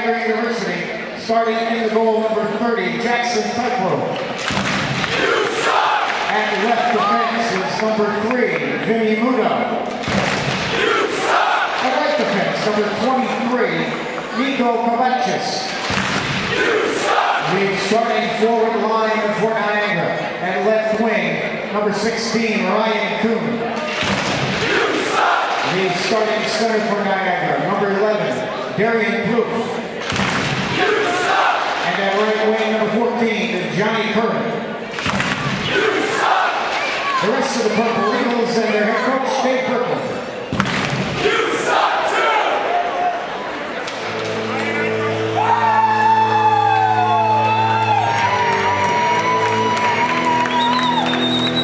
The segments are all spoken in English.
Niagara University, starting in the goal, number 30, Jackson Typro. At left defense is number 3, Vinny Mudo. At right defense, number 23, Nico Kovacic. The starting forward line for Niagara. At left wing, number 16, Ryan Kuhn. The starting center for Niagara, number 11, Darian Plouffe. And at right wing, number 14, Johnny Curran. The rest of the Purple Eagles and their head coach, Dave Purple.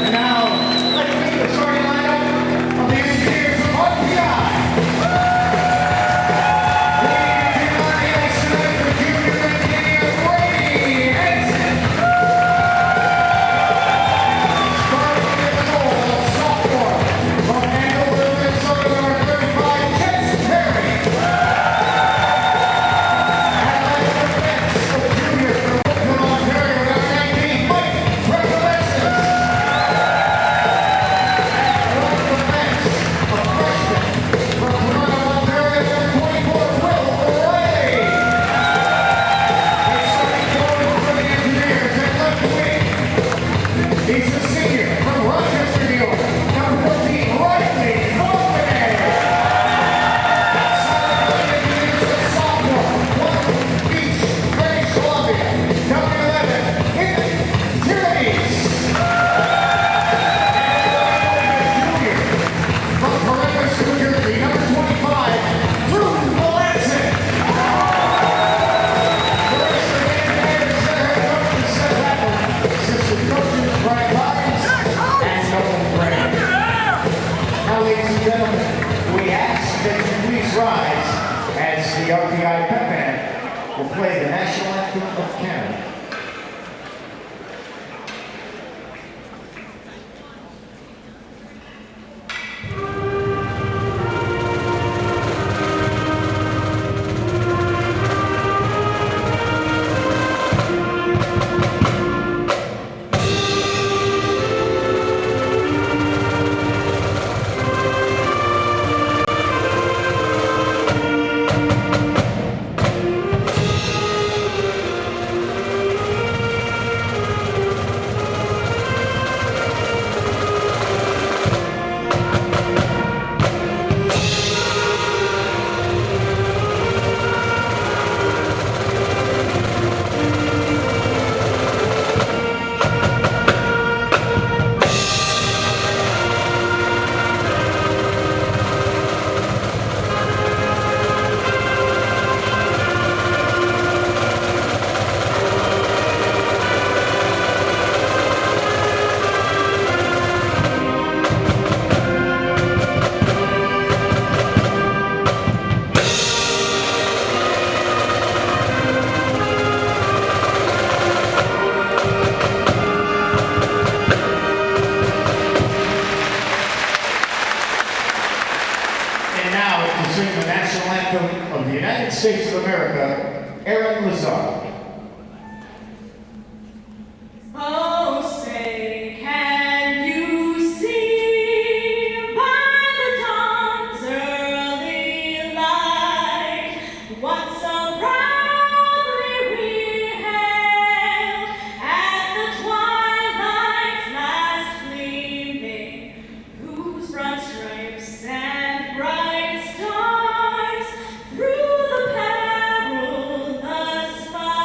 And now, let's meet the starting lineup of the engineers of RPI. Leading on the ice tonight for junior engineer Brady Hansen. Starting in the goal, sophomore from Andover, Minnesota, number 35, Jess Perry. At left defense, the junior from Oakland, Ontario, number 19, Mike Prevalescence. At right defense, a freshman from Toronto, Ontario, number 24, Will O'Reilly. He's starting forward for the engineers at left wing. He's a senior from Rochester, New York, number 14, Riley Norman. Starting for the engineers, a sophomore, Long Beach, British Columbia, number 11, Ethan Tyrese. Junior from Columbus, New Jersey, number 25, Drew Melanson. The rest of the engineers, their head coaches, Seth Apple, assistant coaches, Brian Lyons, and Nolan Graham. Now, ladies and gentlemen, we ask that you please rise as the RPI Pep Band will play the national anthem of Canada. And now, to sing the national anthem of the United States of America, Aaron Lazar. Oh, say, can you see by the dawn's early light what so proudly we hailed at the twilight's last gleaming, whose broad stripes and bright stars through the perilous fight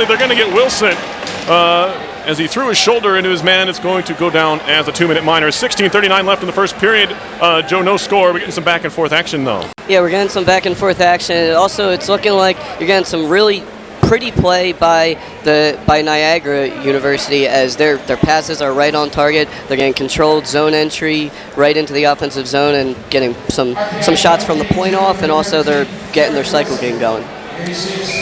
penalty. They're going to get Wilson. As he threw his shoulder into his man, it's going to go down as a 2-minute minor. 16:39 left in the first period. Joe, no score. We're getting some back and forth action, though. Yeah, we're getting some back and forth action. Also, it's looking like you're getting some really pretty play by Niagara University, as their passes are right on target. They're getting controlled zone entry right into the offensive zone and getting some shots from the point off, and also they're getting their cycle game going.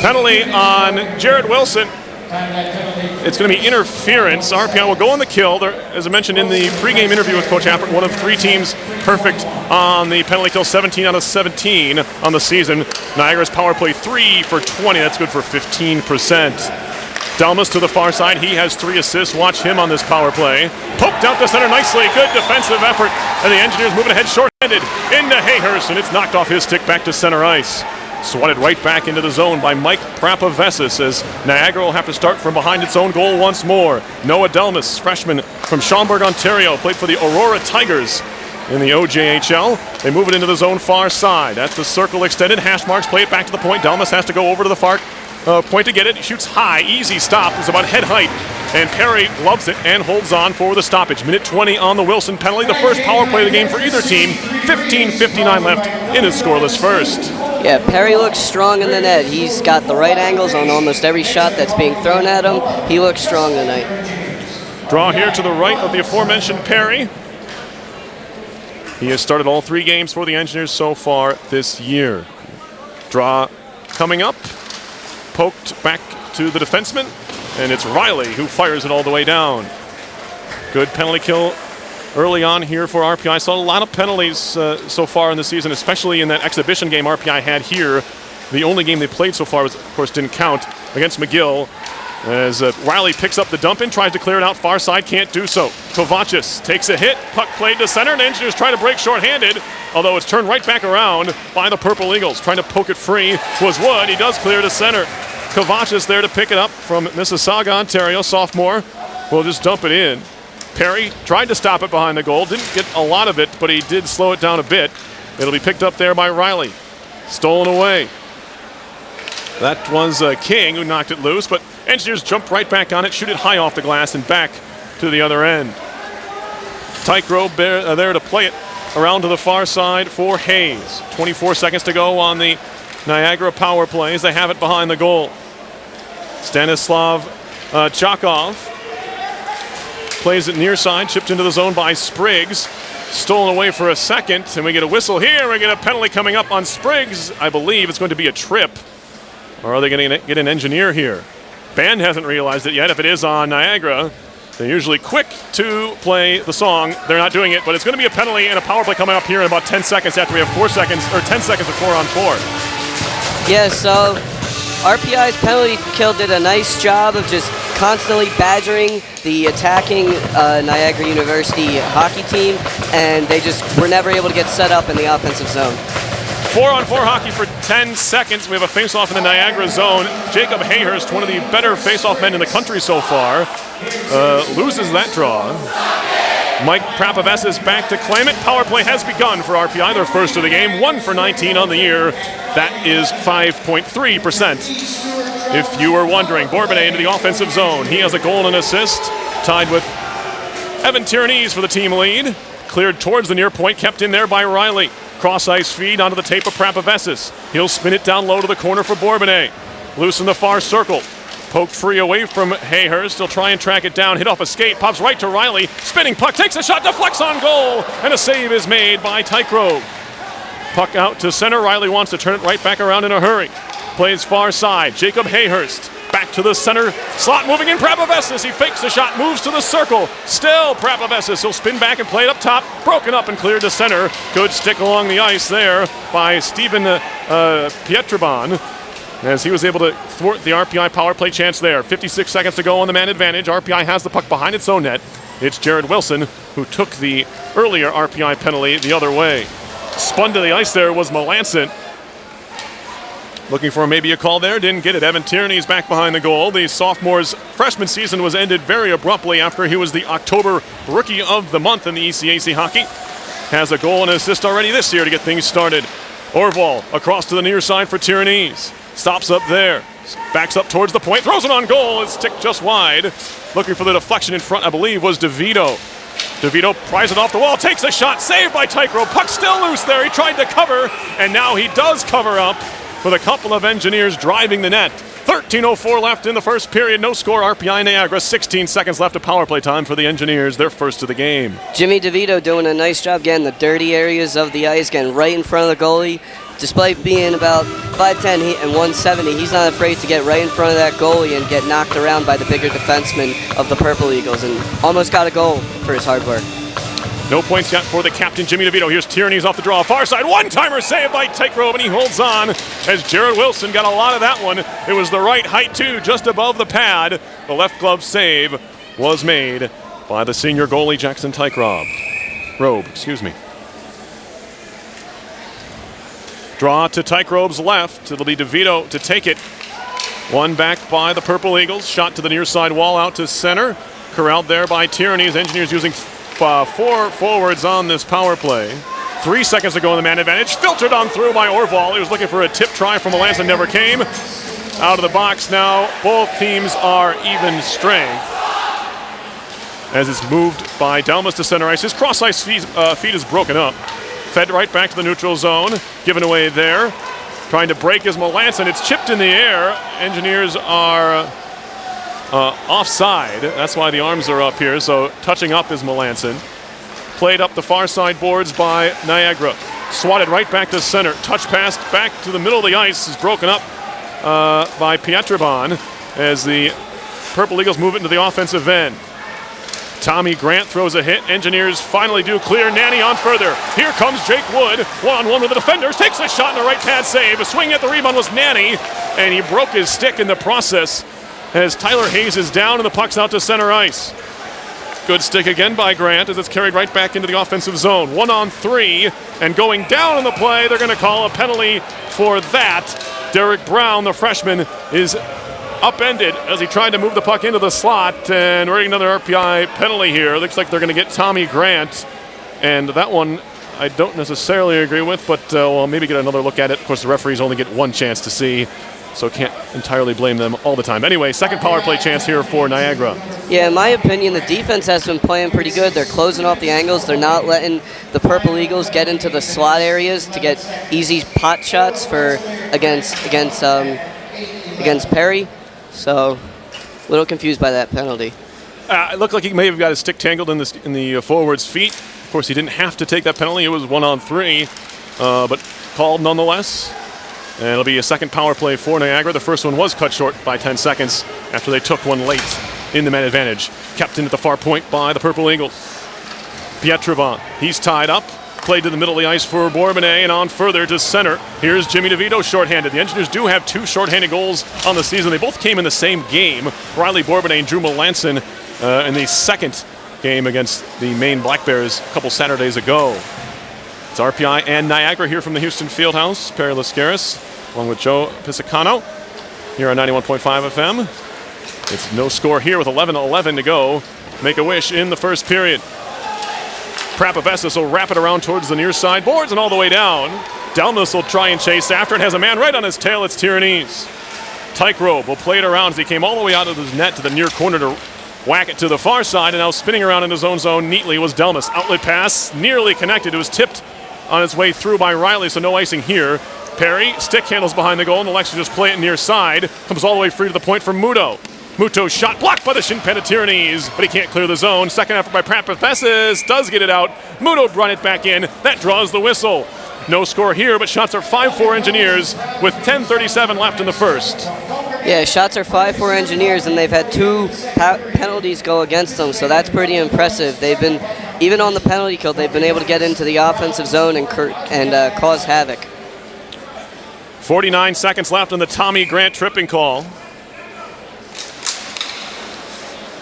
Penalty on Jared Wilson. It's going to be interference. RPI will go on the kill. There, as I mentioned in the pregame interview with Coach Appert, one of 3 teams perfect on the penalty kill, 17 out of 17 on the season. Niagara's power play 3 for 20. That's good for 15%. Delmas to the far side. He has 3 assists. Watch him on this power play. Poked out to center nicely. Good defensive effort. And the Engineers moving ahead short-handed into Hayhurst, and it's knocked off his stick back to center ice. Swatted right back into the zone by Mike Prapavesis, as Niagara will have to start from behind its own goal once more. Noah Delmas, freshman from Schaumburg, Ontario, played for the Aurora Tigers in the OJHL. They move it into the zone far side. At the circle extended, hash marks, play it back to the point. Delmas has to go over to the far point to get it. Shoots high, easy stop. It's about head height. And Perry loves it and holds on for the stoppage. Minute 20 on the Wilson penalty. The first power play of the game for either team. 15:59 left in a scoreless first. Yeah, Perry looks strong in the net. He's got the right angles on almost every shot that's being thrown at him. He looks strong tonight. Draw here to the right of the aforementioned Perry. He has started all 3 games for the Engineers so far this year. Draw coming up. Poked back to the defenseman. And it's Riley who fires it all the way down. Good penalty kill early on here for RPI. Saw a lot of penalties so far in the season, especially in that exhibition game RPI had here. The only game they played so far, was, of course, didn't count, against McGill. As Riley picks up the dump in, tries to clear it out far side, can't do so. Kovacic takes a hit, puck played to center, and Engineers try to break shorthanded, although it's turned right back around by the Purple Eagles. Trying to poke it free was Wood. He does clear to center. Kovacic there to pick it up from Mississauga, Ontario, sophomore. Will just dump it in. Perry tried to stop it behind the goal. Didn't get a lot of it, but he did slow it down a bit. It'll be picked up there by Riley. Stolen away. That was King who knocked it loose, but Engineers jump right back on it, shoot it high off the glass and back to the other end. Tygrove there to play it around to the far side for Hayes. 24 seconds to go on the Niagara power plays. They have it behind the goal. Stanislav Chakov plays it near side, chipped into the zone by Spriggs. Stolen away for a second, and we get a whistle here. We get a penalty coming up on Spriggs. I believe it's going to be a trip. Or are they going to get an Engineer here? Band hasn't realized it yet. If it is on Niagara, they're usually quick to play the song. They're not doing it, but it's going to be a penalty and a power play coming up here in about 10 seconds after we have 4 seconds, or 10 seconds of 4-on-4. Yeah, so RPI's penalty kill did a nice job of just constantly badgering the attacking Niagara University hockey team, and they just were never able to get set up in the offensive zone. 4-on-4 hockey for 10 seconds. We have a face-off in the Niagara zone. Jacob Hayhurst, one of the better face-off men in the country so far, loses that draw. Mike Prapavesis back to claim it. Power play has begun for RPI, their first of the game. 1 for 19 on the year. That is 5.3%. If you were wondering, Bourbonnais into the offensive zone. He has a goal and an assist, tied with Evan Tierney's for the team lead. Cleared towards the near point, kept in there by Riley. Cross-ice feed onto the tape of Prapavesis. He'll spin it down low to the corner for Bourbonnais. Loose in the far circle. Poked free away from Hayhurst. He'll try and track it down. Hit off a skate. Pops right to Riley. Spinning puck. Takes a shot. Deflects on goal. And a save is made by Tygrove. Puck out to center. Riley wants to turn it right back around in a hurry. Plays far side. Jacob Hayhurst. Back to the center slot, moving in Prapavesis. He fakes the shot, moves to the circle. Still Prapavesis. He'll spin back and play it up top. Broken up and cleared to center. Good stick along the ice there by Stephen Pietrobon, as he was able to thwart the RPI power play chance there. 56 seconds to go on the man advantage. RPI has the puck behind its own net. It's Jared Wilson who took the earlier RPI penalty the other way. Spun to the ice there was Melanson. Looking for maybe a call there, didn't get it. Evan Tierney's back behind the goal. The sophomore's freshman season was ended very abruptly after he was the October Rookie of the Month in the ECAC hockey. Has a goal and an assist already this year to get things started. Orval across to the near side for Tierney's. Stops up there. Backs up towards the point, throws it on goal. It's ticked just wide. Looking for the deflection in front, I believe, was DeVito. DeVito pries it off the wall, takes a shot, saved by Tycro. Puck still loose there. He tried to cover, and now he does cover up with a couple of Engineers driving the net. 13:04 left in the first period. No score, RPI Niagara. 16 seconds left of power play time for the Engineers, their first of the game. Jimmy DeVito doing a nice job getting the dirty areas of the ice, getting right in front of the goalie. Despite being about 5'10" and 170, he's not afraid to get right in front of that goalie and get knocked around by the bigger defenseman of the Purple Eagles, and almost got a goal for his hard work. No points yet for the captain, Jimmy DeVito. Here's Tierney's off the draw. Far side, one-timer saved by Tycro, and he holds on as Jared Wilson got a lot of that one. It was the right height, too, just above the pad. The left glove save was made by the senior goalie, Jackson Tycrob. Excuse me. Draw to Tycrob's left. It'll be DeVito to take it. One back by the Purple Eagles. Shot to the near side wall out to center. Corralled there by Tierney's. Engineers using 4 forwards on this power play. 3 seconds to go in the man advantage. Filtered on through by Orval. He was looking for a tip try from Melanson, never came. Out of the box now. Both teams are even strength. As it's moved by Delmas to center ice. His cross ice feed is broken up. Fed right back to the neutral zone. Given away there. Trying to break his Melanson. It's chipped in the air. Engineers are offside. That's why the arms are up here. So touching up is Melanson. Played up the far side boards by Niagara. Swatted right back to center. Touch pass back to the middle of the ice is broken up by Pietrabon as the Purple Eagles move it into the offensive end. Tommy Grant throws a hit. Engineers finally do clear. Nanny on further. Here comes Jake Wood. One-on-one with the defenders. Takes a shot and a right pad save. A swing at the rebound was Nanny, and he broke his stick in the process as Tyler Hayes is down and the puck's out to center ice. Good stick again by Grant as it's carried right back into the offensive zone. 1-on-3, and going down on the play, they're going to call a penalty for that. Derek Brown, the freshman, is upended as he tried to move the puck into the slot, and we're getting another RPI penalty here. Looks like they're going to get Tommy Grant, and that one I don't necessarily agree with, but we'll maybe get another look at it. Of course, the referees only get one chance to see, so can't entirely blame them all the time. Anyway, second power play chance here for Niagara. Yeah, in my opinion, the defense has been playing pretty good. They're closing off the angles. They're not letting the Purple Eagles get into the slot areas to get easy pot shots against Perry. So, a little confused by that penalty. It looked like he may have got his stick tangled in the forward's feet. Of course, he didn't have to take that penalty. It was 1-on-3, but called nonetheless. And it'll be a second power play for Niagara. The first one was cut short by 10 seconds after they took one late in the man advantage. Kept in at the far point by the Purple Eagles. Pietrabon, he's tied up. Played to the middle of the ice for Bourbonnais and on further to center. Here's Jimmy DeVito shorthanded. The Engineers do have 2 shorthanded goals on the season. They both came in the same game. Riley Bourbonnais and Drew Melanson in the second game against the Maine Black Bears a couple Saturdays ago. It's RPI and Niagara here from the Houston Fieldhouse. Perry Lascaris along with Joe Pisacano here on 91.5 FM. It's no score here with 11:11 to go. Make-A-Wish in the first period. Prapavessis will wrap it around towards the near side boards and all the way down. Delmas will try and chase after it. Has a man right on his tail. It's Tierney's. Tycrob will play it around as he came all the way out of his net to the near corner to whack it to the far side, and now spinning around in his own zone neatly was Delmas. Outlet pass, nearly connected. It was tipped on its way through by Riley, so no icing here. Perry, stick handles behind the goal, and elects to just play it near side. Comes all the way free to the point for Muto. Muto's shot blocked by the shin pad of Tierney's, but he can't clear the zone. Second effort by Prapavessis does get it out. Muto brought it back in. That draws the whistle. No score here, but shots are 5-4 Engineers with 10:37 left in the first. Yeah, shots are 5-4 Engineers, and they've had 2 penalties go against them, so that's pretty impressive. They've been, even on the penalty kill, they've been able to get into the offensive zone and cause havoc. 49 seconds left on the Tommy Grant tripping call.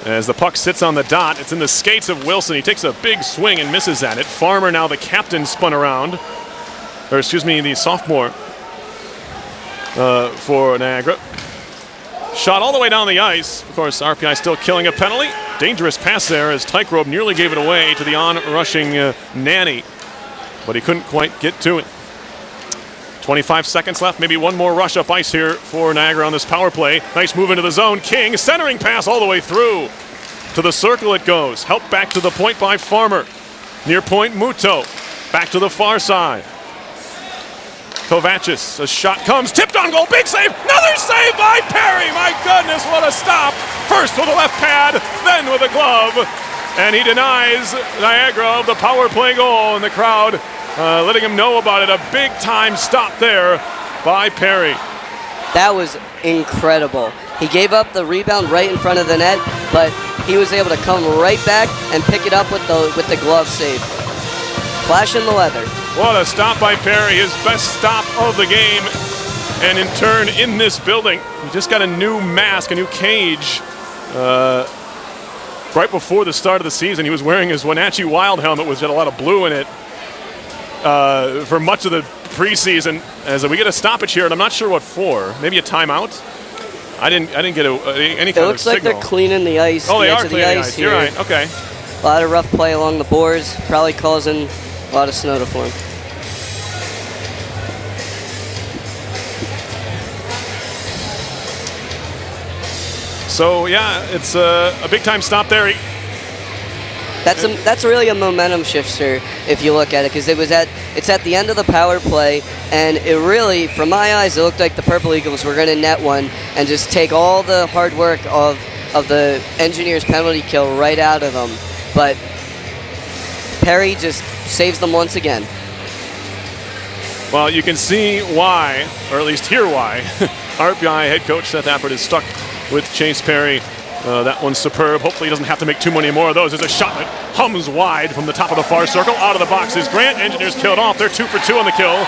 As the puck sits on the dot, it's in the skates of Wilson. He takes a big swing and misses at it. Farmer, now the captain, spun around. Or excuse me, the sophomore for Niagara. Shot all the way down the ice. Of course, RPI still killing a penalty. Dangerous pass there as Tycrob nearly gave it away to the on-rushing Nanny. But he couldn't quite get to it. 25 seconds left, maybe one more rush up ice here for Niagara on this power play. Nice move into the zone. King, centering pass all the way through. To the circle it goes. Help back to the point by Farmer. Near point, Muto. Back to the far side. Kovacic, a shot comes, tipped on goal, big save, another save by Perry. My goodness, what a stop. First with a left pad, then with a glove. And he denies Niagara of the power play goal, and the crowd letting him know about it. A big time stop there by Perry. That was incredible. He gave up the rebound right in front of the net, but he was able to come right back and pick it up with the glove save. Flash in the leather. What a stop by Perry, his best stop of the game. And in turn, in this building, he just got a new mask, a new cage. Right before the start of the season, he was wearing his Wenatchee Wild helmet, which had a lot of blue in it, for much of the preseason. As we get a stoppage here, and I'm not sure what for. Maybe a timeout. I didn't get any kind of signal. It looks like they're cleaning the ice. Oh, they are the cleaning the ice ice. here. You're right. Okay. A lot of rough play along the boards, probably causing a lot of snow to form. So yeah, it's a big time stop there. That's really a momentum shifter if you look at it, because it's at the end of the power play, and it really, from my eyes, it looked like the Purple Eagles were going to net one and just take all the hard work of the Engineers' penalty kill right out of them. But Perry just saves them once again. Well, you can see why, or at least hear why, RPI head coach Seth Appert is stuck with Chase Perry. That one's superb. Hopefully he doesn't have to make too many more of those. There's a shot that hums wide from the top of the far circle. Out of the box is Grant. Engineers killed off. They're 2 for 2 on the kill.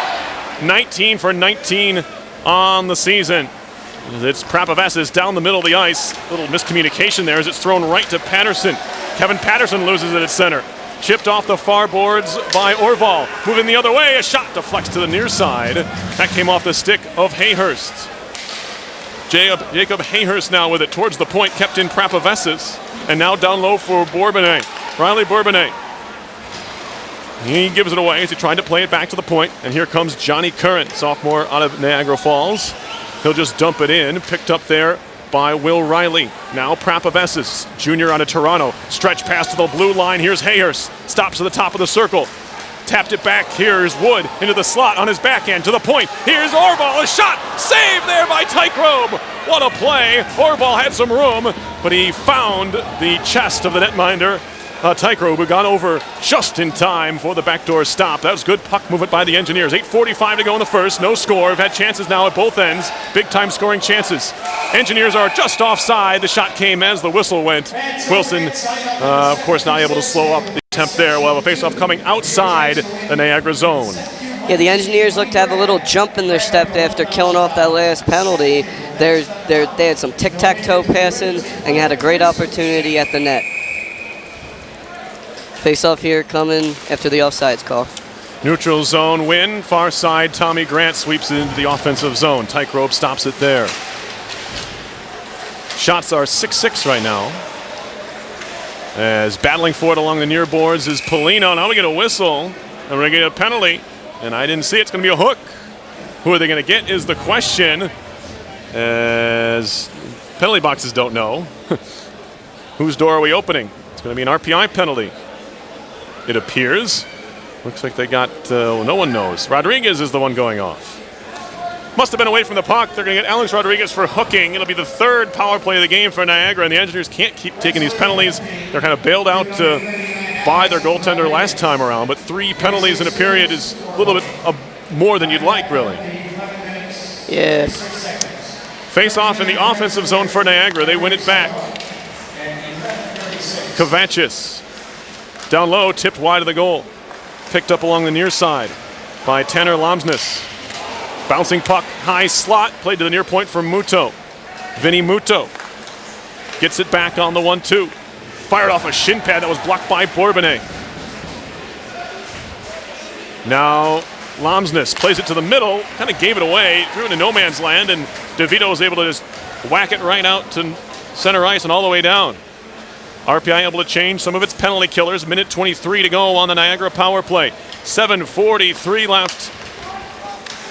19 for 19 on the season. It's Prapavesis down the middle of the ice. A little miscommunication there as it's thrown right to Patterson. Kevin Patterson loses it at center. Chipped off the far boards by Orval. Moving the other way, a shot deflects to the near side. That came off the stick of Hayhurst. Jacob Hayhurst now with it towards the point, kept in Prapavesis. And now down low for Bourbonnais. Riley Bourbonnais. He gives it away as he tried to play it back to the point. And here comes Johnny Curran, sophomore out of Niagara Falls. He'll just dump it in, picked up there by Will Riley. Now Prapavesis, junior out of Toronto. Stretch pass to the blue line. Here's Hayhurst. Stops at the top of the circle. Tapped it back. Here's Wood into the slot on his backhand to the point. Here's Orval. A shot. Save there by Tykrome. What a play. Orval had some room, but he found the chest of the netminder. Tykrome, who got over just in time for the backdoor stop. That was good puck movement by the Engineers. 8:45 to go in the first. No score. We've had chances now at both ends. Big time scoring chances. Engineers are just offside. The shot came as the whistle went. Wilson, of course, not able to slow up the attempt there. We'll have a faceoff coming outside the Niagara zone. Yeah, the Engineers looked to have a little jump in their step after killing off that last penalty. They had some tic-tac-toe passing and had a great opportunity at the net. Face-off here coming after the offsides call. Neutral zone win. Far side, Tommy Grant sweeps it into the offensive zone. Tykrome stops it there. Shots are 6-6 right now. As battling for it along the near boards is Polino. Now we get a whistle, and we're going to get a penalty. And I didn't see it. It's going to be a hook. Who are they going to get is the question, as penalty boxes don't know. Whose door are we opening? It's going to be an RPI penalty, it appears. Looks like they got, no one knows. Rodriguez is the one going off. Must have been away from the puck. They're going to get Alex Rodriguez for hooking. It'll be the third power play of the game for Niagara, and the Engineers can't keep taking these penalties. They're kind of bailed out by their goaltender last time around, but 3 penalties in a period is a little bit more than you'd like, really. Yeah. Face off in the offensive zone for Niagara. They win it back. Kovacic. Down low, tipped wide of the goal. Picked up along the near side by Tanner Lomsness. Bouncing puck, high slot, played to the near point for Muto. Vinny Muto gets it back on the 1-2. Fired off a shin pad that was blocked by Bourbonnais. Now Lomsness plays it to the middle, kind of gave it away, threw it into no man's land, and DeVito was able to just whack it right out to center ice and all the way down. RPI able to change some of its penalty killers. Minute 23 to go on the Niagara power play. 7:43 left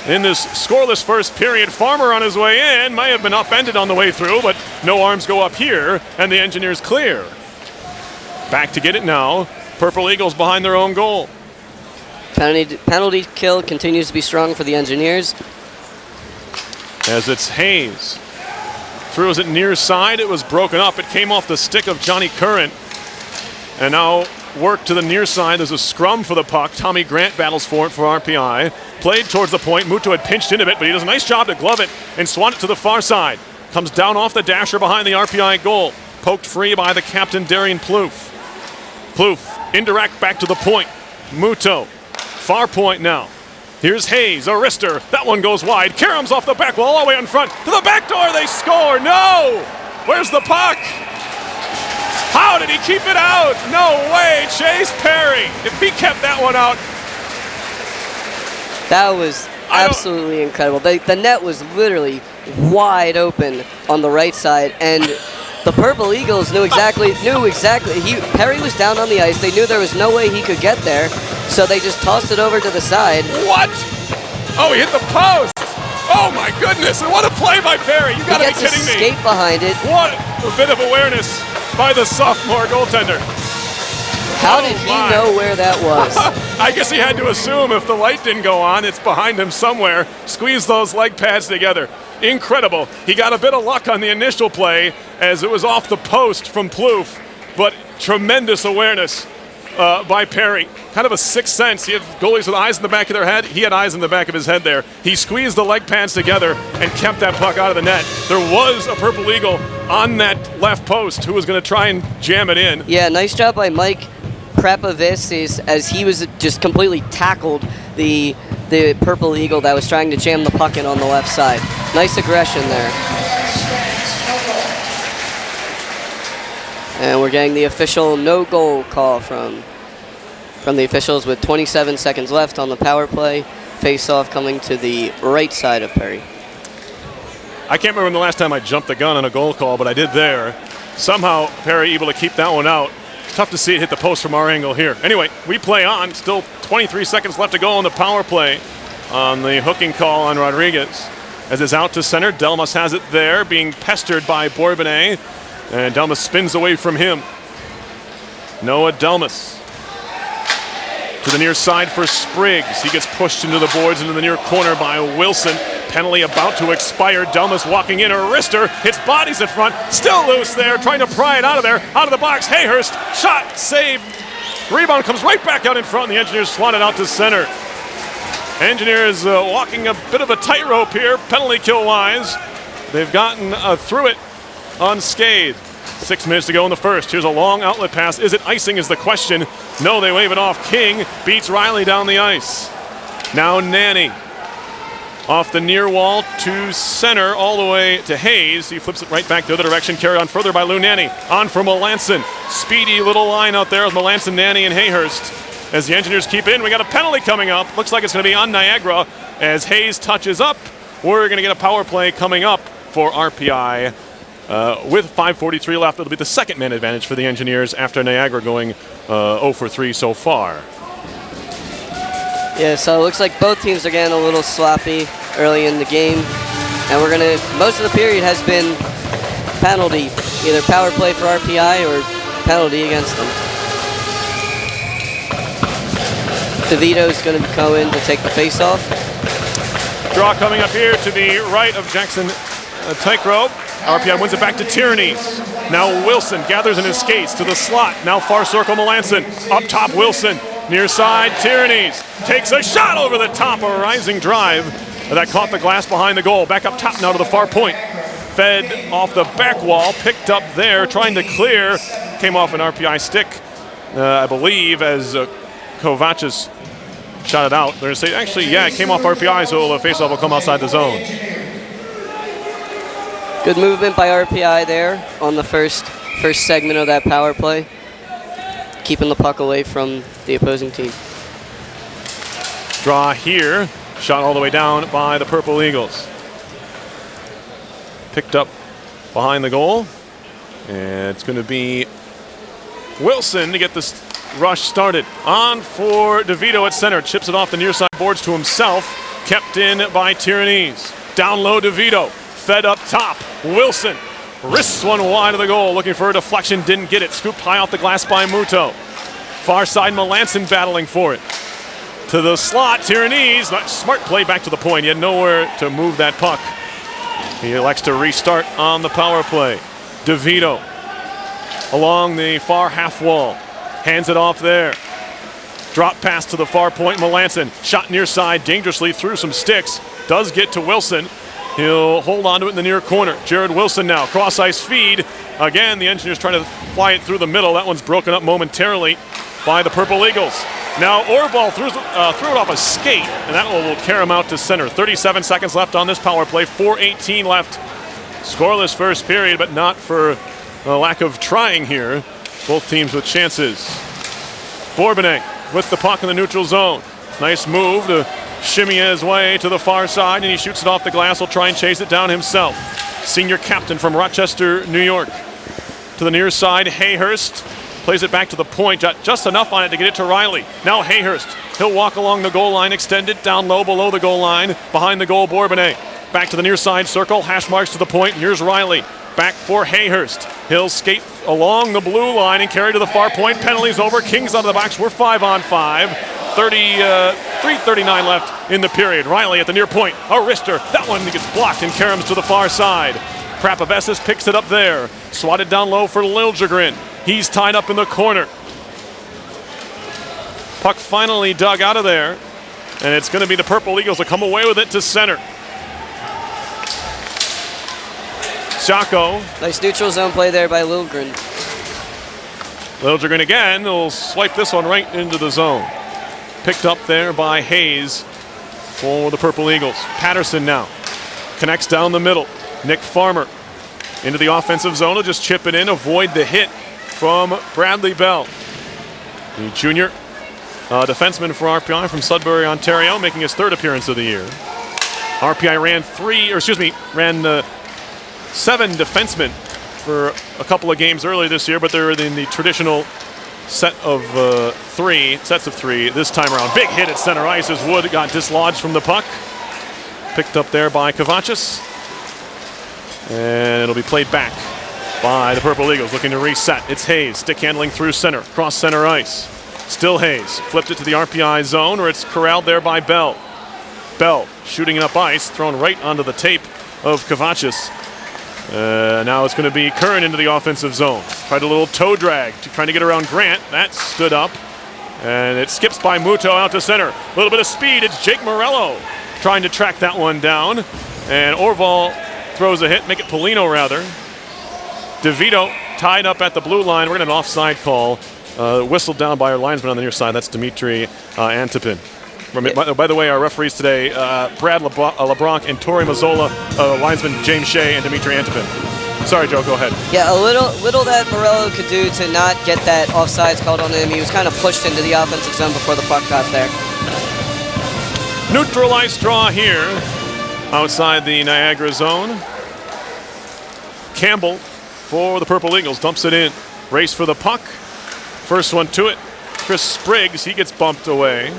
in this scoreless first period. Farmer on his way in, may have been upended on the way through, but no arms go up here, and the Engineers clear. Back to get it now. Purple Eagles behind their own goal. Penalty kill continues to be strong for the Engineers. As it's Hayes. Throws it near side. It was broken up. It came off the stick of Johnny Curran. And now work to the near side. There's a scrum for the puck. Tommy Grant battles for it for RPI. Played towards the point. Muto had pinched into it, but he does a nice job to glove it and swat it to the far side. Comes down off the dasher behind the RPI goal. Poked free by the captain, Darian Plouffe. Plouffe, indirect back to the point. Muto, far point now. Here's Hayes, a wrister. That one goes wide. Karam's off the back wall, all the way in front. To the back door, they score. No! Where's the puck? How did he keep it out? No way, Chase Perry. If he kept that one out. That was absolutely incredible. The net was literally wide open on the right side, and the Purple Eagles knew exactly. Perry was down on the ice. They knew there was no way he could get there, so they just tossed it over to the side. What? Oh, he hit the post. Oh my goodness! And what a play by Perry! You got to be kidding me! Skate behind it. What a bit of awareness by the sophomore goaltender. How did he know where that was? I guess he had to assume if the light didn't go on, it's behind him somewhere. Squeeze those leg pads together. Incredible. He got a bit of luck on the initial play as it was off the post from Plouffe, but tremendous awareness by Perry. Kind of a sixth sense. He had goalies with eyes in the back of their head. He had eyes in the back of his head there. He squeezed the leg pads together and kept that puck out of the net. There was a Purple Eagle on that left post who was going to try and jam it in. Yeah, nice job by Mike Krapavis as he was just completely tackled the Purple Eagle that was trying to jam the puck in on the left side. Nice aggression there. And we're getting the official no-goal call from the officials with 27 seconds left on the power play. Face-off coming to the right side of Perry. I can't remember when the last time I jumped the gun on a goal call, but I did there. Somehow Perry able to keep that one out. Tough to see it hit the post from our angle here. Anyway, we play on. Still 23 seconds left to go on the power play on the hooking call on Rodriguez. As it's out to center, Delmas has it there, being pestered by Bourbonnais. And Delmas spins away from him. Noah Delmas to the near side for Spriggs. He gets pushed into the boards into the near corner by Wilson. Penalty about to expire. Delmas walking in, a wrister, hits bodies in front, still loose there, trying to pry it out of there, out of the box. Hayhurst, shot, save. Rebound comes right back out in front, and the Engineers swat it out to center. Engineers walking a bit of a tightrope here, penalty kill-wise. They've gotten through it unscathed. 6 minutes to go in the first. Here's a long outlet pass. Is it icing is the question. No, they wave it off. King beats Riley down the ice. Now Nanny. Off the near wall to center all the way to Hayes. He flips it right back the other direction. Carried on further by Lou Nanny. On for Melanson. Speedy little line out there with Melanson, Nanny, and Hayhurst. As the Engineers keep in, we got a penalty coming up. Looks like it's going to be on Niagara as Hayes touches up. We're going to get a power play coming up for RPI. With 5:43 left, it'll be the second man advantage for the Engineers after Niagara going 0 for 3 so far. Yeah, so it looks like both teams are getting a little sloppy early in the game. And most of the period has been penalty, either power play for RPI or penalty against them. DeVito's going to go in to take the face-off. Draw coming up here to the right of Jackson Tycrow. RPI wins it back to Tierney's. Now Wilson gathers in his skates to the slot. Now far circle Melanson. Up top Wilson. Near side Tierney's. Takes a shot over the top. A rising drive that caught the glass behind the goal. Back up top now to the far point. Fed off the back wall. Picked up there. Trying to clear. Came off an RPI stick, I believe, as Kovacs shot it out. They're going to say, actually, yeah, it came off RPI, so the faceoff will come outside the zone. Good movement by RPI there on the first segment of that power play, keeping the puck away from the opposing team. Draw here, shot all the way down by the Purple Eagles. Picked up behind the goal, and it's going to be Wilson to get this rush started. On for DeVito at center, chips it off the near side boards to himself. kept in by Tyrannese. Down low, DeVito. Fed up top. Wilson wrists one wide of the goal, looking for a deflection, didn't get it. Scooped high off the glass by Muto. Far side, Melanson battling for it. To the slot, Tyrannese. Smart play back to the point. He had nowhere to move that puck. He elects to restart on the power play. DeVito along the far half wall. Hands it off there. Drop pass to the far point, Melanson. Shot near side, dangerously through some sticks. Does get to Wilson. He'll hold on to it in the near corner. Jared Wilson now, cross ice feed. Again, the Engineers trying to fly it through the middle. That one's broken up momentarily by the Purple Eagles. Now Orval threw it off a skate, and that will carry him out to center. 37 seconds left on this power play, 4:18 left. Scoreless first period, but not for a lack of trying here. Both teams with chances. Bourbonnais with the puck in the neutral zone. Nice move to shimmy his way to the far side, and he shoots it off the glass. He'll try and chase it down himself. Senior captain from Rochester, New York. To the near side, Hayhurst plays it back to the point, just enough on it to get it to Riley. Now Hayhurst, he'll walk along the goal line, extend it down low below the goal line, behind the goal, Bourbonnais. Back to the near side circle, hash marks to the point, and here's Riley. Back for Hayhurst. He'll skate along the blue line and carry to the far point. Penalties over, Kings out of the box. We're 5-on-5. 3:39 left in the period. Riley at the near point, a wrister. That one gets blocked and caroms to the far side. Prapavesis picks it up there. Swatted down low for Liljegren. He's tied up in the corner. Puck finally dug out of there, and it's going to be the Purple Eagles that come away with it to center. Chaco. Nice neutral zone play there by Liljegren. Liljegren again will swipe this one right into the zone. Picked up there by Hayes for the Purple Eagles. Patterson now connects down the middle. Nick Farmer into the offensive zone. He'll just chip it in, avoid the hit from Bradley Bell. The junior defenseman for RPI from Sudbury, Ontario, making his third appearance of the year. RPI ran 7 defensemen for a couple of games earlier this year, but they're in the traditional sets of three this time around. Big hit at center ice as Wood got dislodged from the puck. Picked up there by Kovacic. And it'll be played back by the Purple Eagles looking to reset. It's Hayes, stick handling through center, cross center ice. Still Hayes, flipped it to the RPI zone where it's corralled there by Bell. Bell shooting it up ice, thrown right onto the tape of Kovacic. Now it's going to be Curran into the offensive zone. Tried a little toe drag, trying to get around Grant. That stood up, and it skips by Muto out to center. A little bit of speed, it's Jake Morello trying to track that one down. And Orval throws a hit, make it Polino rather. DeVito tied up at the blue line. We're going to an offside call. Whistled down by our linesman on the near side. That's Dimitri Antipin. By the way, our referees today, Brad LeBronc and Tori Mazzola, linesman James Shea and Dimitri Antipin. Sorry, Joe, go ahead. Yeah, a little that Morello could do to not get that offsides called on him. He was kind of pushed into the offensive zone before the puck got there. Neutral ice draw here outside the Niagara zone. Campbell for the Purple Eagles dumps it in. Race for the puck. First one to it. Chris Spriggs, he gets bumped away.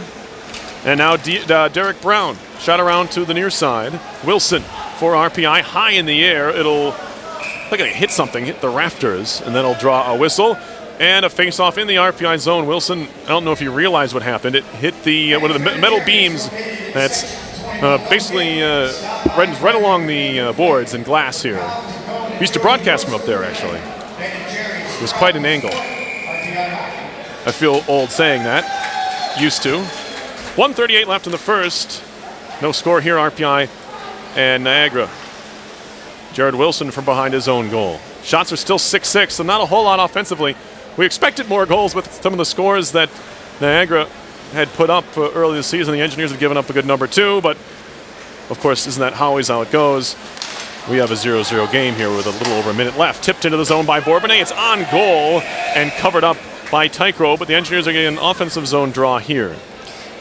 And now Derek Brown, shot around to the near side. Wilson for RPI, high in the air. It'll look like it hit something, hit the rafters, and then it'll draw a whistle. And a face-off in the RPI zone. Wilson, I don't know if you realize what happened. It hit one of the metal beams that's basically right along the boards and glass here. We used to broadcast from up there, actually. It was quite an angle. I feel old saying that. Used to. 1:38 left in the first. No score here, RPI and Niagara. Jared Wilson from behind his own goal. Shots are still 6-6, so not a whole lot offensively. We expected more goals with some of the scores that Niagara had put up early this season. The Engineers had given up a good number 2, but of course, isn't that always how it goes? We have a 0-0 game here with a little over a minute left. Tipped into the zone by Bourbonnais. It's on goal and covered up by Tycro, but the Engineers are getting an offensive zone draw here.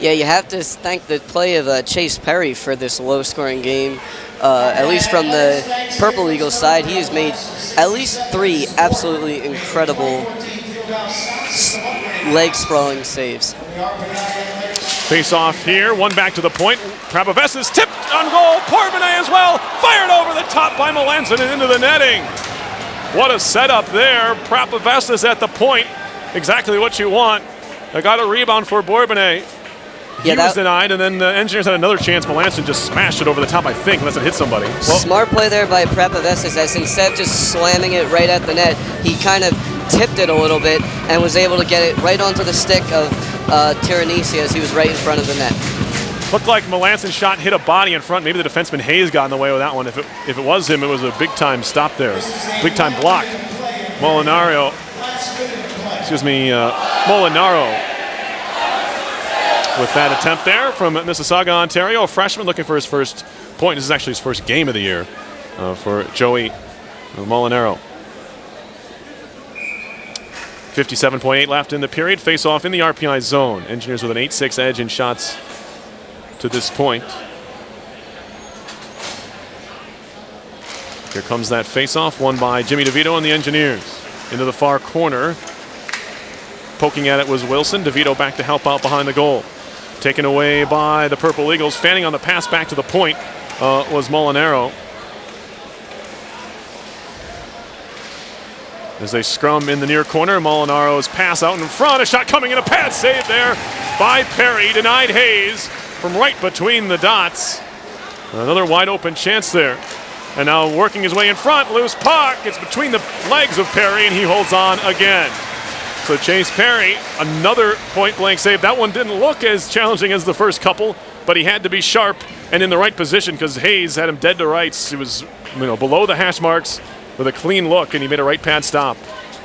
Yeah, you have to thank the play of Chase Perry for this low-scoring game. At least from the Purple Eagles side, he has made at least 3 absolutely incredible leg-sprawling saves. Face off here, one back to the point. Prabhavestis tipped on goal. Bourbonnais as well. Fired over the top by Melanson and into the netting. What a setup there. Prabhavestis at the point. Exactly what you want. I got a rebound for Bourbonnais. He was denied, and then the Engineers had another chance. Melanson just smashed it over the top, I think, unless it hit somebody. Well, smart play there by Prabhavestis, as instead of just slamming it right at the net, he kind of tipped it a little bit and was able to get it right onto the stick of Tiranesi as he was right in front of the net. Looked like Melanson's shot hit a body in front. Maybe the defenseman Hayes got in the way with that one. If it was him, it was a big-time stop there. Big-time block. Molinaro with that attempt there from Mississauga, Ontario. A freshman looking for his first point. This is actually his first game of the year for Joey Molinaro. 57.8 left in the period. Face off in the RPI zone. Engineers with an 8-6 edge in shots to this point. Here comes that face-off, won by Jimmy DeVito and the Engineers. Into the far corner. Poking at it was Wilson. DeVito back to help out behind the goal. Taken away by the Purple Eagles. Fanning on the pass back to the point was Molinaro. As they scrum in the near corner, Molinaro's pass out in front. A shot coming in, a pad save there by Perry. Denied Hayes from right between the dots. Another wide open chance there. And now working his way in front, loose puck. It's between the legs of Perry, and he holds on again. So Chase Perry, another point-blank save. That one didn't look as challenging as the first couple, but he had to be sharp and in the right position because Hayes had him dead to rights. He was below the hash marks with a clean look, and he made a right pad stop.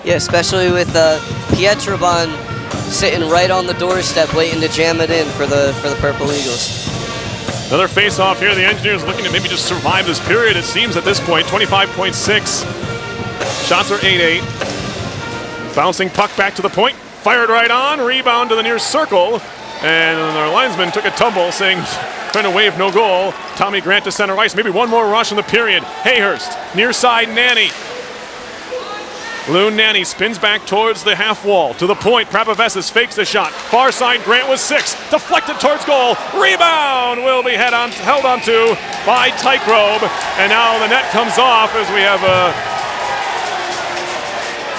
Yeah, especially with Pietrobon sitting right on the doorstep waiting to jam it in for the Purple Eagles. Another face-off here. The Engineers looking to maybe just survive this period, it seems, at this point. 25.6. Shots are 8-8. Bouncing puck back to the point. Fired right on. Rebound to the near circle. And our linesman took a tumble, saying, trying to wave no goal. Tommy Grant to center ice. Maybe one more rush in the period. Hayhurst, near side, Nanny. Loon Nanny spins back towards the half wall. To the point, Prabhavestis fakes the shot. Far side, Grant with 6. Deflected towards goal. Rebound will be held onto by Tykerobe. And now the net comes off as we have a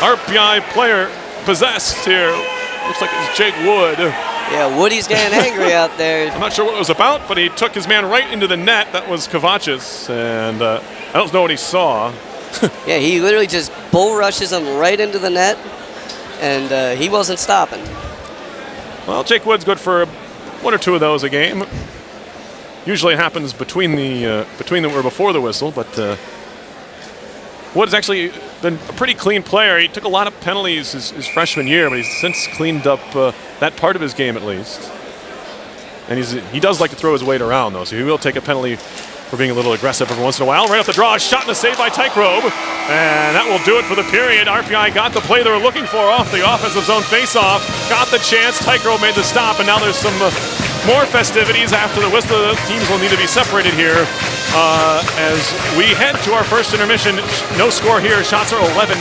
RPI player possessed here. Looks like it's Jake Wood. Yeah, Woody's getting angry out there. I'm not sure what it was about, but he took his man right into the net. That was Kovachis, and I don't know what he saw. Yeah, he literally just bull rushes him right into the net, and he wasn't stopping. Well, Jake Wood's good for one or two of those a game. Usually it happens between the or before the whistle, but Wood's actually been a pretty clean player. He took a lot of penalties his freshman year, but he's since cleaned up that part of his game at least. And he does like to throw his weight around, though, so he will take a penalty for being a little aggressive every once in a while. Right off the draw, a shot and a save by Tykerobe. And that will do it for the period. RPI got the play they were looking for off the offensive zone face-off. Got the chance. Tykerobe made the stop, and now there's some more festivities after the whistle. The teams will need to be separated here as we head to our first intermission. No score here. Shots are 11-9.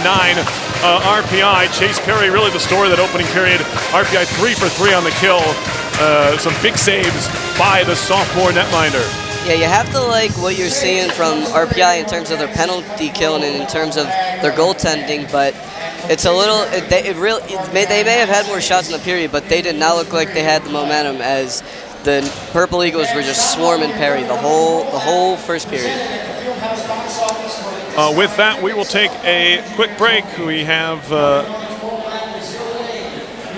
RPI. Chase Perry, really the story of that opening period. RPI 3 for 3 on the kill. Some big saves by the sophomore netminder. Yeah, you have to like what you're seeing from RPI in terms of their penalty kill and in terms of their goaltending, but it's a little. They may have had more shots in the period, but they did not look like they had the momentum as the Purple Eagles were just swarming Perry the whole first period. With that, we will take a quick break. We have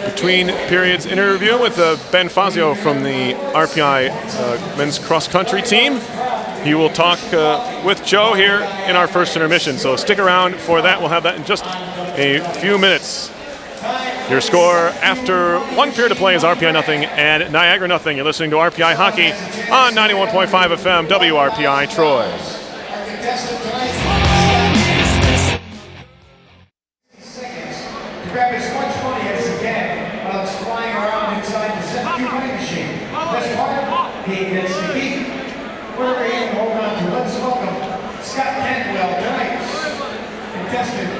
between periods interview with Ben Fazio from the RPI men's cross-country team. He will talk with Joe here in our first intermission, so stick around for that. We'll have that in just a few minutes. Your score after one period of play is RPI nothing and Niagara nothing. You're listening to RPI Hockey on 91.5 FM WRPI Troy. Grab his lunch money as again while it's flying around inside the centrifugal machine. This part, he gets the heat. Wherever he can hold on to. Let's welcome Scott Cantwell, tonight's contestant.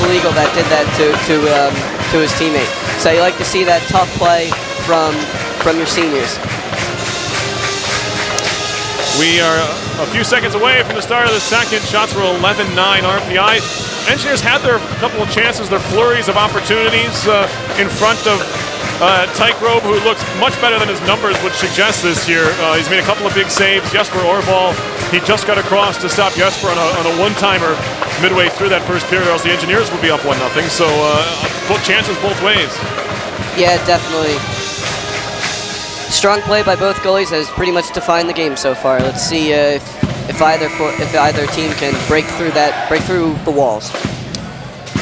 Purple Eagle that did that to his teammate. So you like to see that tough play from your seniors. We are a few seconds away from the start of the second. Shots were 11-9 RPI. Engineers had their couple of chances, their flurries of opportunities in front of Tykerobe, who looks much better than his numbers would suggest this year. He's made a couple of big saves. Jesper Orval, he just got across to stop Jesper on a one-timer midway through that first period, or else the Engineers would be up 1-0. So both chances both ways. Yeah, definitely. Strong play by both goalies has pretty much defined the game so far. Let's see if either team can break through the walls.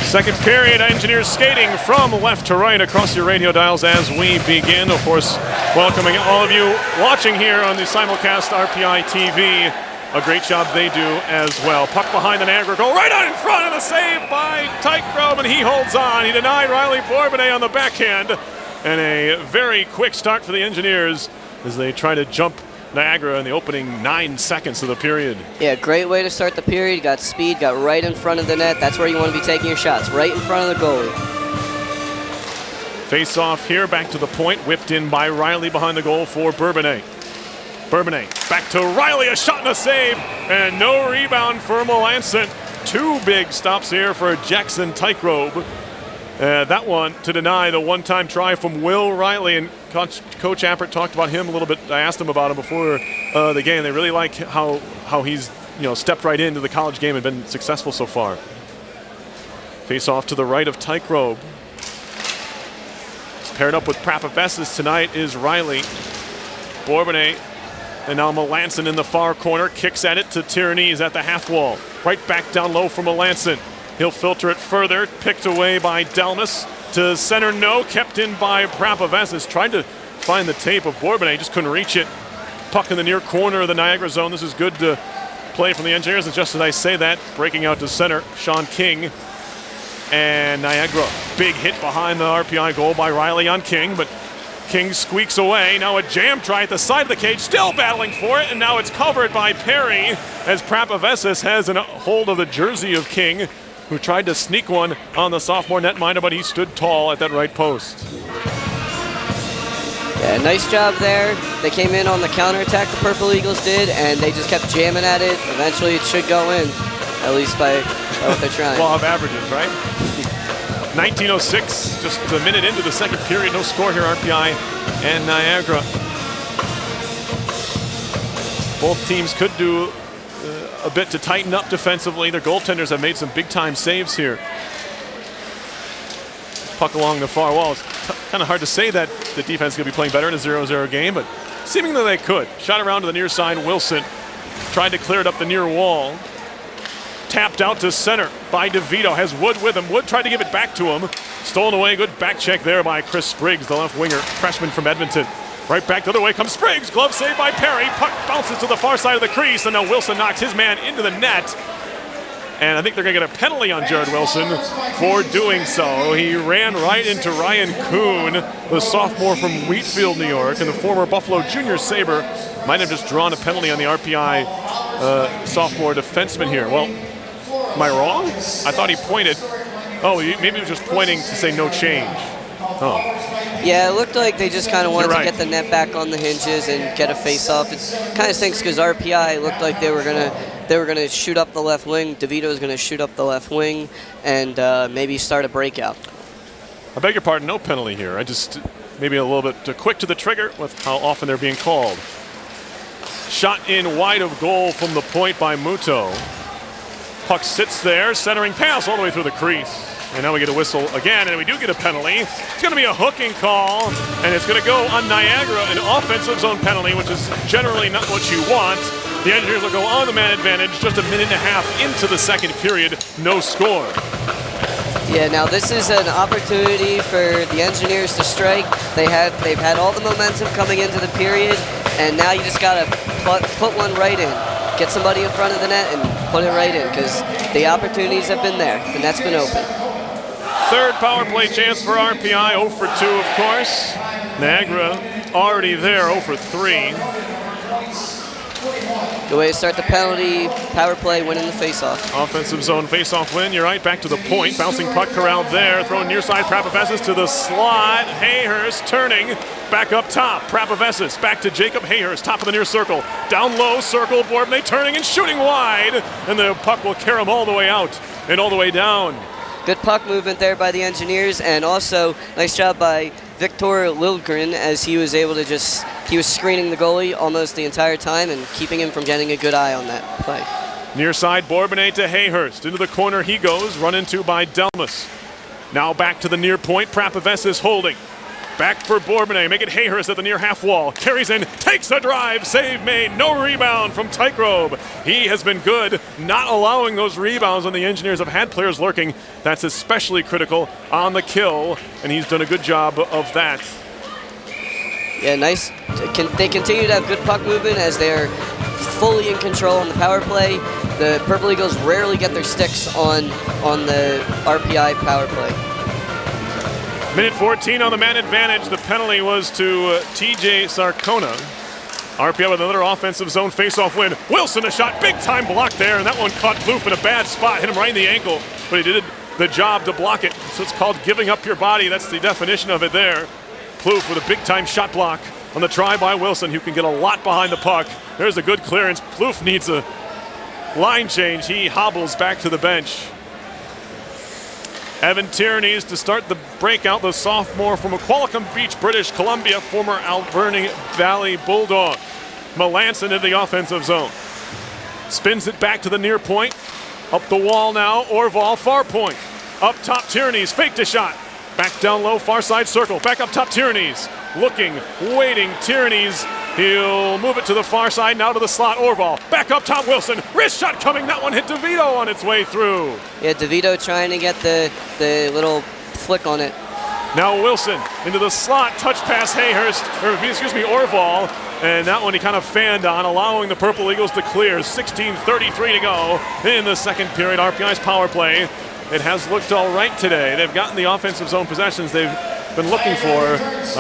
Second period, Engineers skating from left to right across your radio dials as we begin. Of course, welcoming all of you watching here on the simulcast RPI TV. A great job they do as well. Puck behind the Niagara goal, right on in front of the save by Tykerobe, and he holds on. He denied Riley Bourbonnais on the backhand. And a very quick start for the Engineers as they try to jump Niagara in the opening 9 seconds of the period. Yeah, great way to start the period. Got speed, got right in front of the net. That's where you want to be taking your shots, right in front of the goalie. Face off here, back to the point, whipped in by Riley behind the goal for Bourbonnais. Bourbonnais back to Riley, a shot and a save, and no rebound for Melanson. 2 big stops here for Jackson Tykerobe. That one to deny the one-time try from Will Riley, and Coach Appert talked about him a little bit. I asked him about him before the game. They really like how he's stepped right into the college game and been successful so far. Face off to the right of Tykerobe. Paired up with Prapavessis tonight is Riley. Bourbonnais, and now Melanson in the far corner, kicks at it to Tyrannies at the half wall. Right back down low for Melanson. He'll filter it further, picked away by Delmas. To center, no, kept in by Prapavessis. Tried to find the tape of Bourbonnais, just couldn't reach it. Puck in the near corner of the Niagara zone. This is good to play from the Engineers, and just as I say that, breaking out to center, Sean King. And Niagara, big hit behind the RPI goal by Riley on King, but King squeaks away. Now a jam try at the side of the cage, still battling for it, and now it's covered by Perry as Prapavessis has a hold of the jersey of King, who tried to sneak one on the sophomore netminder, but he stood tall at that right post. Yeah, nice job there. They came in on the counterattack, the Purple Eagles did, and they just kept jamming at it. Eventually it should go in, at least by what they're trying. Law of averages, right? 19:06, just a minute into the second period. No score here, RPI and Niagara. Both teams could do a bit to tighten up defensively. Their goaltenders have made some big-time saves here. Puck along the far wall. It's kind of hard to say that the defense is going to be playing better in a 0-0 game, but seemingly they could. Shot around to the near side. Wilson tried to clear it up the near wall. Tapped out to center by DeVito. Has Wood with him. Wood tried to give it back to him. Stolen away. Good back check there by Chris Spriggs, the left winger, freshman from Edmonton. Right back the other way comes Spriggs. Glove saved by Perry. Puck bounces to the far side of the crease, and now Wilson knocks his man into the net. And I think they're going to get a penalty on Jared Wilson for doing so. He ran right into Ryan Kuhn, the sophomore from Wheatfield, New York, and the former Buffalo Junior Sabre might have just drawn a penalty on the RPI sophomore defenseman here. Well, am I wrong? I thought he pointed. Oh, maybe he was just pointing to say no change. Oh. Yeah, it looked like they just kind of wanted You're right. to get the net back on the hinges and get a face-off. It kind of stinks because RPI looked like they were gonna shoot up the left wing. DeVito was gonna shoot up the left wing and maybe start a breakout. I beg your pardon, no penalty here. I just maybe a little bit quick to the trigger with how often they're being called. Shot in wide of goal from the point by Muto. Puck sits there, centering pass all the way through the crease. And now we get a whistle again, and we do get a penalty. It's going to be a hooking call, and it's going to go on Niagara, an offensive zone penalty, which is generally not what you want. The Engineers will go on the man advantage just a minute and a half into the second period, no score. Yeah, now this is an opportunity for the Engineers to strike. They've had all the momentum coming into the period, and now you just got to put one right in. Get somebody in front of the net and put it right in, because the opportunities have been there. The net's been open. Third power play chance for RPI, 0 for 2, of course. Niagara already there, 0 for 3. Good way to start the penalty, power play, winning the faceoff. Offensive zone faceoff win. You're right. Back to the point. Bouncing puck corralled there. Thrown near side. Prapavessis to the slot. Hayhurst turning. Back up top. Prapavessis back to Jacob Hayhurst. Top of the near circle. Down low circle. Borbney turning and shooting wide. And the puck will carry him all the way out and all the way down. Good puck movement there by the Engineers, and also nice job by Victor Lilgren as he was able to he was screening the goalie almost the entire time and keeping him from getting a good eye on that play. Near side, Bourbonnais to Hayhurst. Into the corner he goes, run into by Delmas. Now back to the near point, Prapavessis holding. Back for Bourbonnais, make it Hayhurst at the near half wall. Carries in, takes a drive, save made, no rebound from Tygrove. He has been good, not allowing those rebounds when the Engineers have had players lurking. That's especially critical on the kill, and he's done a good job of that. Yeah, nice. They continue to have good puck movement as they're fully in control on the power play. The Purple Eagles rarely get their sticks on the RPI power play. Minute 14 on the man advantage. The penalty was to TJ Sarcona. RPI with another offensive zone faceoff win. Wilson a shot, big time block there, and that one caught Plouffe in a bad spot, hit him right in the ankle, but he did the job to block it. So it's called giving up your body. That's the definition of it there. Plouffe with a big time shot block on the try by Wilson, who can get a lot behind the puck. There's a good clearance. Plouffe needs a line change. He hobbles back to the bench. Evan Tierney's to start the breakout, the sophomore from Qualicum Beach, British Columbia, former Alberni Valley Bulldog. Melanson into the offensive zone. Spins it back to the near point. Up the wall now, Orval, far point. Up top, Tierney's faked a shot. Back down low, far side circle. Back up top, Tierney's. Looking, waiting, Tierney's. He'll move it to the far side, now to the slot, Orval. Back up top, Wilson. Wrist shot coming, that one hit DeVito on its way through. Yeah, DeVito trying to get the little flick on it. Now Wilson into the slot, touch pass Orval. And that one he kind of fanned on, allowing the Purple Eagles to clear. 16:33 to go in the second period. RPI's power play. It has looked all right today. They've gotten the offensive zone possessions they've been looking for.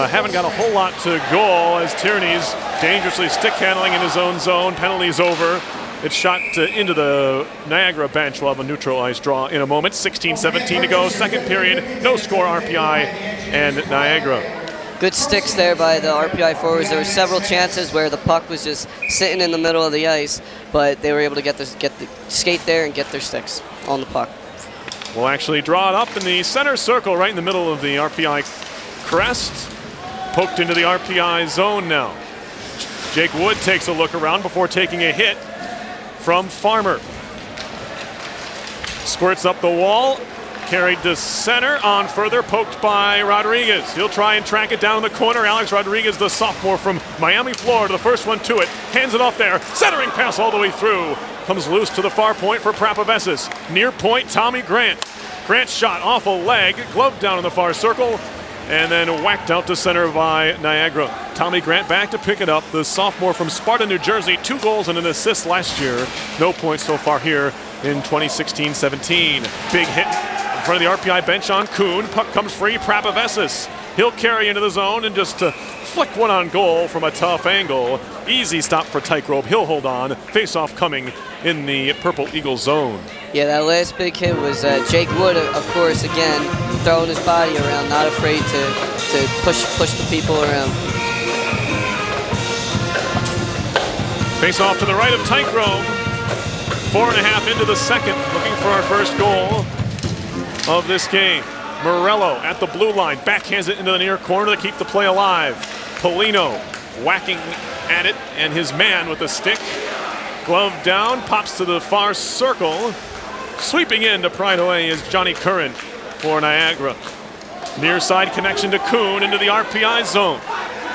Haven't got a whole lot to goal as Tierney's dangerously stick handling in his own zone. Penalties over. It's shot into the Niagara bench. We'll have a neutral ice draw in a moment. 16:17 to go. Second period. No score, RPI and Niagara. Good sticks there by the RPI forwards. There were several chances where the puck was just sitting in the middle of the ice, but they were able to get the skate there and get their sticks on the puck. We'll actually draw it up in the center circle right in the middle of the RPI crest. Poked into the RPI zone now. Jake Wood takes a look around before taking a hit from Farmer. Squirts up the wall. Carried to center, on further, poked by Rodriguez. He'll try and track it down in the corner. Alex Rodriguez, the sophomore from Miami, Florida, the first one to it. Hands it off there. Centering pass all the way through. Comes loose to the far point for Prapavessis. Near point, Tommy Grant. Grant's shot off a leg, gloved down in the far circle, and then whacked out to center by Niagara. Tommy Grant back to pick it up. The sophomore from Sparta, New Jersey, 2 goals and an assist last year. No points so far here in 2016-17. Big hit in front of the RPI bench on Kuhn. Puck comes free, Prapavessis. He'll carry into the zone and just flick one on goal from a tough angle. Easy stop for Tygrove. He'll hold on. Face-off coming in the Purple Eagle zone. Yeah, that last big hit was Jake Wood, of course, again, throwing his body around, not afraid to push the people around. Face-off to the right of Tygrove. 4.5 into the second, looking for our first goal of this game. Morello at the blue line, backhands it into the near corner to keep the play alive. Polino whacking at it, and his man with the stick. Glove down, pops to the far circle. Sweeping in to pride away is Johnny Curran for Niagara. Near side connection to Kuhn into the RPI zone.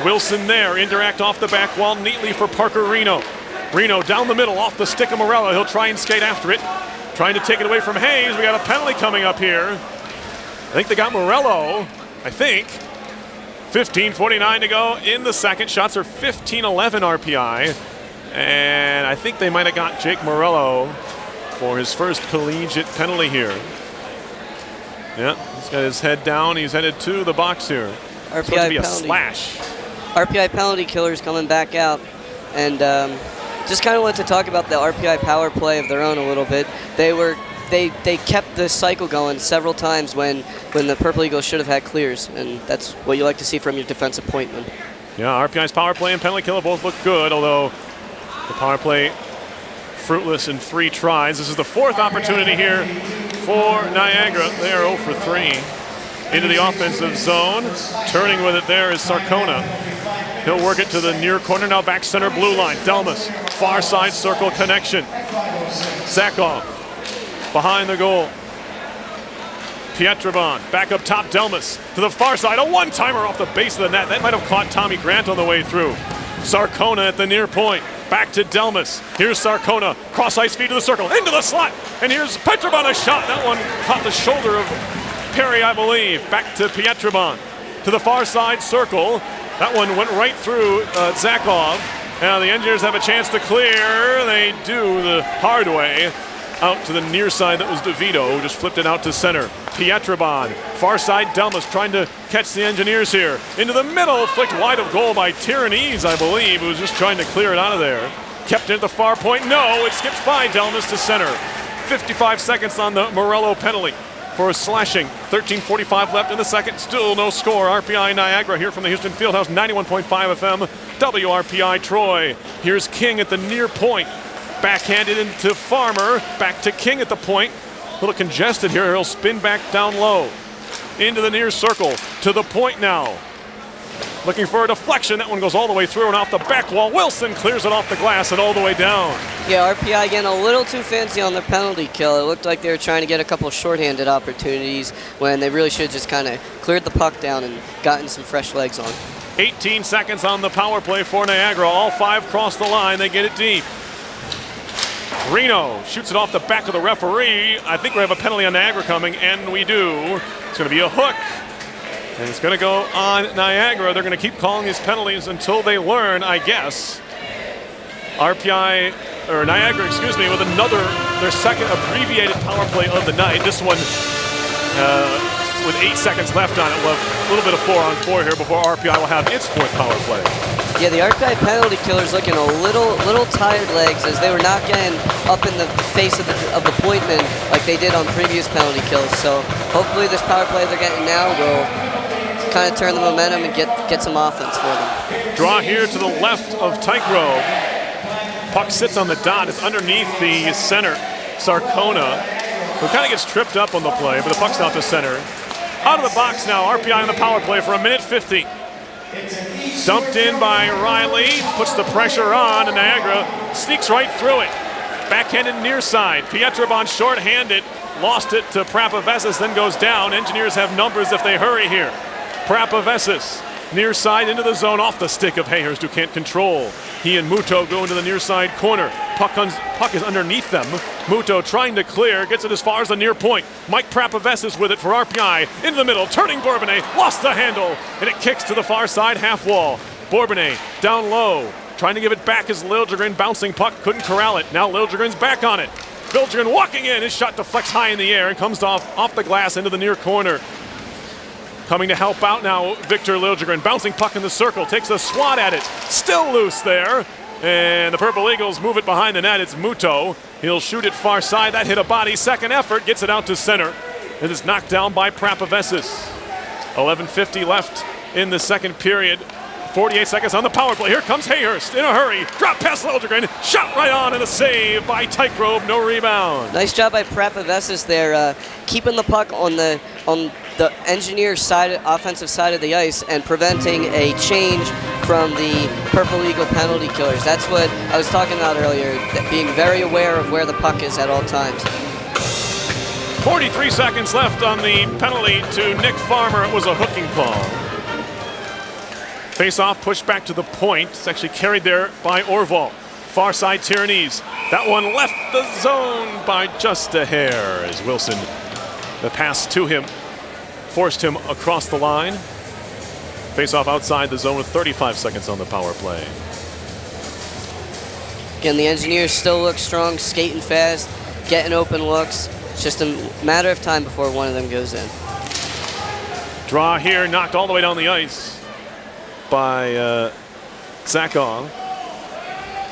Wilson there, indirect off the back wall neatly for Parker Reno. Reno down the middle, off the stick of Morello. He'll try and skate after it. Trying to take it away from Hayes. We got a penalty coming up here. I think they got Morello, 15:49 to go in the second. Shots are 15-11 RPI. And I think they might have got Jake Morello for his first collegiate penalty here. Yeah, he's got his head down. He's headed to the box here. RPI be a penalty. slash. RPI penalty killers coming back out. And just kind of wanted to talk about the RPI power play of their own a little bit. They kept the cycle going several times when the Purple Eagles should have had clears, and that's what you like to see from your defensive pointman. Yeah, RPI's power play and penalty kill both look good, although the power play fruitless in 3 tries. This is the 4th opportunity here for Niagara. They are 0 for 3. Into the offensive zone. Turning with it there is Sarcona. He'll work it to the near corner, now back center blue line. Delmas, far side circle connection. Zakov behind the goal. Pietrabon back up top. Delmas to the far side. A one-timer off the base of the net. That might have caught Tommy Grant on the way through. Sarcona at the near point. Back to Delmas. Here's Sarcona. Cross ice feed to the circle. Into the slot. And here's Pietrabon, a shot. That one caught the shoulder of Perry, I believe. Back to Pietrabon. To the far side circle. That one went right through Zakov. Now the Engineers have a chance to clear. They do the hard way. Out to the near side, that was DeVito, who just flipped it out to center. Pietrabon, far side, Delmas trying to catch the Engineers here. Into the middle, flicked wide of goal by Tyranese, I believe, who was just trying to clear it out of there. Kept it at the far point, no, it skips by Delmas to center. 55 seconds on the Morello penalty for a slashing. 13:45 left in the second, still no score. RPI Niagara here from the Houston Fieldhouse, 91.5 FM, WRPI Troy. Here's King at the near point. Backhanded into Farmer, back to King at the point. A little congested here, he'll spin back down low. Into the near circle, to the point now. Looking for a deflection, that one goes all the way through and off the back wall. Wilson clears it off the glass and all the way down. Yeah, RPI getting a little too fancy on their penalty kill. It looked like they were trying to get a couple of shorthanded opportunities when they really should have just kind of cleared the puck down and gotten some fresh legs on. 18 seconds on the power play for Niagara. All 5 cross the line, they get it deep. Reno shoots it off the back of the referee. I think we have a penalty on Niagara coming, and we do. It's going to be a hook, and it's going to go on Niagara. They're going to keep calling these penalties until they learn, I guess. RPI, or Niagara, excuse me, with their second abbreviated power play of the night. This one with 8 seconds left on it. We'll have a little bit of 4-on-4 here before RPI will have its 4th power play. Yeah, the RPI penalty killers looking a little tired legs as they were not getting up in the face of the pointman like they did on previous penalty kills. So hopefully this power play they're getting now will kind of turn the momentum and get some offense for them. Draw here to the left of Tygrove. Puck sits on the dot. It's underneath the center, Sarcona, who kind of gets tripped up on the play, but the puck's out to center. Out of the box now, RPI on the power play for 1:50. Dumped in by Riley, puts the pressure on, and Niagara sneaks right through it. Backhanded near side. Pietrabon short-handed, lost it to Prapavesis, then goes down. Engineers have numbers if they hurry here. Prapavesis, near side into the zone, off the stick of Hayhurst, who can't control. He and Muto go into the near side corner. Puck is underneath them. Muto trying to clear, gets it as far as the near point. Mike Prapavesis with it for RPI. Into the middle, turning Bourbonnais, lost the handle, and it kicks to the far side half wall. Bourbonnais down low, trying to give it back as Liljegren, bouncing puck, couldn't corral it. Now Liljegren's back on it. Liljegren walking in, his shot deflects high in the air and comes off the glass into the near corner. Coming to help out now, Victor Liljegren, bouncing puck in the circle, takes a swat at it, still loose there. And the Purple Eagles move it behind the net. It's Muto. He'll shoot it far side. That hit a body. Second effort. Gets it out to center. It is knocked down by Prapavesis. 11:50 left in the second period. 48 seconds on the power play. Here comes Hayhurst in a hurry. Drop past Liljegren. Shot right on and a save by Tygrove. No rebound. Nice job by Prapavesis there, keeping the puck on the Engineers' side, offensive side of the ice, and preventing a change from the Purple Eagle penalty killers. That's what I was talking about earlier, being very aware of where the puck is at all times. 43 seconds left on the penalty to Nick Farmer. It was a hooking call. Face-off, pushed back to the point. It's actually carried there by Orval. Far side Tyranese. That one left the zone by just a hair as Wilson, the pass to him, forced him across the line. Face-off outside the zone with 35 seconds on the power play. Again, the Engineers still look strong, skating fast, getting open looks. It's just a matter of time before one of them goes in. Draw here, knocked all the way down the ice by Zakov,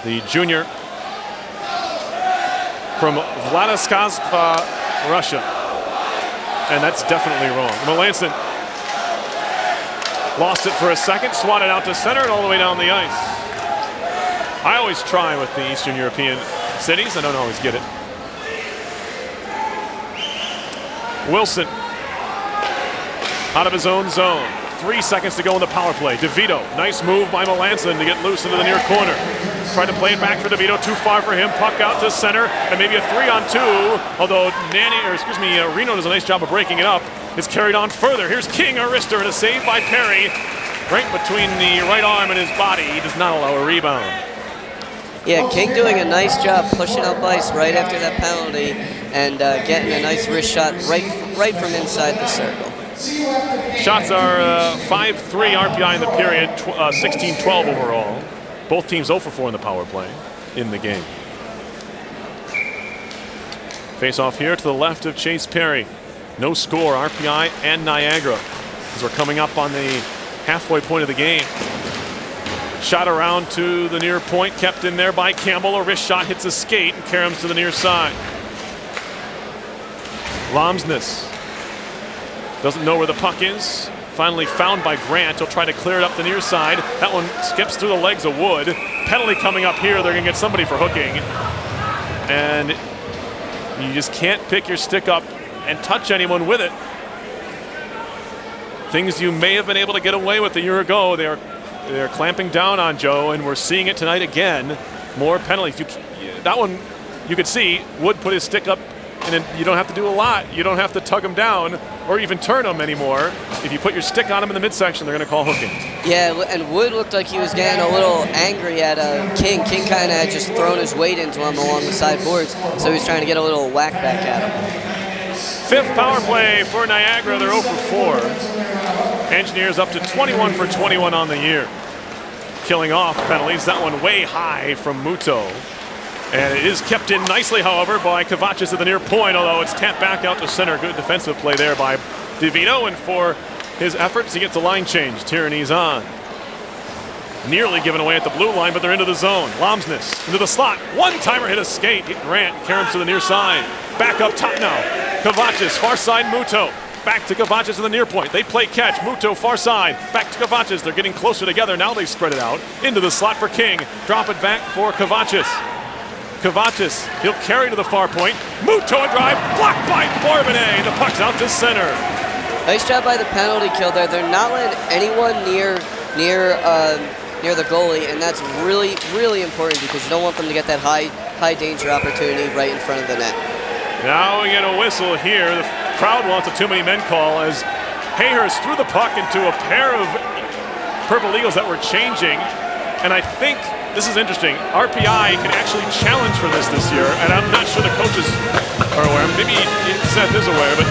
the junior from Vladikavkaz, Russia. And that's definitely wrong. Melanson lost it for a second, swatted out to center and all the way down the ice. I always try with the Eastern European cities. I don't always get it. Wilson out of his own zone. 3 seconds to go in the power play. DeVito, nice move by Melanson to get loose into the near corner. Tried to play it back for DeVito, too far for him. Puck out to center, and maybe a 3-on-2. Although Reno does a nice job of breaking it up. It's carried on further. Here's King Arister, and a save by Perry. Right between the right arm and his body. He does not allow a rebound. Yeah, King doing a nice job pushing up ice right after that penalty and getting a nice wrist shot right from inside the circle. Shots are 5-3 RPI in the period, 16-12 overall. Both teams 0 for 4 in the power play in the game. Face off here to the left of Chase Perry. No score, RPI and Niagara, as we're coming up on the halfway point of the game. Shot around to the near point, kept in there by Campbell. A wrist shot hits a skate and caroms to the near side. Lomsness doesn't know where the puck is. Finally found by Grant. He'll try to clear it up the near side. That one skips through the legs of Wood. Penalty coming up here. They're going to get somebody for hooking. And you just can't pick your stick up and touch anyone with it. Things you may have been able to get away with a year ago. They're clamping down on Joe, and we're seeing it tonight again. More penalties. That one, you could see Wood put his stick up, and you don't have to do a lot. You don't have to tug him down or even turn him anymore. If you put your stick on him in the midsection, they're going to call hooking. Yeah, and Wood looked like he was getting a little angry at King. King kind of had just thrown his weight into him along the sideboards, so he was trying to get a little whack back at him. Fifth power play for Niagara. They're 0 for 4. Engineers up to 21 for 21 on the year. Killing off penalties. That one way high from Muto. And it is kept in nicely, however, by Kovacic at the near point, although it's tapped back out to center. Good defensive play there by DeVito, and for his efforts, he gets a line change. Tyranny's on. Nearly given away at the blue line, but they're into the zone. Lomsness into the slot. One-timer hit a skate. Hit Grant. Caroms to the near side. Back up top now. Kovacic, far side Muto. Back to Kovacic to the near point. They play catch. Muto far side. Back to Kovacic. They're getting closer together. Now they spread it out. Into the slot for King. Drop it back for Kovacic. Kovacic, he'll carry to the far point. Muto a drive, blocked by Bourbonnais. The puck's out to center. Nice job by the penalty kill there. They're not letting anyone near the goalie, and that's really, really important because you don't want them to get that high danger opportunity right in front of the net. Now we get a whistle here. The crowd wants a too many men call as Hayhurst threw the puck into a pair of Purple Eagles that were changing, and I think this is interesting. RPI can actually challenge for this year, and I'm not sure the coaches are aware. Maybe Seth is aware, but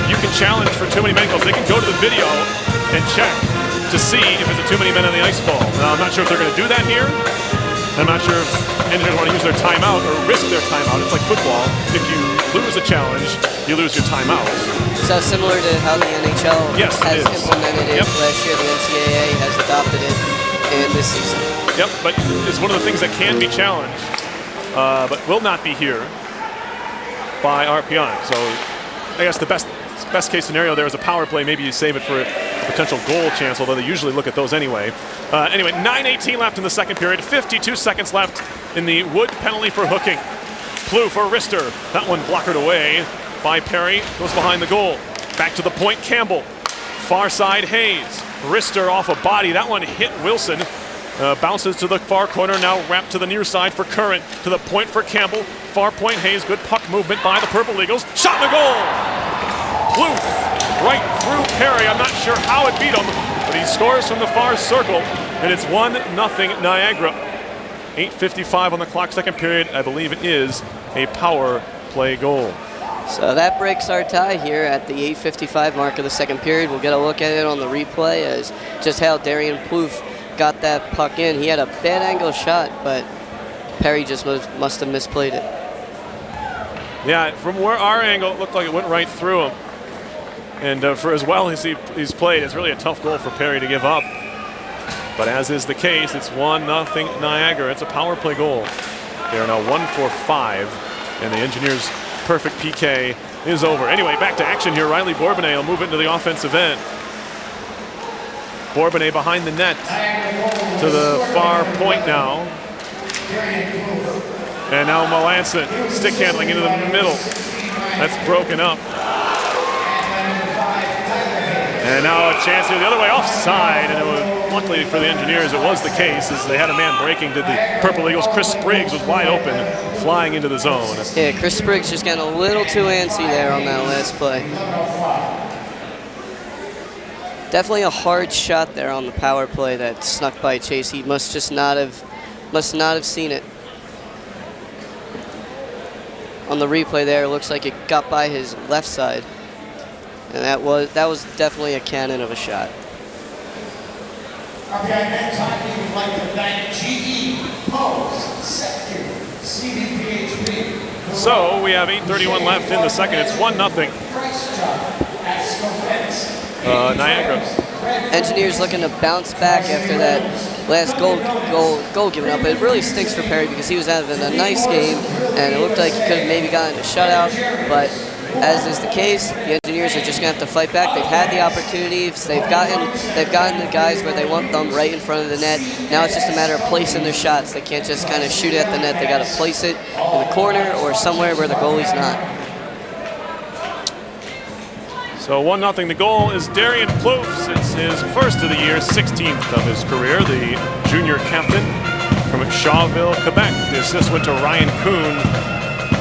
you can challenge for too many men calls. They can go to the video and check to see if it's too many men on the ice ball. Now, I'm not sure if they're going to do that here. I'm not sure if engineers want to use their timeout or risk their timeout. It's like football. If you lose a challenge, you lose your timeout. So similar to how the NHL has implemented it last year, the NCAA has adopted it in this season. Yep, but it's one of the things that can be challenged, but will not be here by RPI. So I guess the best case scenario there is a power play. Maybe you save it for a potential goal chance, although they usually look at those anyway. Anyway, 9:18 left in the second period. 52 seconds left in the Wood penalty for hooking. Plouffe for Rister. That one blockered away by Perry. Goes behind the goal. Back to the point, Campbell. Far side, Hayes. Rister off a body. That one hit Wilson. Bounces to the far corner, now wrapped to the near side for Current. To the point for Campbell. Far point, Hayes. Good puck movement by the Purple Eagles. Shot in the goal! Plouffe right through Perry. I'm not sure how it beat him, but he scores from the far circle, and it's 1-0 Niagara. 8:55 on the clock, second period. I believe it is a power play goal. So that breaks our tie here at the 8:55 mark of the second period. We'll get a look at it on the replay as just how Darian Plouffe got that puck in. He had a bad angle shot, but Perry just must have misplayed it. Yeah, from where our angle, it looked like it went right through him. And for as well as he's played, it's really a tough goal for Perry to give up. But as is the case, it's 1-0 Niagara. It's a power play goal. They are now 1 for 5 And the Engineers' perfect PK is over. Anyway, back to action here. Riley Bourbonnais will move into the offensive end. Bourbonnais behind the net to the far point now. And now Melanson, stick handling into the middle. That's broken up. And now a chance here the other way, offside. And it was, luckily for the Engineers, it was the case, as they had a man breaking to the Purple Eagles. Chris Spriggs was wide open, flying into the zone. Yeah, Chris Spriggs just got a little too antsy there on that last play. Definitely a hard shot there on the power play that snuck by Chase. He must not have seen it. On the replay there, it looks like it got by his left side. And that was definitely a cannon of a shot. RPI men's hockey would like to thank GE, Pose, Sector, CDPHP. So we have 8:31 left in the second. It's 1-0. Niagara. Engineers looking to bounce back after that last goal given up. It really stinks for Perry because he was having a nice game and it looked like he could have maybe gotten a shutout, but as is the case, the Engineers are just going to have to fight back. They've had the opportunities. They've gotten the guys where they want them right in front of the net. Now it's just a matter of placing their shots. They can't just kind of shoot at the net. They got to place it in the corner or somewhere where the goalie's not. So 1-0. The goal is Darian Plouffe. It's his first of the year, 16th of his career. The junior captain from Shawville, Quebec. The assist went to Ryan Kuhn,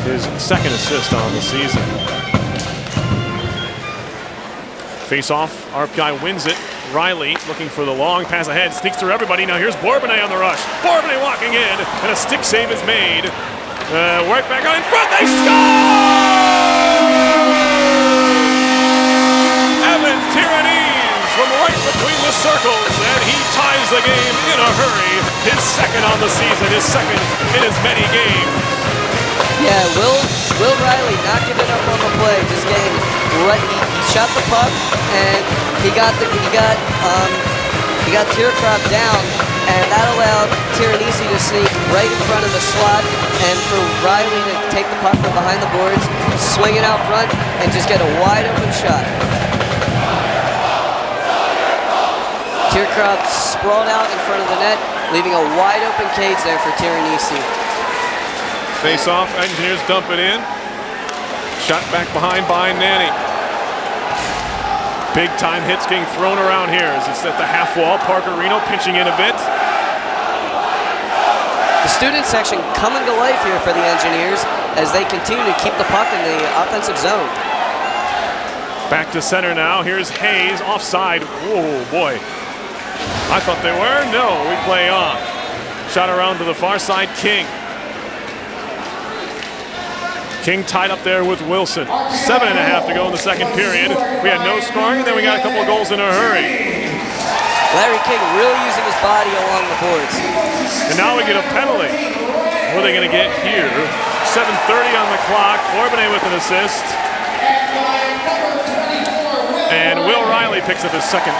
his second assist on the season. Face-off, RPI wins it. Riley looking for the long pass ahead, sneaks through everybody. Now here's Bourbonnais on the rush. Bourbonnais walking in, and a stick save is made. Right back out in front, they score! Evan Tyranese from right between the circles, and he ties the game in a hurry. His second on the season, his second in as many games. Yeah, Will Riley not giving up on the play, just getting right. He shot the puck and he got Tearcrop down, and that allowed Tyranese to sneak right in front of the slot, and for Riley to take the puck from behind the boards, swing it out front, and just get a wide open shot. Tearcrop sprawled out in front of the net, leaving a wide open cage there for Tyranese. Face-off, Engineers dump it in. Shot back behind by Nanny. Big time hits getting thrown around here as it's at the half wall. Parker Reno pinching in a bit. The student section coming to life here for the Engineers as they continue to keep the puck in the offensive zone. Back to center now. Here's Hayes, offside. Oh boy. I thought they were. No, we play on. Shot around to the far side, King. King tied up there with Wilson. 7.5 to go in the second period. We had no scoring, and then we got a couple of goals in a hurry. Larry King really using his body along the boards. And now we get a penalty. What are they going to get here? 7:30 on the clock. Bourbonnais with an assist. And Will Riley picks up his second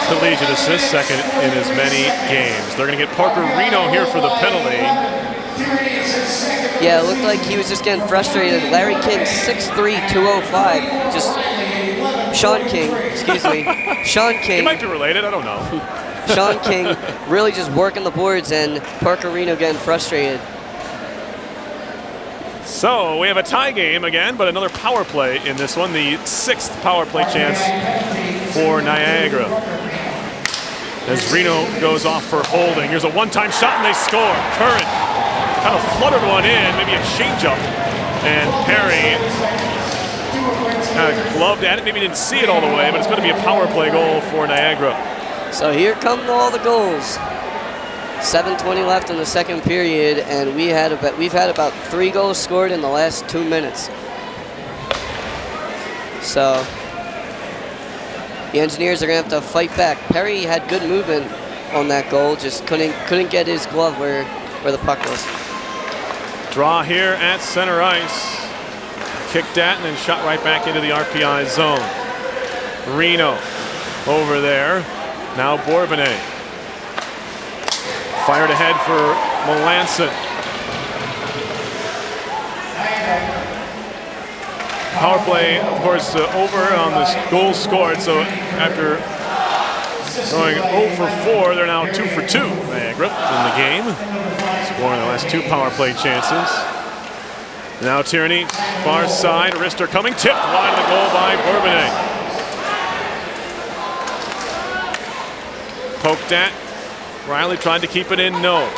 collegiate assist, second in as many games. They're going to get Parker Reno here for the penalty. Yeah, it looked like he was just getting frustrated. Larry King, 6'3", 205. Just Sean King, excuse me. Sean King. He might be related, I don't know. Sean King really just working the boards and Parker Reno getting frustrated. So we have a tie game again, but another power play in this one. The 6th power play chance for Niagara. As Reno goes off for holding. Here's a one-time shot and they score. Curran kind of fluttered one in, maybe a changeup. And Perry kind of gloved at it, maybe didn't see it all the way, but it's going to be a power play goal for Niagara. So here come all the goals. 7:20 left in the second period, and we've had about 3 goals scored in the last 2 minutes. So the Engineers are going to have to fight back. Perry had good movement on that goal, just couldn't get his glove where the puck was. Draw here at center ice. Kicked at and then shot right back into the RPI zone. Reno over there. Now Bourbonnais. Fired ahead for Melanson. Power play, of course, over on this goals scored. So after going 0 for 4, they're now 2 for 2. Niagara in the game, scoring the last 2 power play chances. Now Tierney, far side, wrister coming, tipped wide of the goal by Bourbonnais. Poked at. Riley tried to keep it in, no.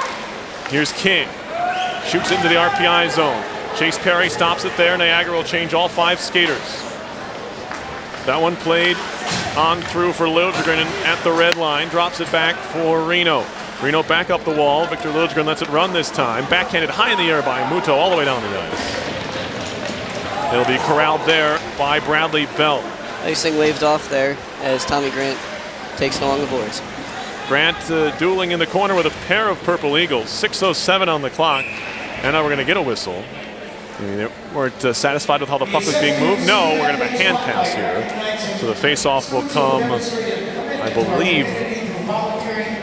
Here's King. Shoots into the RPI zone. Chase Perry stops it there. Niagara will change all 5 skaters. That one played on through for Liljegren at the red line. Drops it back for Reno. Reno back up the wall. Victor Liljegren lets it run this time. Backhanded high in the air by Muto all the way down the ice. It'll be corralled there by Bradley Bell. Icing waved off there as Tommy Grant takes it along the boards. Grant dueling in the corner with a pair of Purple Eagles. 6:07 on the clock. And now we're going to get a whistle. I mean, they weren't satisfied with how the puck was being moved. No, we're going to have a hand pass here. So the face-off will come, I believe,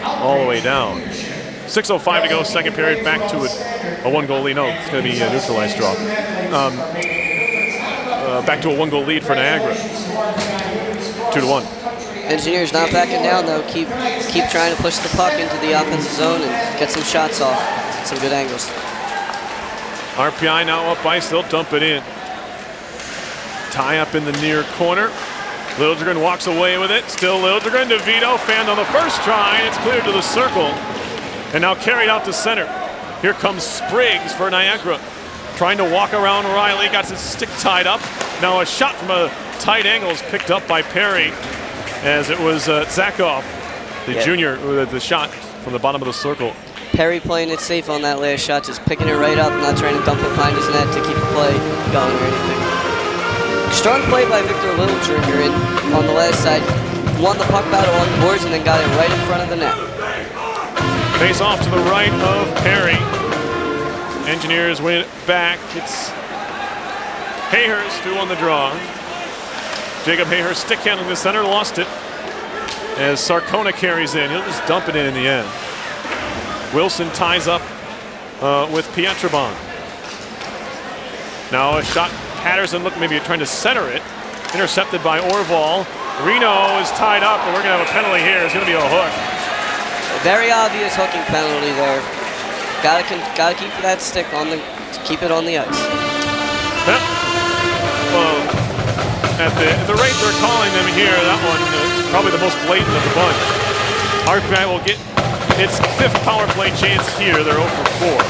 all the way down. 6:05 to go, second period, back to a one-goal lead. No, it's going to be a neutralized draw. Back to a one-goal lead for Niagara. 2-1. Engineers not backing down though. Keep trying to push the puck into the offensive zone and get some shots off. Some good angles. RPI now up ice, they'll dump it in. Tie up in the near corner. Liljegren walks away with it. Still Liljegren. DeVito fanned on the first try, and it's cleared to the circle. And now carried out to center. Here comes Spriggs for Niagara. Trying to walk around Riley, got his stick tied up. Now a shot from a tight angle is picked up by Perry, as it was Zakov, the junior, with the shot from the bottom of the circle. Perry playing it safe on that last shot, just picking it right up, not trying to dump it behind his net to keep the play going or anything. Strong play by Victor Liljegren on the last side. Won the puck battle on the boards and then got it right in front of the net. Face off to the right of Perry. Engineers win it back. It's Hayhurst who won the draw. Jacob Hayhurst stick handling the center, lost it. As Sarcona carries in, he'll just dump it in the end. Wilson ties up with Pietrabon. Now a shot, Patterson looked maybe trying to center it. Intercepted by Orval. Reno is tied up, and we're going to have a penalty here. It's going to be a hook. A very obvious hooking penalty there. Gotta keep that stick on keep it on the ice. Well, at the rate they're calling them here, that one is probably the most blatant of the bunch. RPI will get its 5th power play chance here. They're 0 for 4.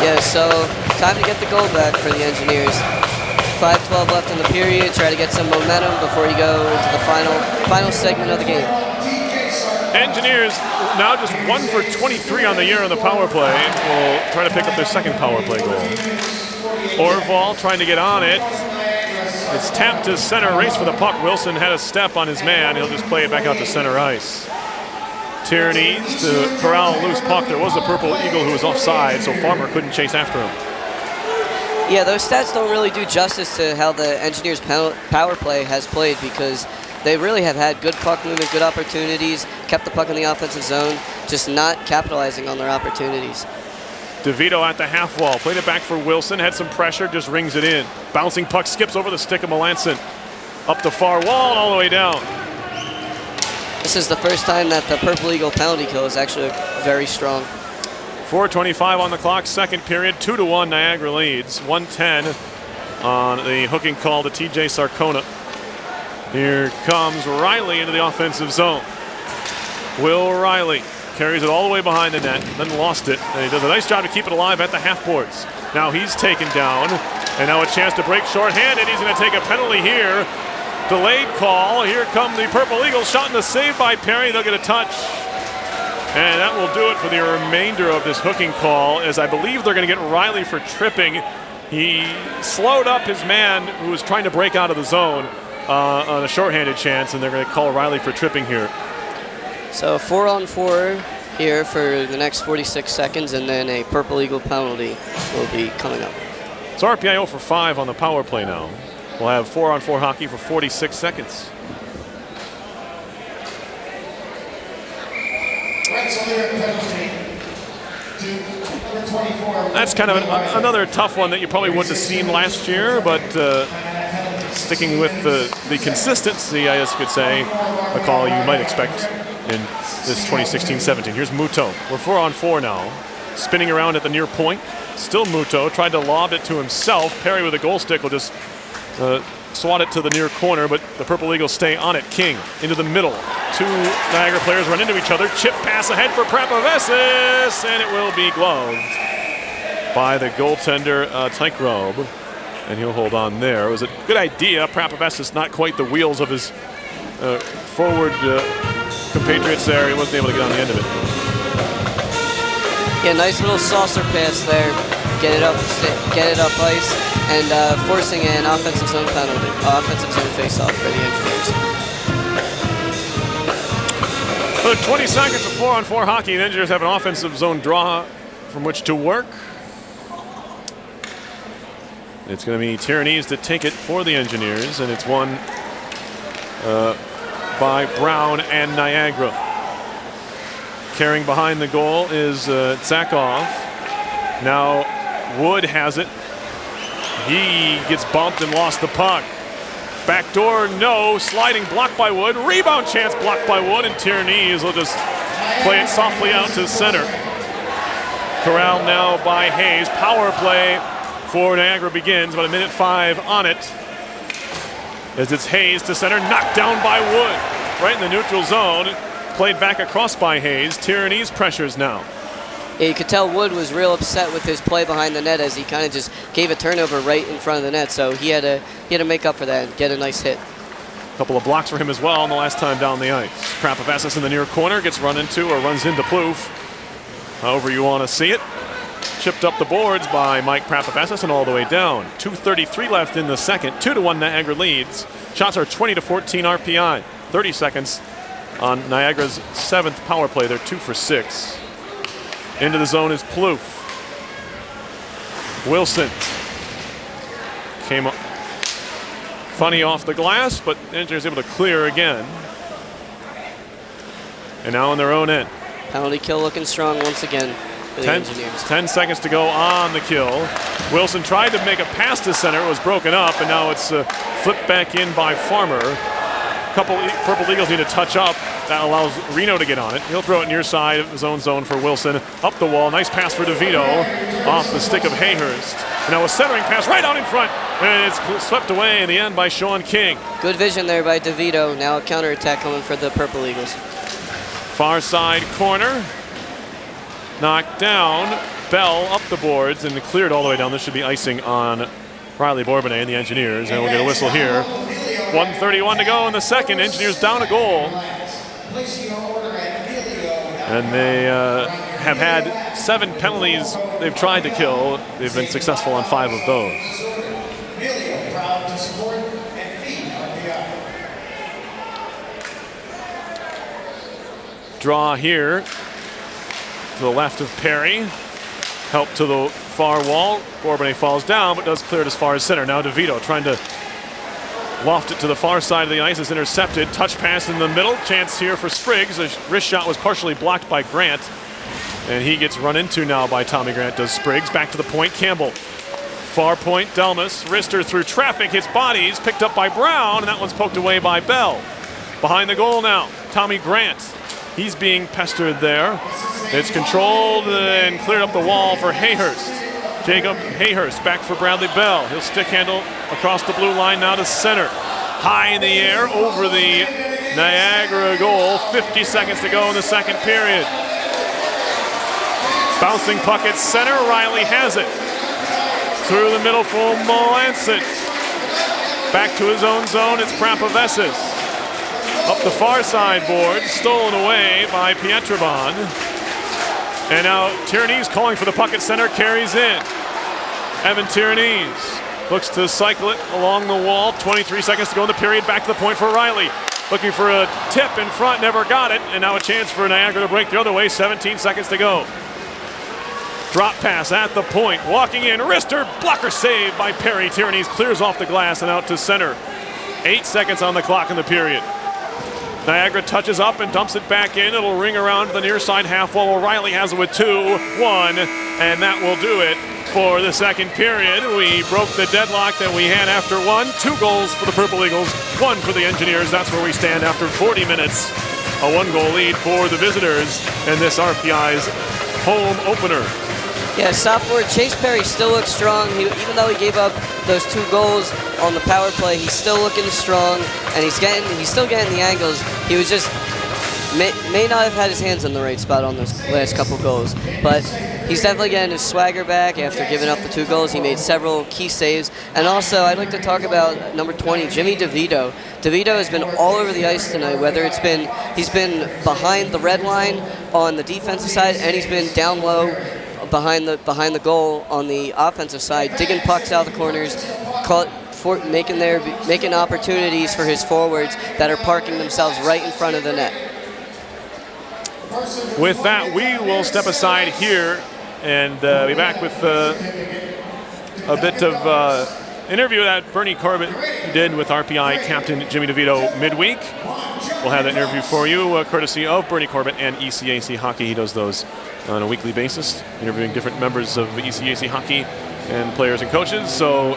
Yeah, so time to get the goal back for the Engineers. 5:12 left in the period. Try to get some momentum before you go into the final segment of the game. Engineers now just 1 for 23 on the year on the power play. Will try to pick up their 2nd power play goal. Orval trying to get on it. It's tapped to center, race for the puck. Wilson had a step on his man. He'll just play it back out to center ice. Tierney to corral a loose puck. There was a Purple Eagle who was offside, so Farmer couldn't chase after him. Yeah, those stats don't really do justice to how the Engineers' power play has played, because they really have had good puck movement, good opportunities, kept the puck in the offensive zone, just not capitalizing on their opportunities. DeVito at the half wall, played it back for Wilson, had some pressure, just rings it in. Bouncing puck skips over the stick of Melanson. Up the far wall and all the way down. This is the first time that the Purple Eagle penalty kill is actually very strong. 4:25 on the clock, second period, 2-1 Niagara leads. 1:10 on the hooking call to TJ Sarcona. Here comes Riley into the offensive zone. Will Riley carries it all the way behind the net, then lost it, and he does a nice job to keep it alive at the half boards. Now he's taken down, and now a chance to break shorthanded. He's going to take a penalty here. Delayed call. Here come the Purple Eagles. Shot and a save by Perry. They'll get a touch. And that will do it for the remainder of this hooking call, as I believe they're going to get Riley for tripping. He slowed up his man who was trying to break out of the zone on a shorthanded chance, and they're going to call Riley for tripping here. So 4-on-4 here for the next 46 seconds, and then a Purple Eagle penalty will be coming up. So RPI 0 for 5 on the power play now. We'll have 4-on-4 hockey for 46 seconds. That's kind of another tough one that you probably wouldn't have seen last year, but sticking with the consistency, I guess you could say, a call you might expect in this 2016-17. Here's Muto. We're 4-on-4 now. Spinning around at the near point. Still Muto. Tried to lob it to himself. Perry with a goal stick will just swat it to the near corner, but the Purple Eagles stay on it. King into the middle. Two Niagara players run into each other. Chip pass ahead for Prapavesis, and it will be gloved by the goaltender, Tykerobe, and he'll hold on there. It was a good idea. Prapavesis not quite the wheels of his forward compatriots there. He wasn't able to get on the end of it. Yeah, nice little saucer pass there. Get it up ice, and forcing an offensive zone penalty, offensive zone face-off for the Engineers. Another 20 seconds of 4-on-4 hockey. The Engineers have an offensive zone draw from which to work. It's going to be Tyrannese to take it for the Engineers, and it's won by Brown and Niagara. Carrying behind the goal is Zakov. Now Wood has it. He gets bumped and lost the puck. Backdoor, no. Sliding blocked by Wood. Rebound chance blocked by Wood, and Tyrannese will just play it softly out to center. Corralled now by Hayes. Power play for Niagara begins. About 1:05 on it. As it's Hayes to center, knocked down by Wood. Right in the neutral zone. Played back across by Hayes. Tyrannese pressures now. Yeah, you could tell Wood was real upset with his play behind the net as he kind of just gave a turnover right in front of the net. So he had to make up for that and get a nice hit. A couple of blocks for him as well on the last time down the ice. Prapavesis in the near corner gets run into or runs into Plouffe. However you want to see it. Chipped up the boards by Mike Prapavesis and all the way down. 2:33 left in the second. 2-1 Niagara leads. Shots are 20-14 RPI. 30 seconds on Niagara's 7th power play. They're 2 for 6. Into the zone is Plouffe. Wilson came up funny off the glass, but the Engineers able to clear again. And now on their own end. Penalty kill looking strong once again for the Engineers. 10 seconds to go on the kill. Wilson tried to make a pass to center. It was broken up, and now it's flipped back in by Farmer. Couple Purple Eagles need to touch up. That allows Reno to get on it. He'll throw it near side of his own zone for Wilson. Up the wall, nice pass for DeVito. Off the stick of Hayhurst. And now a centering pass right out in front. And it's swept away in the end by Sean King. Good vision there by DeVito. Now a counterattack coming for the Purple Eagles. Far side corner. Knocked down. Bell up the boards and cleared all the way down. This should be icing on Riley Bourbonnais and the Engineers. And we'll get a whistle here. 1:31 to go in the second. Engineers down a goal. And they have had 7 penalties they've tried to kill. They've been successful on 5 of those. Draw here to the left of Perry. Help to the far wall. Bourbonnais falls down, but does clear it as far as center. Now DeVito trying to loft it to the far side of the ice. Is intercepted. Touch pass in the middle. Chance here for Spriggs. The wrist shot was partially blocked by Grant. And he gets run into now by Tommy Grant, does Spriggs. Back to the point, Campbell. Far point, Delmas. Wrister through traffic, hits bodies. Picked up by Brown, and that one's poked away by Bell. Behind the goal now, Tommy Grant. He's being pestered there. It's controlled and cleared up the wall for Hayhurst. Jacob Hayhurst back for Bradley Bell. He'll stick handle across the blue line now to center. High in the air over the Niagara goal. 50 seconds to go in the second period. Bouncing puck at center. Riley has it. Through the middle for Melanson. Back to his own zone. It's Prapavesis. Up the far side board. Stolen away by Pietrobon. And now Tyrannese calling for the puck at center, carries in. Evan Tyrannese looks to cycle it along the wall. 23 seconds to go in the period. Back to the point for Riley. Looking for a tip in front, never got it. And now a chance for Niagara to break the other way. 17 seconds to go. Drop pass at the point. Walking in, wrister, blocker saved by Perry. Tyrannese clears off the glass and out to center. 8 seconds on the clock in the period. Niagara touches up and dumps it back in. It'll ring around the near side half wall. O'Reilly has it with 2-1, and that will do it for the second period. We broke the deadlock that we had after one. 2 goals for the Purple Eagles, 1 for the Engineers. That's where we stand after 40 minutes. A 1-goal lead for the visitors in this RPI's home opener. Yeah, sophomore Chase Perry still looks strong. Even though he gave up those 2 goals on the power play, he's still looking strong, and he's still getting the angles. He was just may not have had his hands in the right spot on those last couple goals, but he's definitely getting his swagger back after giving up the 2 goals. He made several key saves, and also I'd like to talk about number 20, Jimmy DeVito. DeVito has been all over the ice tonight. Whether he's been behind the red line on the defensive side, and he's been down low behind the goal on the offensive side, digging pucks out of the corners, making opportunities for his forwards that are parking themselves right in front of the net. With that, we will step aside here and be back with a bit of interview that Bernie Corbett did with RPI captain Jimmy DeVito midweek. We'll have that interview for you, courtesy of Bernie Corbett and ECAC Hockey. He does those on a weekly basis, interviewing different members of ECAC Hockey and players and coaches. So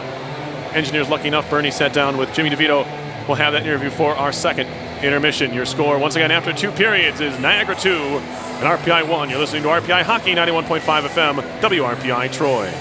Engineers lucky enough, Bernie sat down with Jimmy DeVito. We'll have that interview for our second intermission. Your score, once again, after 2 periods is Niagara 2 and RPI 1. You're listening to RPI Hockey, 91.5 FM, WRPI Troy.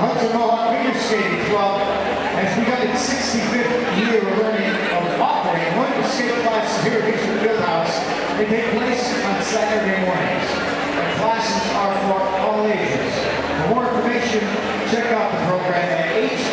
Hudson Mohawk Figure Skating Club has begun its 65th year of offering wonderful skate classes here at Eastern Fieldhouse. They take place on Saturday mornings. The classes are for all ages. For more information, check out the program at hnfsc.org.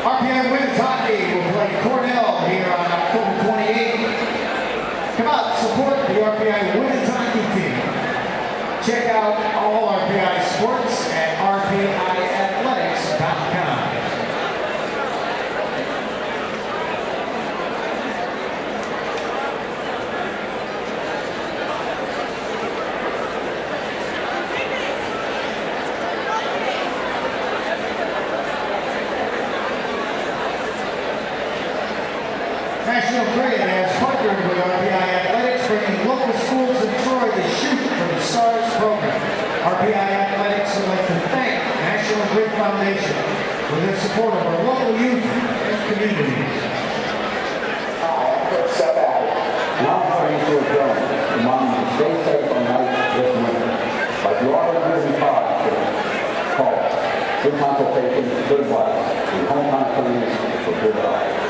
RPI women's hockey will play Cornell here on October 28th. Come out, support the RPI women's hockey team. Check out all RPI sports at rpiathletics.com. National Grid has partnered with RPI Athletics, bringing local schools in Troy to shoot for the STARS program. RPI Athletics would like to thank National Grid Foundation for their support of our local youth and communities. Hi, I'm Coach Seth Adams, and I'm trying to adjourn, reminding you to stay safe on night this winter. Like you already heard me talk, call good consultation, good advice, and hometown clinics for good health.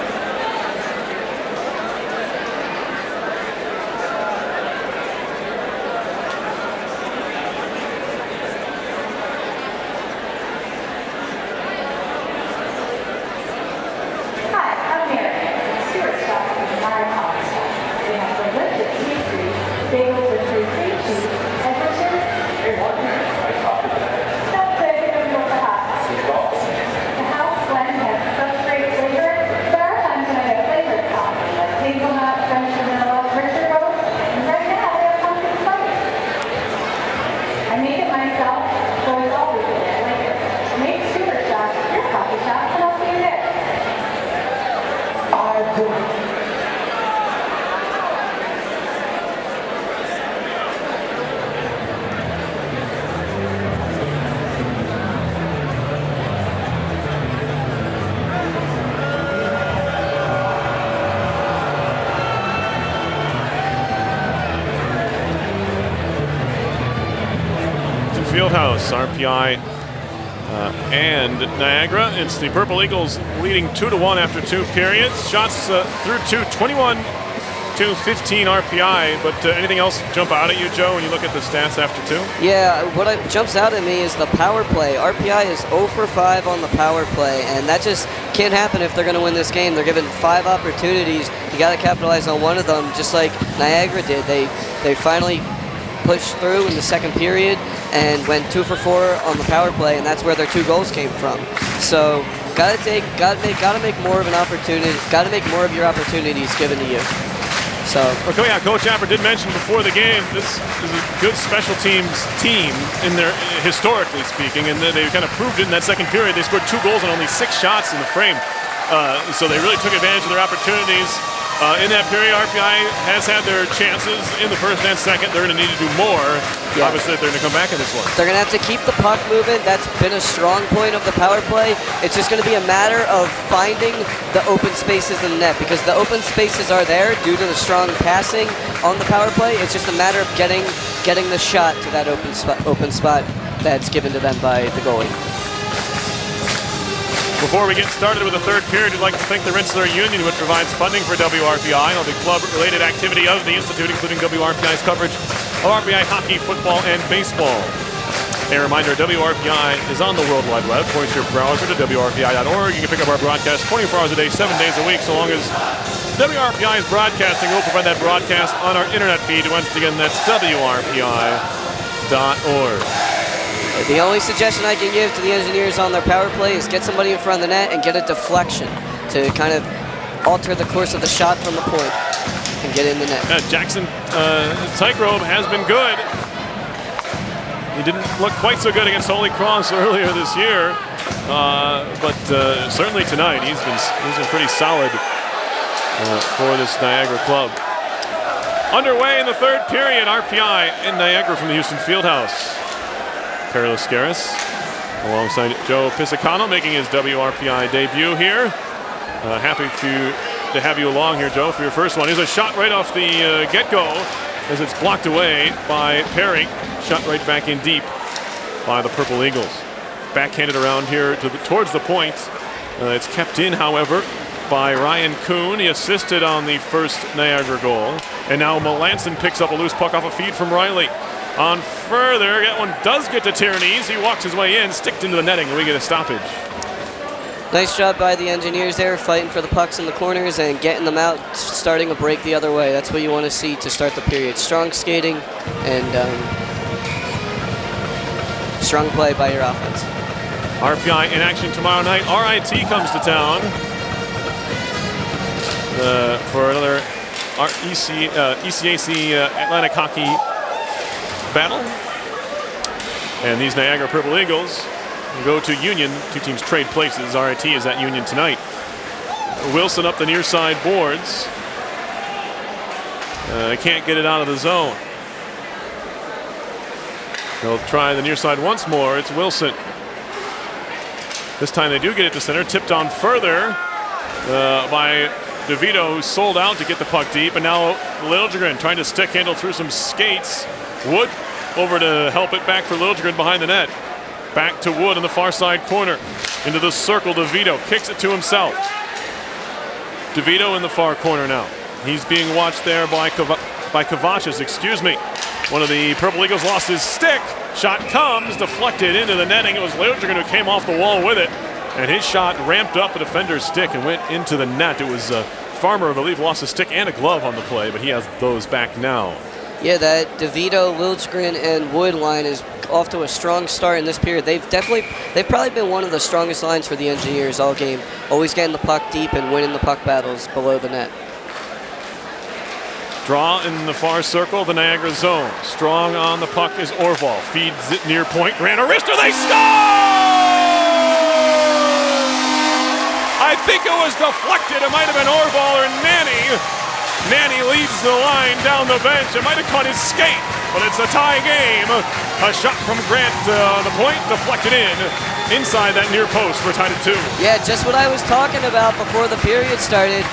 Bagels with free cream cheese and for chips. Hey, Martin, nice coffee. That's good, it doesn't look the house. The house blend has such great flavor. There are times when I get flavored coffee, like hazelnut, French vanilla, Richard Rose, and right now they have pumpkin spice. I make it myself, so it's always good. I like it. Make Stewart Shop your coffee shop, and I'll see you there. Fieldhouse, RPI and Niagara. It's the Purple Eagles leading 2-1 after 2 periods. Shots through 21-15 RPI, but anything else jump out at you, Joe, when you look at the stats after 2? Yeah, what jumps out at me is the power play. RPI is 0 for 5 on the power play, and that just can't happen if they're going to win this game. They're given 5 opportunities. You got to capitalize on one of them, just like Niagara did. They finally pushed through in the second period and went 2 for 4 on the power play, and that's where their 2 goals came from. So Gotta make more of an opportunity. Gotta make more of your opportunities given to you. So. Okay, yeah, Coach Apper did mention before the game this is a good special teams team in their historically speaking, and they kind of proved it in that second period. They scored 2 goals and only 6 shots in the frame, so they really took advantage of their opportunities. In that period, RPI has had their chances in the first and second. They're going to need to do more. Yeah. Obviously, if they're going to come back in this one. They're going to have to keep the puck moving. That's been a strong point of the power play. It's just going to be a matter of finding the open spaces in the net, because the open spaces are there due to the strong passing on the power play. It's just a matter of getting the shot to that open spot that's given to them by the goalie. Before we get started with the third period, we'd like to thank the Rensselaer Union, which provides funding for WRPI and all the club-related activity of the Institute, including WRPI's coverage of RPI hockey, football, and baseball. A reminder, WRPI is on the World Wide Web. Point your browser to WRPI.org. You can pick up our broadcast 24 hours a day, 7 days a week, so long as WRPI is broadcasting. We'll provide that broadcast on our internet feed. Once again, that's WRPI.org. The only suggestion I can give to the Engineers on their power play is get somebody in front of the net and get a deflection to kind of alter the course of the shot from the point and get in the net. Jackson Tygrove has been good. He didn't look quite so good against Holy Cross earlier this year, but certainly tonight he's been pretty solid for this Niagara club. Underway in the third period, RPI in Niagara from the Houston Fieldhouse. Perry Lascaris alongside Joe Pisacano making his WRPI debut here. Happy to have you along here, Joe, for your first one. Here's a shot right off the get-go as it's blocked away by Perry. Shot right back in deep by the Purple Eagles. Backhanded around here towards the point. It's kept in, however, by Ryan Kuhn. He assisted on the first Niagara goal. And now Melanson picks up a loose puck off a feed from Riley. On further, that one does get to Tyrannese. He walks his way in, sticked into the netting, and we get a stoppage. Nice job by the Engineers there, fighting for the pucks in the corners and getting them out, starting a break the other way. That's what you want to see to start the period. Strong skating and strong play by your offense. RPI in action tomorrow night. RIT comes to town for another ECAC Atlantic Hockey battle. And these Niagara Purple Eagles go to Union. 2 teams trade places. RIT is at Union tonight. Wilson up the near side boards. Can't get it out of the zone. They'll try the near side once more. It's Wilson. This time they do get it to center. Tipped on further by DeVito, who sold out to get the puck deep. And now Liljegren trying to stick handle through some skates. Wood over to help it back for Liljegren behind the net. Back to Wood in the far side corner. Into the circle, DeVito kicks it to himself. DeVito in the far corner now. He's being watched there by Kovacic, excuse me. One of the Purple Eagles lost his stick. Shot comes, deflected into the netting. It was Liljegren who came off the wall with it. And his shot ramped up a defender's stick and went into the net. It was Farmer, I believe, lost a stick and a glove on the play, but he has those back now. Yeah, that DeVito, Liljegren, and Wood line is off to a strong start in this period. They've probably been one of the strongest lines for the Engineers all game. Always getting the puck deep and winning the puck battles below the net. Draw in the far circle, the Niagara zone. Strong on the puck is Orval. Feeds it near point. Grant Aristo, they score! I think it was deflected. It might have been Orval or Nanny. Nanny leads the line down the bench. It might have caught his skate, but it's a tie game. A shot from Grant on the point, deflected inside that near post. We're tied at 2. Yeah, just what I was talking about before the period started.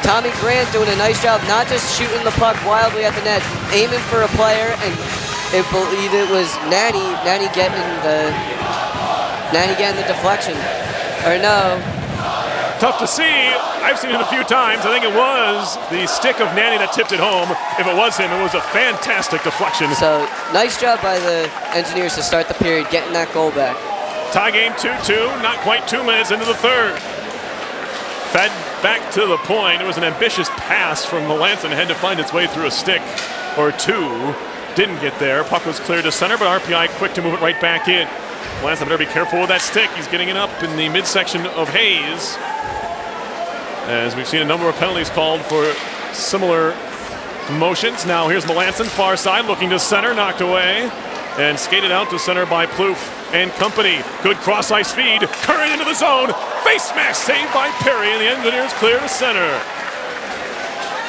Tommy Grant doing a nice job, not just shooting the puck wildly at the net, aiming for a player, and I believe it was Nanny getting the deflection. Or no. Tough to see. I've seen it a few times. I think it was the stick of Nanny that tipped it home. If it was him, it was a fantastic deflection. So, nice job by the Engineers to start the period, getting that goal back. Tie game 2-2, not quite 2 minutes into the third. Fed back to the point. It was an ambitious pass from Melanson. Had to find its way through a stick or two. Didn't get there. Puck was cleared to center, but RPI quick to move it right back in. Melanson better be careful with that stick. He's getting it up in the midsection of Hayes, as we've seen a number of penalties called for similar motions. Now here's Melanson, far side, looking to center, knocked away, and skated out to center by Plouffe and company. Good cross-ice feed, Curran into the zone, face smash saved by Perry, and the Engineers clear to center.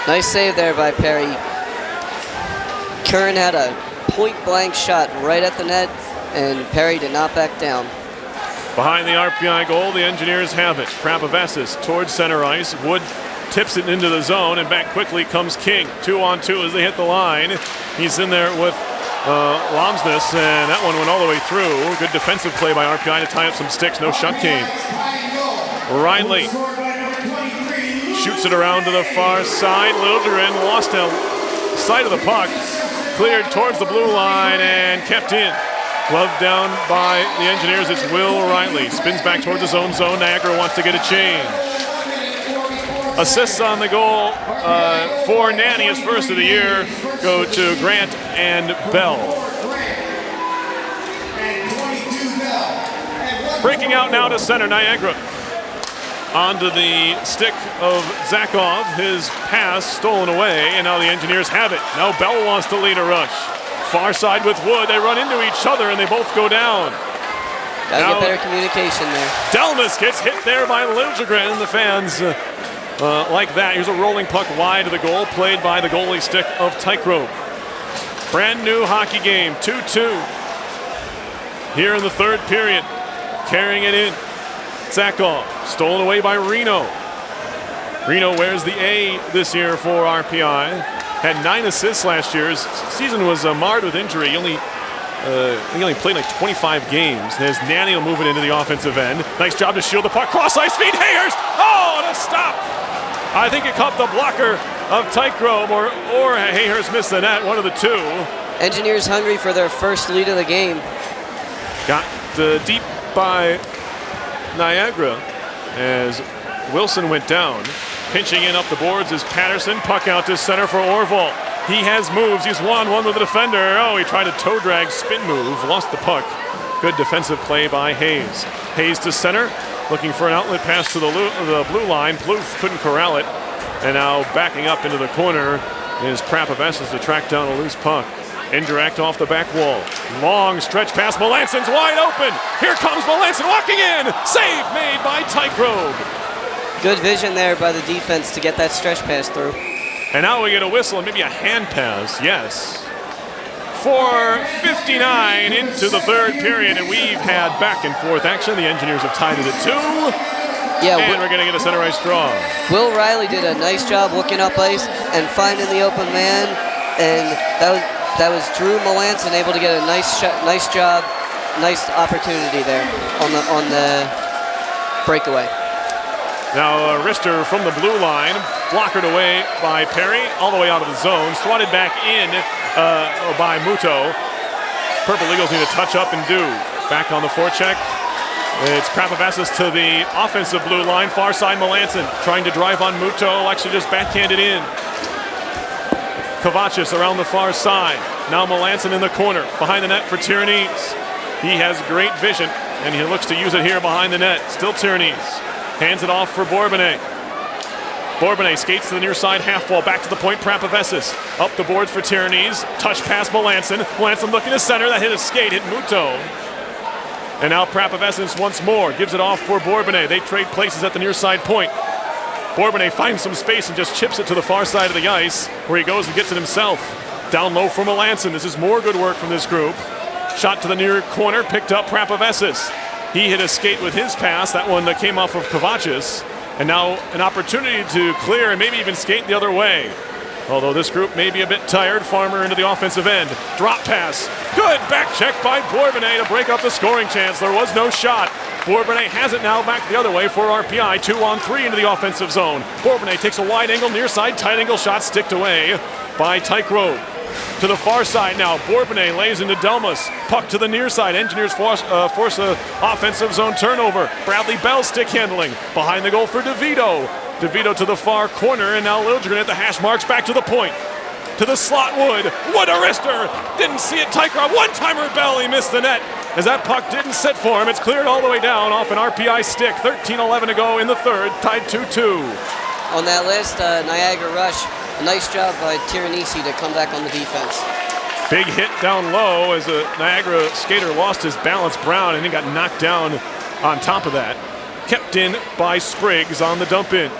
Nice save there by Perry. Curran had a point-blank shot right at the net, and Perry did not back down. Behind the RPI goal, the Engineers have it. Krapavesis towards center ice. Wood tips it into the zone, and back quickly comes King. 2-on-2 as they hit the line. He's in there with Lomsness, and that one went all the way through. Good defensive play by RPI to tie up some sticks. No shot came. Riley shoots it around to the far side. Liljegren lost a sight of the puck. Cleared towards the blue line and kept in. Gloved down by the Engineers. It's Will Riley. Spins back towards his own zone. Niagara wants to get a change. Assists on the goal for Nanny, his first of the year, go to Grant and Bell. Breaking out now to center, Niagara. Onto the stick of Zakov. His pass stolen away, and now the Engineers have it. Now Bell wants to lead a rush. Far side with Wood. They run into each other, and they both go down. Gotta get better communication there. Delmas gets hit there by Liljegren. The fans like that. Here's a rolling puck wide of the goal, played by the goalie stick of Tykrove. Brand new hockey game, 2-2. Here in the third period, carrying it in. Zakov, stolen away by Reno. Reno wears the A this year for RPI. Had 9 assists last year. His season was marred with injury. He only played like 25 games. As Nanny will move it into the offensive end. Nice job to shield the puck. Cross-ice feed, Hayhurst! Oh, and a stop! I think it caught the blocker of Tykrove, or Hayhurst missed the net, one of the two. Engineers hungry for their first lead of the game. Got deep by Niagara as Wilson went down. Pinching in up the boards is Patterson. Puck out to center for Orval. He has moves. He's one-on-one with the defender. Oh, he tried a toe drag spin move. Lost the puck. Good defensive play by Hayes. Hayes to center. Looking for an outlet pass to the blue line. Plouffe couldn't corral it. And now backing up into the corner is Krapavesis to track down a loose puck. Indirect off the back wall. Long stretch pass. Melanson's wide open. Here comes Melanson walking in. Save made by Tykrove. Good vision there by the defense to get that stretch pass through. And now we get a whistle and maybe a hand pass. Yes. 4:59 into the third period, and we've had back and forth action. The Engineers have tied it at 2. Yeah, and we're going to get a center ice draw. Will Riley did a nice job looking up ice and finding the open man, and that was Drew Melanson able to get a nice job, nice opportunity there on the breakaway. Now Rister from the blue line, blockered away by Perry, all the way out of the zone, swatted back in by Muto. Purple Eagles need to touch up and do. Back on the forecheck. It's Krapavesis to the offensive blue line, far side Melanson, trying to drive on Muto, actually just backhanded in. Kovacic around the far side. Now Melanson in the corner, behind the net for Tyrannese. He has great vision, and he looks to use it here behind the net. Still Tyrannese. Hands it off for Bourbonnais. Bourbonnais skates to the near side half wall, back to the point, Krapavesis. Up the boards for Tyrannese. Touch pass Melanson. Melanson looking to center, that hit a skate, hit Muto. And now Krapavesis once more, gives it off for Bourbonnais. They trade places at the near side point. Bourbonnais finds some space and just chips it to the far side of the ice, where he goes and gets it himself. Down low for Melanson. This is more good work from this group. Shot to the near corner, picked up Krapavesis. He hit a skate with his pass, that one that came off of Kovacic. And now an opportunity to clear and maybe even skate the other way. Although this group may be a bit tired. Farmer into the offensive end. Drop pass. Good back check by Bourbonnais to break up the scoring chance. There was no shot. Bourbonnais has it now back the other way for RPI. 2-on-3 into the offensive zone. Bourbonnais takes a wide angle, near side, tight angle shot, sticked away by Tykrove. To the far side now, Bourbonnais lays into Delmas. Puck to the near side. Engineers force a offensive zone turnover. Bradley Bell stick handling. Behind the goal for DeVito. DeVito to the far corner, and now Liljegren at the hash marks, back to the point. to the slot. Wood a wrister. Didn't see it. Tykra, one-timer bell. He missed the net. As that puck didn't sit for him, it's cleared all the way down off an RPI stick. 13:11 to go in the third, tied 2-2. On that list, Niagara rush, a nice job by Tiranisi to come back on the defense. Big hit down low as a Niagara skater lost his balance. Brown, and he got knocked down on top of that. Kept in by Spriggs on the dump in.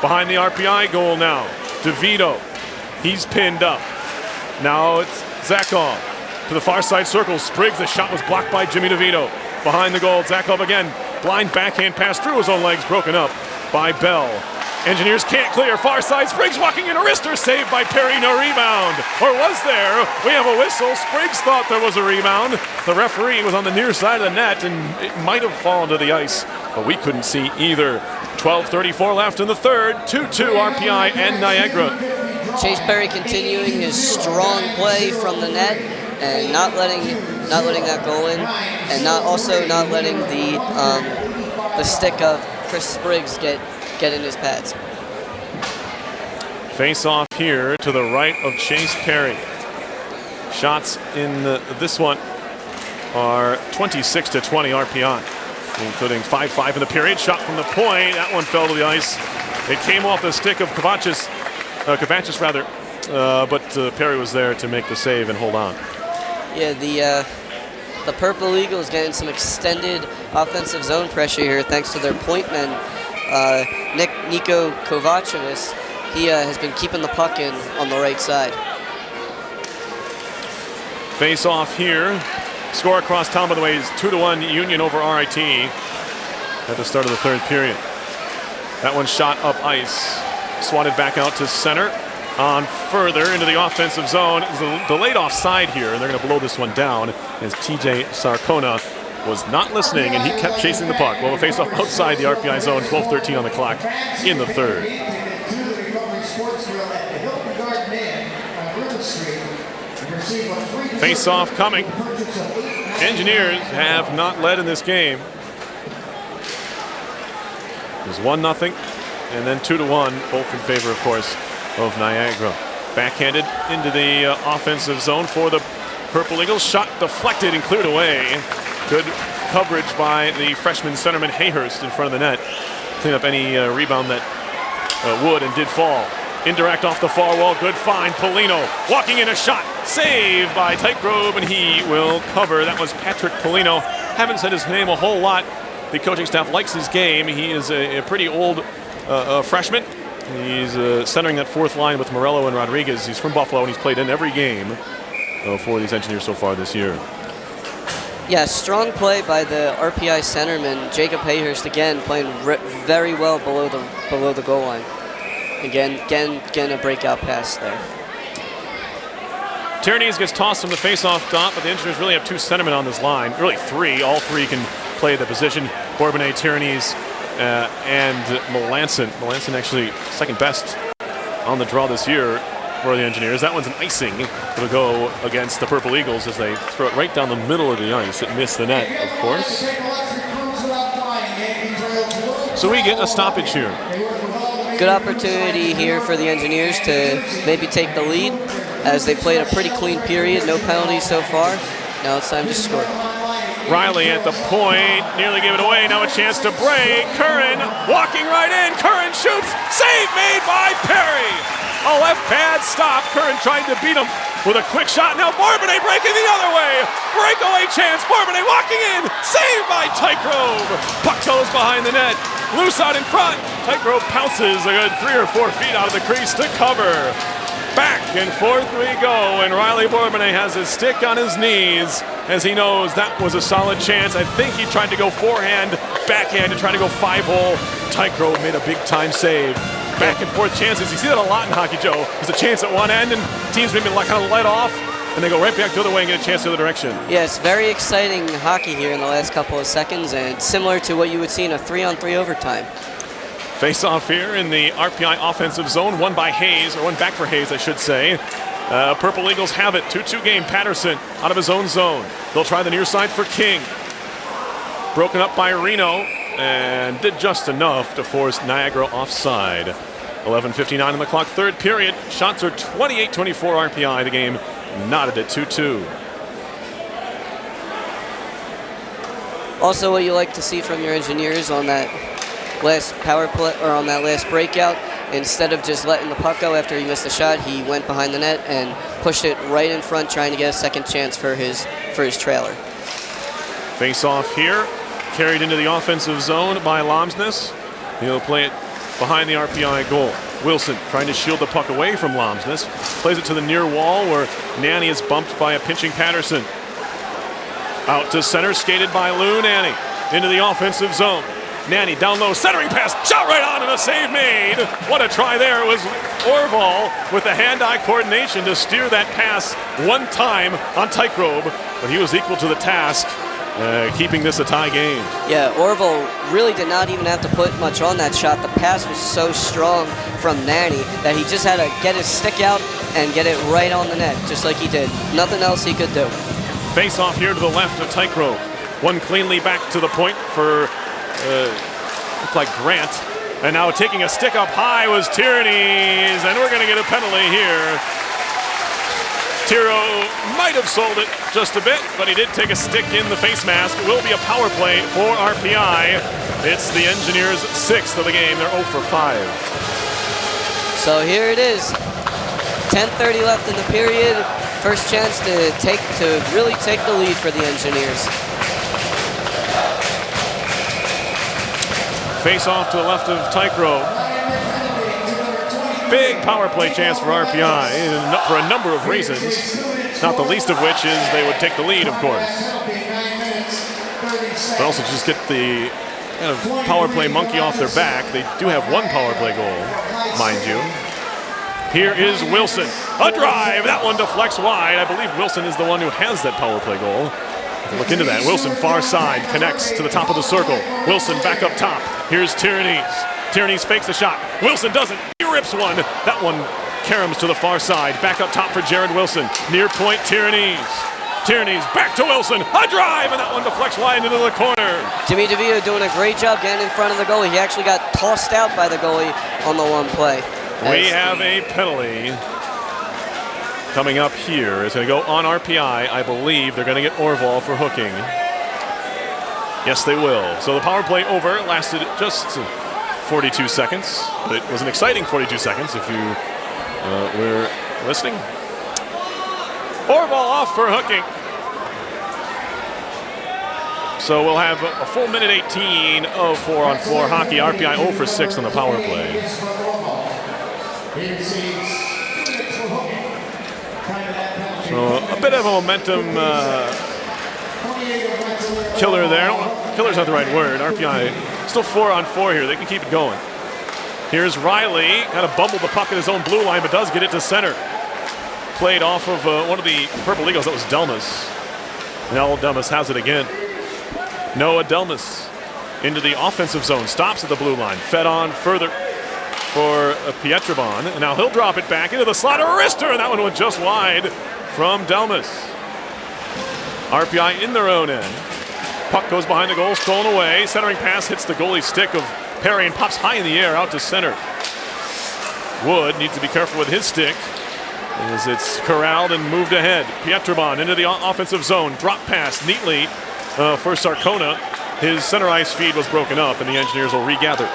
Behind the RPI goal now, DeVito. He's pinned up. Now it's Zakov to the far side circle. Spriggs, the shot was blocked by Jimmy DeVito. Behind the goal, Zakov again. Blind backhand pass through his own legs, broken up by Bell. Engineers can't clear. Far side, Spriggs walking in a wrister, saved by Perry, no rebound. Or was there? We have a whistle. Spriggs thought there was a rebound. The referee was on the near side of the net, and it might have fallen to the ice, but we couldn't see either. 12:34 left in the third. 2-2 RPI and Niagara. Chase Perry continuing his strong play from the net and not letting that goal in, and not letting the stick of Chris Spriggs get in his pads. Face off here to the right of Chase Perry. Shots in this one are 26-20 RPI, including 5-5 in the period. Shot from the point. That one fell to the ice. It came off the stick of Kovacic, but Perry was there to make the save and hold on. Yeah, the Purple Eagles getting some extended offensive zone pressure here thanks to their point men. Nico Kovacevic, he has been keeping the puck in on the right side. Face off here. Score across town, by the way, is 2-1 Union over RIT at the start of the third period. That one shot up ice. Swatted back out to center. On further into the offensive zone. It's a delayed offside here, and they're going to blow this one down as TJ Sarcona was not listening, and he kept chasing the puck. Well, a face-off outside the RPI zone, 12:13 on the clock in the third. Face-off coming. Engineers have not led in this game. It was 1-0, and then 2-1, both in favor, of course, of Niagara. Backhanded into the offensive zone for the Purple Eagles. Shot deflected and cleared away. Good coverage by the freshman centerman Hayhurst in front of the net. Clean up any rebound that would and did fall. Indirect off the far wall. Good find. Polino walking in a shot. Saved by Tygrove, and he will cover. That was Patrick Polino. Haven't said his name a whole lot. The coaching staff likes his game. He is a pretty old freshman. He's centering that fourth line with Morello and Rodriguez. He's from Buffalo, and he's played in every game for these Engineers so far this year. Yeah, strong play by the RPI centerman, Jacob Hayhurst, again playing very well below the goal line. Again, getting a breakout pass there. Tierney's gets tossed from the face-off dot, but the Engineers really have two centermen on this line. Really three. All three can play the position. Bourbonnais, Tierney's, and Melanson. Melanson actually second best on the draw this year for the Engineers. That one's an icing. It'll go against the Purple Eagles as they throw it right down the middle of the ice. It missed the net, of course. So we get a stoppage here. Good opportunity here for the Engineers to maybe take the lead as they played a pretty clean period. No penalties so far. Now it's time to score. Riley at the point, nearly gave it away. Now a chance to break. Curran walking right in. Curran shoots. Save made by Perry. A left pad stop. Curran tried to beat him with a quick shot. Now Bourbonnais breaking the other way. Breakaway chance. Bourbonnais walking in. Saved by Tygrove. Puck goes behind the net. Loose out in front. Tygrove pounces a good 3 or 4 feet out of the crease to cover. Back and forth we go, and Riley Bourbonnais has his stick on his knees as he knows that was a solid chance. I think he tried to go forehand, backhand to try to go 5-hole. Tygrove made a big-time save. Back and forth chances. You see that a lot in hockey, Joe. There's a chance at one end, and teams maybe kind of let off, and they go right back the other way and get a chance the other direction. Yes, very exciting hockey here in the last couple of seconds, and similar to what you would see in a 3-on-3 overtime. Face-off here in the RPI offensive zone, won by Hayes, or one back for Hayes, I should say. Purple Eagles have it, 2-2 game. Patterson out of his own zone. They'll try the near side for King. Broken up by Reno, and did just enough to force Niagara offside. 11:59 on the clock, third period. Shots are 28-24 RPI. The game knotted at 2-2. Also, what you like to see from your engineers on that last power play, or on that last breakout, instead of just letting the puck go after he missed the shot, he went behind the net and pushed it right in front, trying to get a second chance for his trailer. Face off here, carried into the offensive zone by Lomsness. He'll play it behind the RPI goal. Wilson trying to shield the puck away from Lomsness. Plays it to the near wall where Nanny is bumped by a pinching Patterson. Out to center, skated by Lou Nanny. Into the offensive zone. Nanny down low, centering pass, shot right on and a save made. What a try there. It was Orval with the hand-eye coordination to steer that pass one time on Tykrov, but he was equal to the task, keeping this a tie game. Yeah, Orval really did not even have to put much on that shot. The pass was so strong from Nanny that he just had to get his stick out and get it right on the net, just like he did. Nothing else he could do. Face off here to the left of Tykrov. One cleanly back to the point for looked like Grant. And now taking a stick up high was Tierney's, and we're going to get a penalty here. Tiro might have sold it just a bit, but he did take a stick in the face mask. It will be a power play for RPI. It's the Engineers' 6th of the game. They're 0 for 5. So here it is. 10:30 left in the period. First chance to really take the lead for the Engineers. Face off to the left of Tykrov. Big power play chance for RPI for a number of reasons, not the least of which is they would take the lead, of course. But also just get the kind of power play monkey off their back. They do have one power play goal, mind you. Here is Wilson. A drive. That one deflects wide. I believe Wilson is the one who has that power play goal. Look into that. Wilson far side connects to the top of the circle. Wilson back up top. Here's Tierney's. Tierney's fakes the shot. Wilson doesn't. He rips one. That one caroms to the far side. Back up top for Jared Wilson. Near point Tierney's. Tierney's back to Wilson. A drive, and that one deflects wide into the corner. Jimmy DeVito doing a great job getting in front of the goalie. He actually got tossed out by the goalie on the one play. We have a penalty coming up here. It's going to go on RPI. I believe they're going to get Orval for hooking. Yes, they will. So the power play over lasted just 42 seconds. But it was an exciting 42 seconds if you were listening. Orval off for hooking. So we'll have a full minute 18 of 4-on-4 hockey. RPI 0 for 6 on the power play. So a bit of a momentum killer there. Killer's not the right word. RPI still 4-on-4 here. They can keep it going. Here's Riley. Kind of bumbled the puck at his own blue line, but does get it to center. Played off of one of the Purple Eagles. That was Delmas. Now Delmas has it again. Noah Delmas into the offensive zone. Stops at the blue line. Fed on further for Pietrobon. And now he'll drop it back into the slot. A wrister, and that one went just wide from Delmas. RPI in their own end. Puck goes behind the goal, stolen away. Centering pass hits the goalie's stick of Perry and pops high in the air out to center. Wood needs to be careful with his stick as it's corralled and moved ahead. Pietrobon into the offensive zone. Drop pass neatly for Sarcona. His center ice feed was broken up, and the Engineers will regather.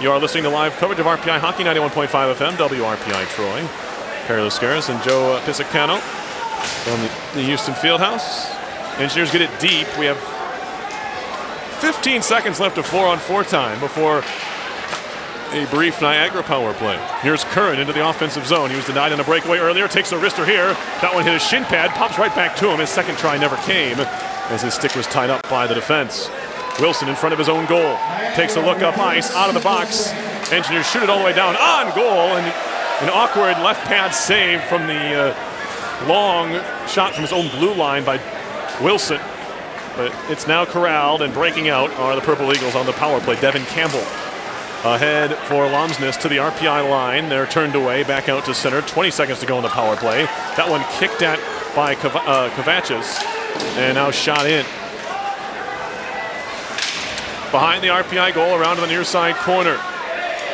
You are listening to live coverage of RPI Hockey, 91.5 FM, WRPI Troy. Perry Lascaris and Joe Pisacano from the Houston Fieldhouse. Engineers get it deep. We have 15 seconds left of 4-on-4 time before a brief Niagara power play. Here's Curran into the offensive zone. He was denied on a breakaway earlier. Takes a wrister here. That one hit his shin pad. Pops right back to him. His second try never came as his stick was tied up by the defense. Wilson in front of his own goal. Takes a look up ice, out of the box. Engineers shoot it all the way down on goal. And an awkward left pad save from the long shot from his own blue line by Wilson. But it's now corralled, and breaking out are the Purple Eagles on the power play. Devin Campbell ahead for Lomsness to the RPI line. They're turned away, back out to center. 20 seconds to go in the power play. That one kicked at by Kovachis, and now shot in. Behind the RPI goal, around to the near side corner.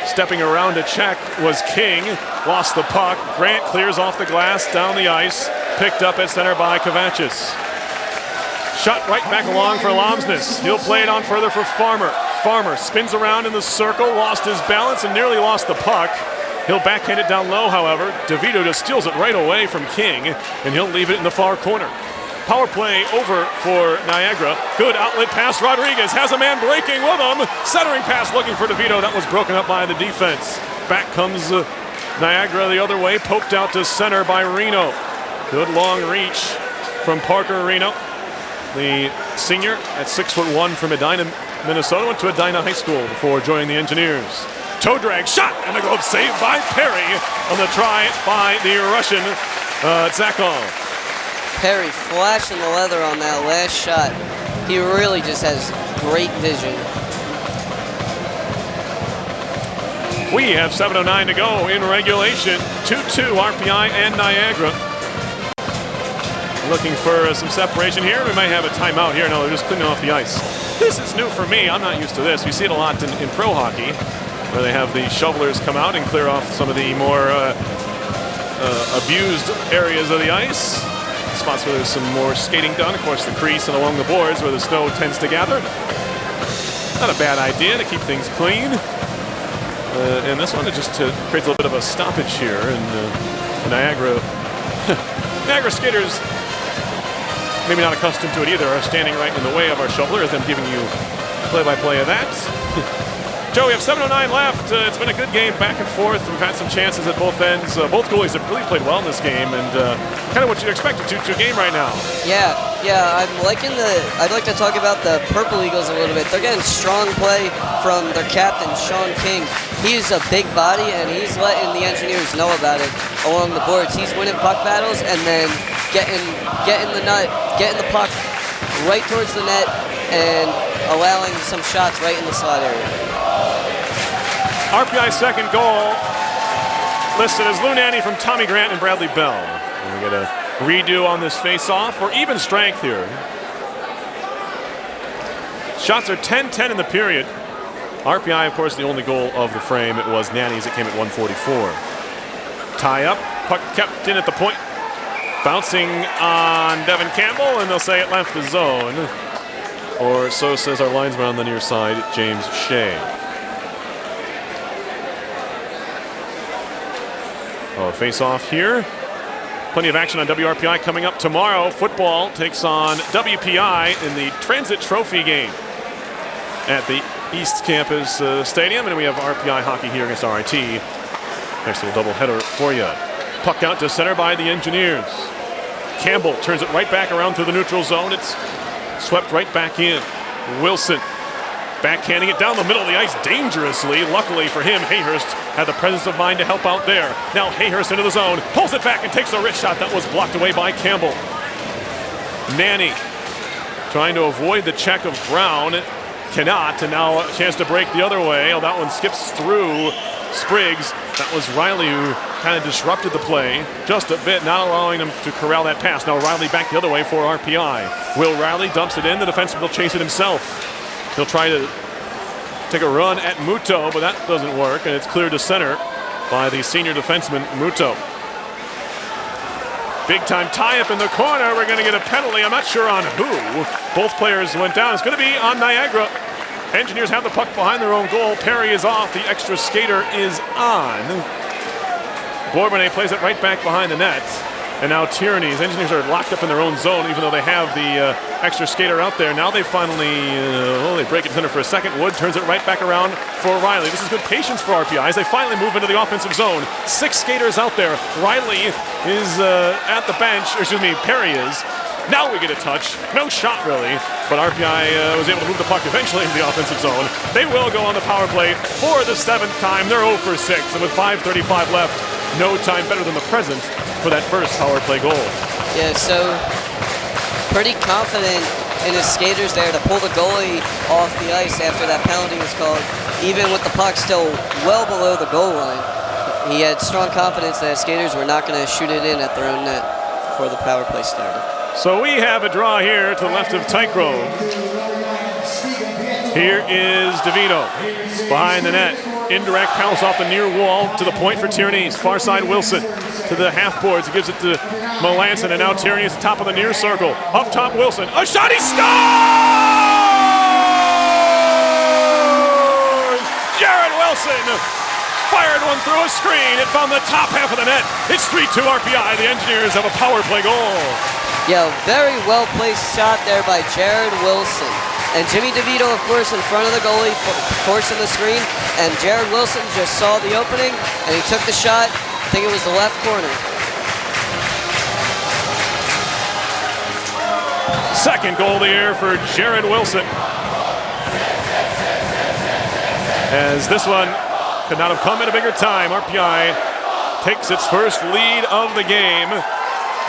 Stepping around to check was King. Lost the puck. Grant clears off the glass, down the ice. Picked up at center by Kovacic. Shot right back along for Lomsness. He'll play it on further for Farmer. Farmer spins around in the circle, lost his balance and nearly lost the puck. He'll backhand it down low, however. DeVito just steals it right away from King, and he'll leave it in the far corner. Power play over for Niagara. Good outlet pass. Rodriguez has a man breaking with him. Centering pass looking for DeVito. That was broken up by the defense. Back comes Niagara the other way. Poked out to center by Reno. Good long reach from Parker Reno. The senior at 6'1" from Edina, Minnesota, went to Edina High School before joining the Engineers. Toe drag shot and a glove save by Perry on the try by the Russian Zakov. Perry flashing the leather on that last shot. He really just has great vision. We have 7:09 to go in regulation. 2-2 RPI and Niagara. Looking for some separation here. We might have a timeout here. No, they're just cleaning off the ice. This is new for me. I'm not used to this. We see it a lot in pro hockey, where they have the shovelers come out and clear off some of the more abused areas of the ice. Spots where there's some more skating done. Of course, the crease and along the boards where the snow tends to gather. Not a bad idea to keep things clean. And this one, it just creates a little bit of a stoppage here. And Niagara, Niagara skaters, maybe not accustomed to it either, are standing right in the way of our shoveler, as I'm giving you play-by-play of that. Joe, we have 7:09 left. It's been a good game back and forth. We've had some chances at both ends. Both goalies have really played well in this game, and kind of what you'd expect a 2-2 game right now. Yeah, I'm liking I'd like to talk about the Purple Eagles a little bit. They're getting strong play from their captain, Sean King. He's a big body, and he's letting the Engineers know about it along the boards. He's winning puck battles and then getting the puck right towards the net and allowing some shots right in the slot area. RPI's second goal listed as Lou Nanny from Tommy Grant and Bradley Bell. And we get a redo on this face-off. We're even strength here. Shots are 10-10 in the period. RPI, of course, the only goal of the frame. It was Nanny's. It came at 1:44. Tie up. Puck kept in at the point. Bouncing on Devin Campbell, and they'll say it left the zone. Or so says our linesman on the near side, James Shea. Face-off here. Plenty of action on WRPI coming up tomorrow. Football takes on WPI in the Transit Trophy game at the East Campus Stadium, and we have RPI hockey here against RIT. Nice little doubleheader for you. Puck out to center by the Engineers. Campbell turns it right back around through the neutral zone. It's swept right back in. Wilson backhanding it down the middle of the ice dangerously. Luckily for him, Hayhurst had the presence of mind to help out there. Now Hayhurst into the zone, pulls it back and takes a wrist shot that was blocked away by Campbell. Nanny trying to avoid the check of Brown. Cannot, and now a chance to break the other way. Oh, that one skips through Spriggs. That was Riley who kind of disrupted the play just a bit, not allowing them to corral that pass. Now Riley back the other way for RPI. Will Riley dumps it in. The defenseman will chase it himself. He'll try to take a run at Muto, but that doesn't work, and it's cleared to center by the senior defenseman, Muto. Big-time tie-up in the corner. We're going to get a penalty. I'm not sure on who. Both players went down. It's going to be on Niagara. Engineers have the puck behind their own goal. Perry is off. The extra skater is on. Bourbonnais plays it right back behind the net. And now Tyrannies. Engineers are locked up in their own zone, even though they have the extra skater out there. Now they finally, they break it center for a second. Wood turns it right back around for Riley. This is good patience for RPI as they finally move into the offensive zone. 6 skaters out there. Riley is at the bench, or excuse me, Perry is. Now we get a touch. No shot, really. But RPI was able to move the puck eventually into the offensive zone. They will go on the power play for the 7th time. They're 0 for 6. And with 5:35 left, no time better than the present for that first power play goal. Yeah, so pretty confident in his skaters there to pull the goalie off the ice after that penalty was called, even with the puck still well below the goal line. He had strong confidence that his skaters were not going to shoot it in at their own net before the power play started. So we have a draw here to the left of Tygrove. Here is DeVito behind the net. indirect pass off the near wall to the point for Tierney's. Far side Wilson to the half boards. He gives it to Melanson, and now Tierney is top of the near circle. Up top Wilson. A shot, he scores! Jared Wilson fired one through a screen. It found the top half of the net. It's 3-2 RPI. The Engineers have a power play goal. Yeah, very well-placed shot there by Jared Wilson. And Jimmy DeVito, of course, in front of the goalie, forcing the screen. And Jared Wilson just saw the opening, and he took the shot. I think it was the left corner. Second goal of the year for Jared Wilson. As this one could not have come at a bigger time. RPI takes its first lead of the game.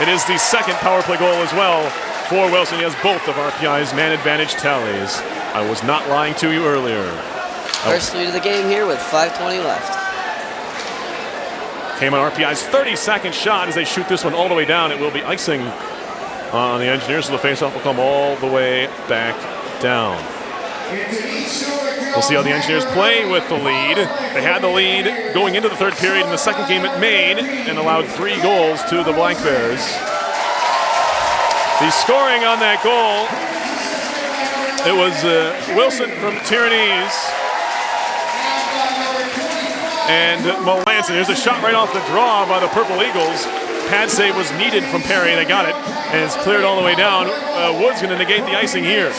It is the second power play goal as well for Wilson. He has both of RPI's man advantage tallies. I was not lying to you earlier. First lead of the game here with 5:20 left. Came on RPI's 32nd shot as they shoot this one all the way down. It will be icing on the Engineers, so the faceoff will come all the way back down. We'll see how the Engineers play with the lead. They had the lead going into the third period in the second game at Maine and allowed 3 goals to the Black Bears. The scoring on that goal, it was Wilson from Tierney's and Melanson. Here's a shot right off the draw by the Purple Eagles. Pad save was needed from Perry, and they got it, and it's cleared all the way down. Wood's going to negate the icing here.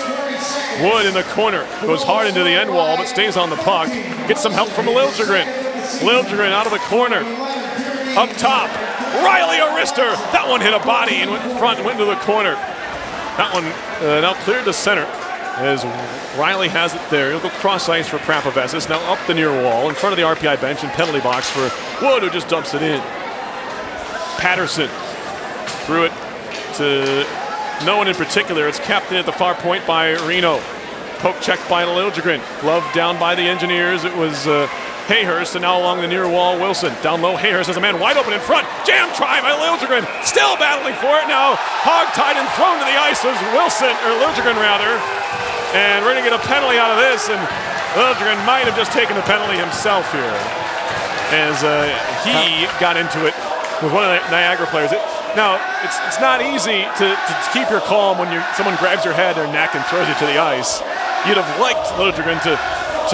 Wood in the corner, goes hard into the end wall, but stays on the puck. Gets some help from Liljegren. Liljegren out of the corner. Up top, Riley Arister. That one hit a body and went in front and went into the corner. That one now cleared to center as Riley has it there. He'll go cross ice for Prapavesis. Now up the near wall in front of the RPI bench and penalty box for Wood, who just dumps it in. Patterson threw it to no one in particular. It's kept in at the far point by Reno. Poke check by Liljegren. Glove down by the Engineers. It was Hayhurst, and now along the near wall, Wilson. Down low, Hayhurst has a man wide open in front. Jam try by Liljegren. Still battling for it now. Hog-tied and thrown to the ice was Wilson, or Liljegren rather. And we're going to get a penalty out of this, and Liljegren might have just taken the penalty himself here as he got into it with one of the Niagara players. Now, it's not easy to keep your calm when someone grabs your head or neck and throws you to the ice. You'd have liked Liljegren to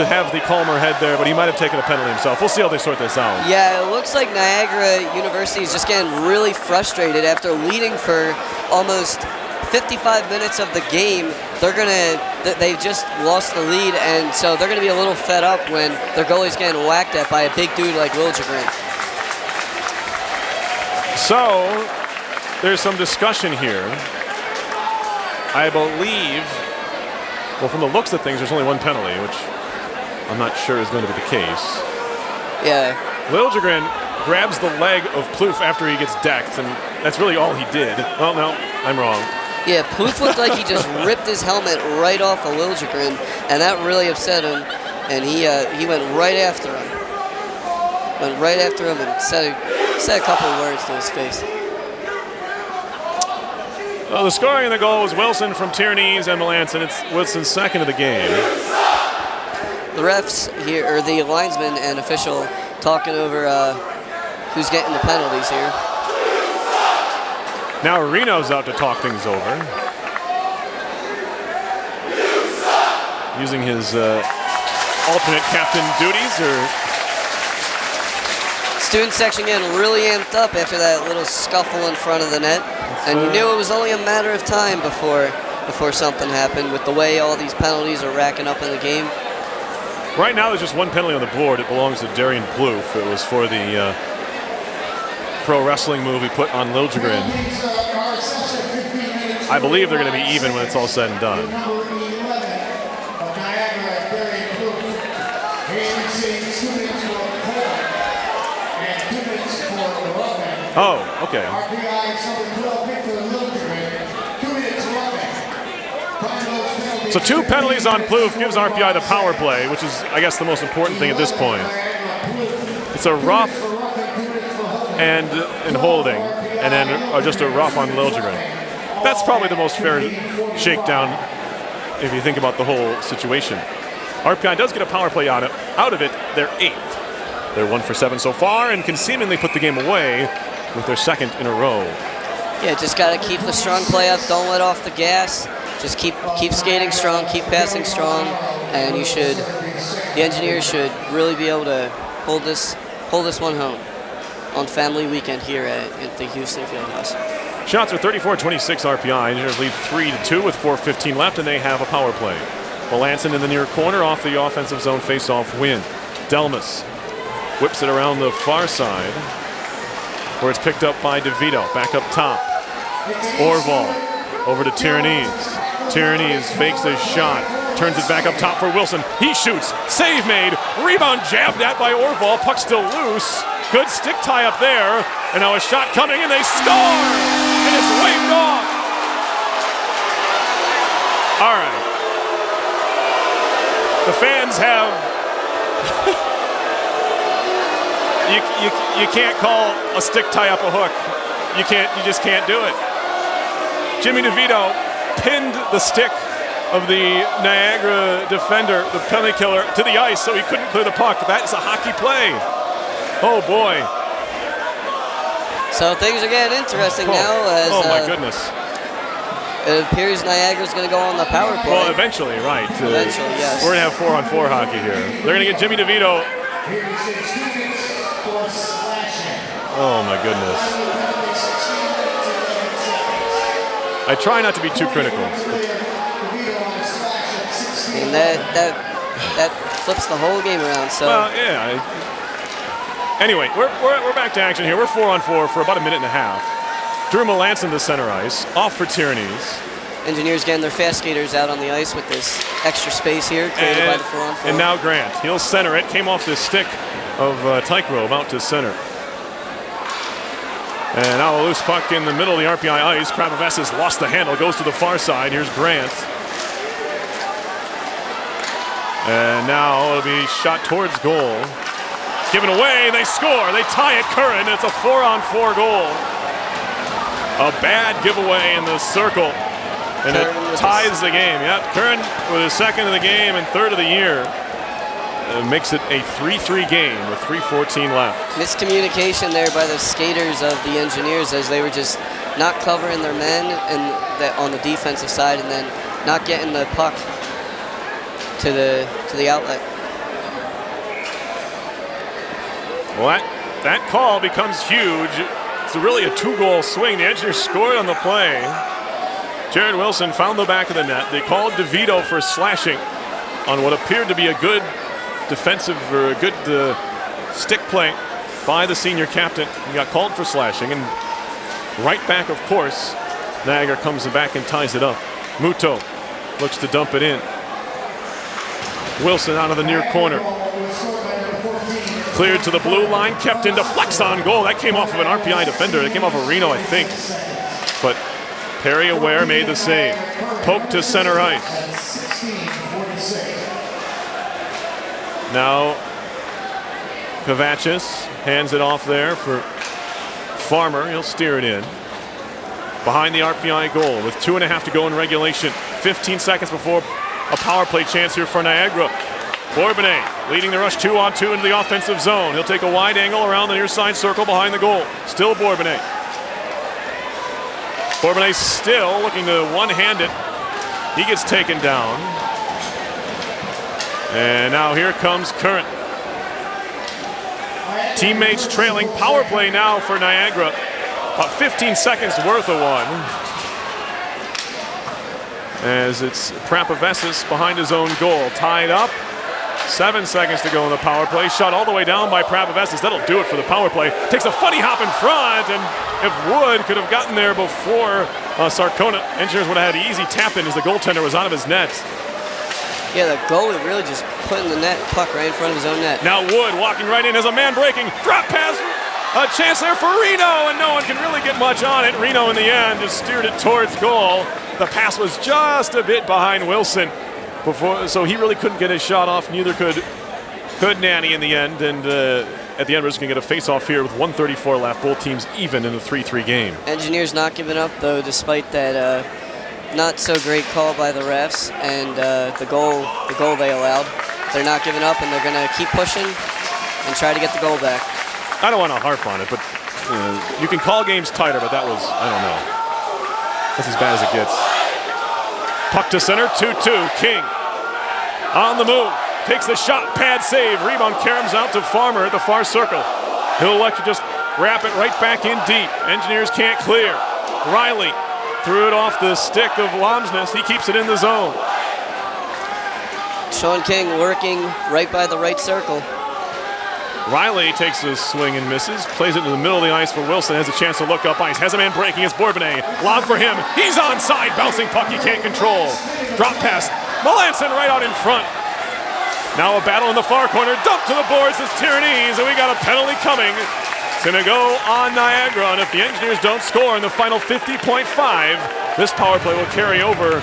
have the calmer head there, but he might have taken a penalty himself. We'll see how they sort this out. Yeah, it looks like Niagara University is just getting really frustrated after leading for almost 55 minutes of the game. They just lost the lead, and so they're going to be a little fed up when their goalie's getting whacked at by a big dude like Liljegren. So, there's some discussion here. I believe, well, from the looks of things, there's only one penalty, which I'm not sure is going to be the case. Yeah. Liljegren grabs the leg of Plouffe after he gets decked, and that's really all he did. Oh, no, I'm wrong. Yeah, Plouffe looked like he just ripped his helmet right off of Liljegren, and that really upset him, and he went right after him. Went right after him and said a couple of words to his face. Well, the scoring of the goal was Wilson from Tierney's and Melanson. It's Wilson's second of the game. The refs here, or the linesman and official, talking over who's getting the penalties here. Now Reno's out to talk things over, using his alternate captain duties. Student section getting really amped up after that little scuffle in front of the net, and you knew it was only a matter of time before something happened with the way all these penalties are racking up in the game. Right now there's just one penalty on the board. It belongs to Darian Plouffe. It was for the pro wrestling move he put on Liljegren. I believe they're going to be even when it's all said and done. Oh, okay. So 2 penalties on Plouffe gives RPI the power play, which is, I guess, the most important thing at this point. It's a rough and holding, and then just a rough on Liljegren. That's probably the most fair shakedown if you think about the whole situation. RPI does get a power play out of it. They're 8th. They're 1 for 7 so far and can seemingly put the game away with their 2nd in a row. Yeah, just got to keep the strong play up. Don't let off the gas. Just keep skating strong, keep passing strong, and the Engineers should really be able to hold this one home on family weekend here at the Houston Fieldhouse. Shots are 34-26 RPI. Engineers lead 3-2 with 4:15 left, and they have a power play. Melanson in the near corner off the offensive zone face-off win. Delmas whips it around the far side, where it's picked up by DeVito. Back up top. Orval over to Tyranese. Tyranese fakes his shot. Turns it back up top for Wilson. He shoots. Save made. Rebound jabbed at by Orval. Puck still loose. Good stick tie up there. And now a shot coming, and they score! And it's waved off. All right. The fans have... you can't call a stick tie up a hook. You just can't do it. Jimmy DeVito pinned the stick of the Niagara defender, the penalty killer, to the ice so he couldn't clear the puck. That's a hockey play. Oh boy. So things are getting interesting now. As, my goodness. It appears Niagara's going to go on the power play. Well, eventually, right. Eventually, yes. We're going to have 4-on-4 hockey here. They're going to get Jimmy DeVito. Oh my goodness. I try not to be too critical. And that flips the whole game around. So. Well, yeah. Anyway, we're back to action here. We're 4-on-4 for about a minute and a half. Drew Melanson to center ice, off for Tyranese. Engineers getting their fast skaters out on the ice with this extra space here created by the 4-on-4. And now Grant. He'll center it. Came off the stick of Tykrove out to center. And now a loose puck in the middle of the RPI ice. Krapovets has lost the handle, goes to the far side. Here's Grant. And now it'll be shot towards goal. Given away, they score. They tie it, Curran. It's a 4-on-4 goal. A bad giveaway in the circle. And it ties the game. Yep, Curran with his 2nd of the game and 3rd of the year. Makes it a 3-3 game with 3:14 left. Miscommunication there by the skaters of the Engineers as they were just not covering their men and on the defensive side, and then not getting the puck to the outlet. Well, that call becomes huge. It's really a 2-goal swing. The Engineers scored on the play. Jared Wilson found the back of the net. They called DeVito for slashing on what appeared to be a good defensive or a good stick play by the senior captain. He got called for slashing, and right back, of course, Niagara comes back and ties it up. Muto looks to dump it in. Wilson out of the near corner. Cleared to the blue line, kept into flex on goal. That came off of an RPI defender. It came off of Reno, I think. But Perry Aware made the save. Poke to center ice. Now Kavachis hands it off there for Farmer. He'll steer it in. Behind the RPI goal with 2.5 to go in regulation. 15 seconds before a power play chance here for Niagara. Bourbonnais leading the rush 2-on-2 into the offensive zone. He'll take a wide angle around the near side circle behind the goal. Still Bourbonnais. Bourbonnais still looking to one-hand it. He gets taken down. And now here comes Curran. Teammates trailing. Power play now for Niagara. About 15 seconds worth of one. As it's Prapavesis behind his own goal. Tied up. 7 seconds to go in the power play. Shot all the way down by Prapavesis. That'll do it for the power play. Takes a funny hop in front. And if Wood could have gotten there before Sarcona, Engineers would have had an easy tap in as the goaltender was out of his net. Yeah, the goalie really just put in the net, puck right in front of his own net. Now Wood walking right in as a man breaking. Drop pass. A chance there for Reno, and no one can really get much on it. Reno in the end just steered it towards goal. The pass was just a bit behind Wilson before, so he really couldn't get his shot off. Neither could Nanny in the end. And at the end, we're just going to get a face-off here with 1:34 left. Both teams even in a 3-3 game. Engineers not giving up, though, despite that not so great call by the refs and the goal they allowed. they're not giving up, and they're going to keep pushing and try to get the goal back. I don't want to harp on it, but you can call games tighter, but that was, I don't know. That's as bad as it gets. Puck to center, 2-2. King on the move. Takes the shot, pad save. Rebound caroms out to Farmer at the far circle. He'll elect to just wrap it right back in deep. Engineers can't clear. Riley threw it off the stick of Lomsness. He keeps it in the zone. Sean King working right by the right circle. Riley takes a swing and misses. Plays it into the middle of the ice for Wilson. Has a chance to look up ice. Has a man breaking. It's Bourbonnais. Lob for him. He's onside. Bouncing puck he can't control. Drop pass. Melanson right out in front. Now a battle in the far corner. Dump to the boards. It's Tyrannies, and we got a penalty coming. It's going to go on Niagara, and if the Engineers don't score in the final 50.5, this power play will carry over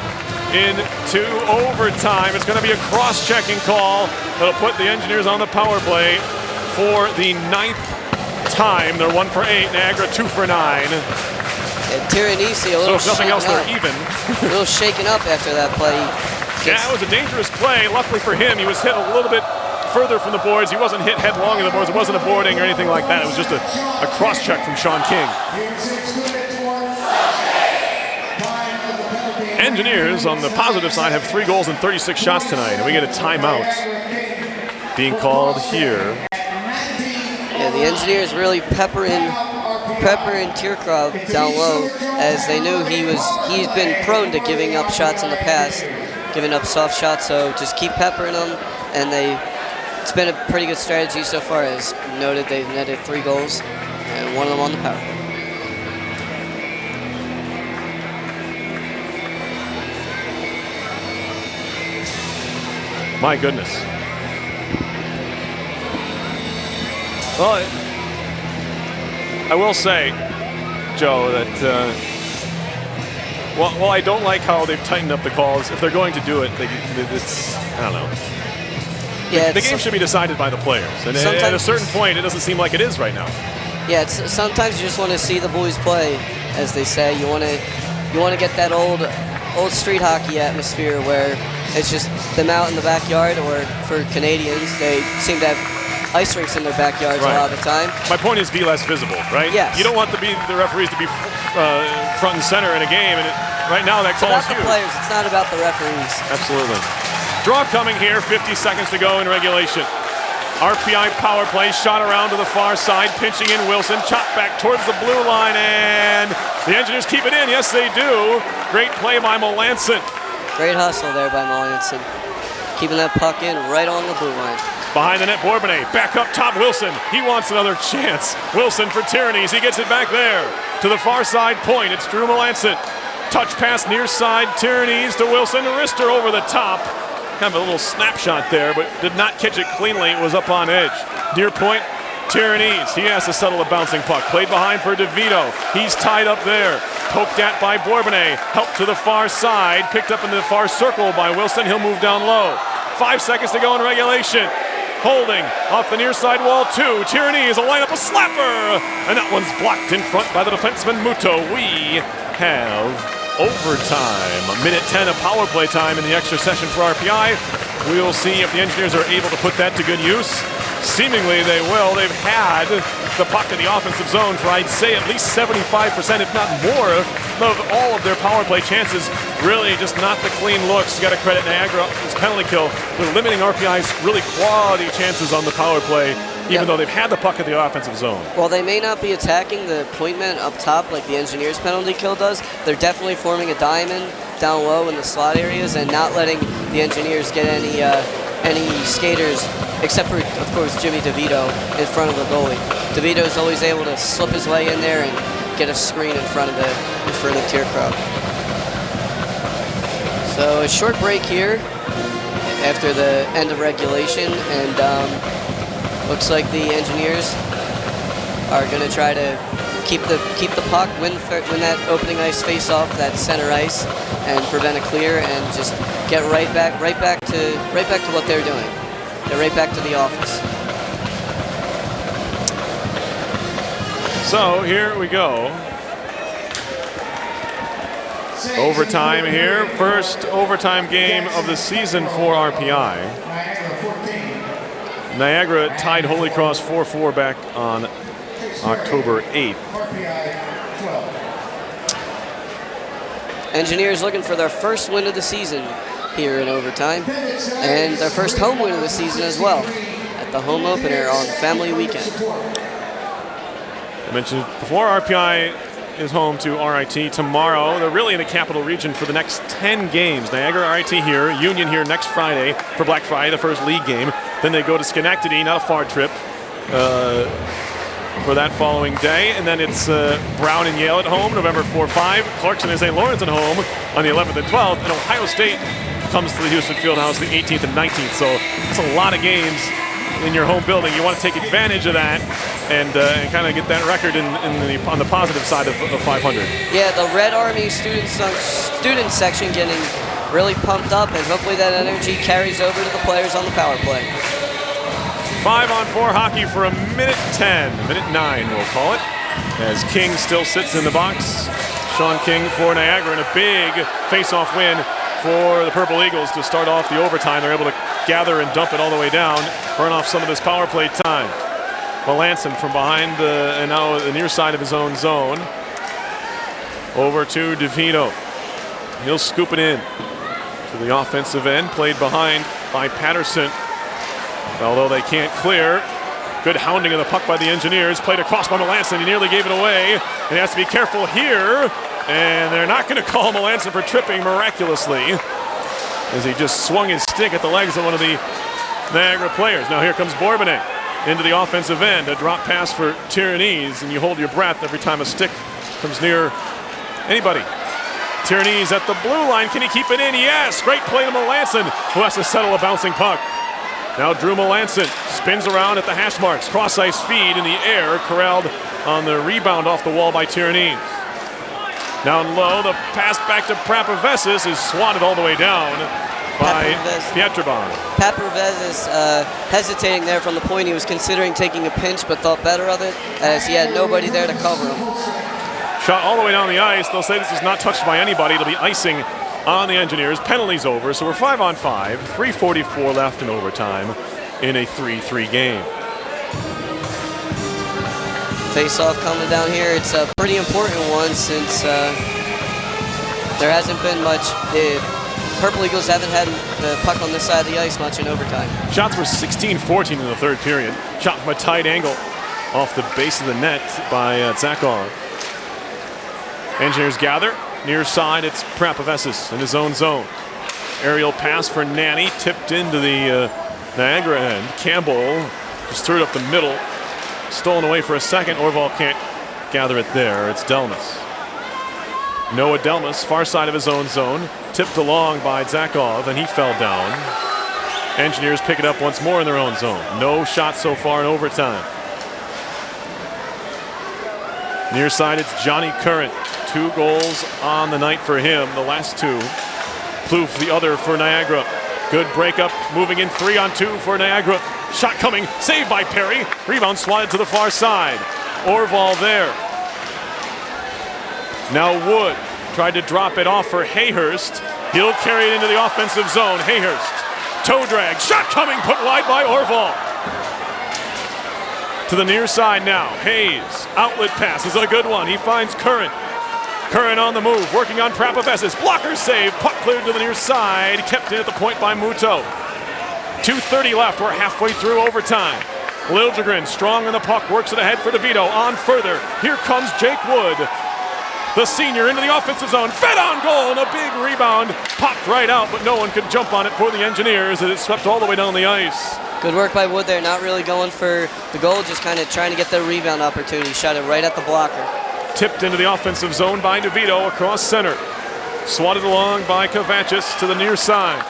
into overtime. It's going to be a cross-checking call that'll put the Engineers on the power play for the 9th time. They're 1 for 8. Niagara 2 for 9. And Tyranisi a little so if nothing else, they're even. A little shaken up after that play. Yeah, it was a dangerous play. Luckily for him, he was hit a little bit further from the boards. He wasn't hit headlong in the boards. It wasn't a boarding or anything like that. It was just a cross-check from Sean King. Engineers, on the positive side, have 3 goals and 36 shots tonight, and we get a timeout being called here. Yeah, the Engineers really peppering Tierkrov down low, as they knew he's been prone to giving up shots in the past, giving up soft shots. So just keep peppering them, and it's been a pretty good strategy so far. As noted, they've netted 3 goals, and 1 of them on the power play. My goodness. Well, I will say, Joe, that while I don't like how they've tightened up the calls, if they're going to do it, it's, I don't know. Yeah, the game should be decided by the players. And at a certain point, it doesn't seem like it is right now. Yeah, sometimes you just want to see the boys play, as they say. You want to get that old street hockey atmosphere where it's just them out in the backyard, or for Canadians, they seem to have ice rinks in their backyards a lot of the time. My point is, be less visible, right? Yes. You don't want the referees to be front and center in a game, and right now that It's call about is huge. the players. It's not about the referees. Absolutely. Draw coming here, 50 seconds to go in regulation. RPI power play, shot around to the far side, pinching in Wilson, chopped back towards the blue line, and the Engineers keep it in. Yes, they do. Great play by Melanson. Great hustle there by Melanson, keeping that puck in right on the blue line. Behind the net, Bourbonnais. Back up top, Wilson. He wants another chance. Wilson for Tyrannies. He gets it back there. To the far side point, it's Drew Melanson. Touch pass near side, Tyrannies to Wilson. Wrister over the top. Kind of a little snapshot there, but did not catch it cleanly. It was up on edge. Near point, Tyrannies. He has to settle a bouncing puck. Played behind for DeVito. He's tied up there. Poked at by Bourbonnais. Helped to the far side. Picked up into the far circle by Wilson. He'll move down low. 5 seconds to go in regulation. Holding off the near side wall, 2. Tyrannies will line up a slapper. And that one's blocked in front by the defenseman Muto. We have overtime. 1:10 of power play time in the extra session for RPI. We will see if the Engineers are able to put that to good use. Seemingly they will. They've had the puck in the offensive zone for, I'd say, at least 75%, if not more, of all of their power play chances. Really just not the clean looks. You got to credit Niagara's penalty kill for limiting RPI's really quality chances on the power play, even though they've had the puck in the offensive zone. While they may not be attacking the point man up top like the Engineers penalty kill does, they're definitely forming a diamond down low in the slot areas and not letting the Engineers get any skaters, except for, of course, Jimmy DeVito in front of the goalie. DeVito's always able to slip his way in there and get a screen in front of Tierkrov. So a short break here after the end of regulation, and looks like the Engineers are going to try to keep the puck, win that opening ice face-off, that center ice, and prevent a clear, and just get right back to what they're doing. They're right back to the office. So here we go. Overtime here. First overtime game of the season for RPI. Niagara tied Holy Cross 4-4 back on October 8th. RPI 12. Engineers looking for their first win of the season here in overtime, and their first home win of the season as well at the home opener on Family Weekend. I mentioned before, RPI is home to RIT tomorrow. They're really in the capital region for the next 10 games. Niagara, RIT here, Union here next Friday for Black Friday, the first league game. Then they go to Schenectady, not a far trip, for that following day. And then it's Brown and Yale at home, November 4-5. Clarkson and St. Lawrence at home on the 11th and 12th. And Ohio State comes to the Houston Fieldhouse the 18th and 19th. So it's a lot of games in your home building. You want to take advantage of that and kind of get that record on the positive side of 500. Yeah, the Red Army student section getting really pumped up, and hopefully that energy carries over to the players on the power play. 5-on-4 hockey for a minute 10, minute 9 we'll call it, as King still sits in the box. Sean King for Niagara, and a big face-off win for the Purple Eagles to start off the overtime. They're able to gather and dump it all the way down, burn off some of this power play time. Melanson from behind and now the near side of his own zone. Over to DeVito. He'll scoop it in to the offensive end, played behind by Patterson. Although they can't clear. Good hounding of the puck by the Engineers. Played across by Melanson. He nearly gave it away. And he has to be careful here. And they're not going to call Melanson for tripping miraculously, as he just swung his stick at the legs of one of the Niagara players. Now here comes Bourbonnais into the offensive end. A drop pass for Tyranese, and you hold your breath every time a stick comes near anybody. Tyranese at the blue line. Can he keep it in? Yes! Great play to Melanson, who has to settle a bouncing puck. Now Drew Melanson spins around at the hash marks. Cross-ice feed in the air, corralled on the rebound off the wall by Tyranese. Down low, the pass back to Prapavesis is swatted all the way down by Pietrobon. Papravezis hesitating there from the point. He was considering taking a pinch, but thought better of it, as he had nobody there to cover him. Shot all the way down the ice. They'll say this is not touched by anybody. It'll be icing on the Engineers. Penalties over, so we're 5-on-5. 3:44 left in overtime in a 3-3 game. Face-off coming down here. It's a pretty important one since there hasn't been much. The Purple Eagles haven't had the puck on this side of the ice much in overtime. Shots were 16-14 in the third period. Shot from a tight angle off the base of the net by Zakov. Engineers gather. Near side, it's Prapavesis in his own zone. Aerial pass for Nanny, tipped into the Niagara end. Campbell just threw it up the middle. Stolen away for a second. Orval can't gather it there. It's Delmas. Noah Delmas, far side of his own zone. Tipped along by Zakov, and he fell down. Engineers pick it up once more in their own zone. No shot so far in overtime. Near side, it's Johnny Curran. 2 goals on the night for him, the last 2. Plouffe, the other for Niagara. Good breakup, moving in 3-on-2 for Niagara. Shot coming, saved by Perry. Rebound swatted to the far side. Orval there. Now Wood tried to drop it off for Hayhurst. He'll carry it into the offensive zone. Hayhurst, toe drag, shot coming, put wide by Orval. To the near side now, Hayes, outlet pass is a good one. He finds Curran. Curran on the move, working on Prapavesis. Blocker save, puck cleared to the near side, kept in at the point by Muto. 2:30 left, we're halfway through overtime. Liljegren strong on the puck, works it ahead for DeVito. On further, here comes Jake Wood. The senior into the offensive zone, fed on goal, and a big rebound. Popped right out, but no one could jump on it for the Engineers, and it swept all the way down the ice. Good work by Wood there, not really going for the goal, just kind of trying to get the rebound opportunity. Shot it right at the blocker. Tipped into the offensive zone by DeVito across center. Swatted along by Kovacic to the near side.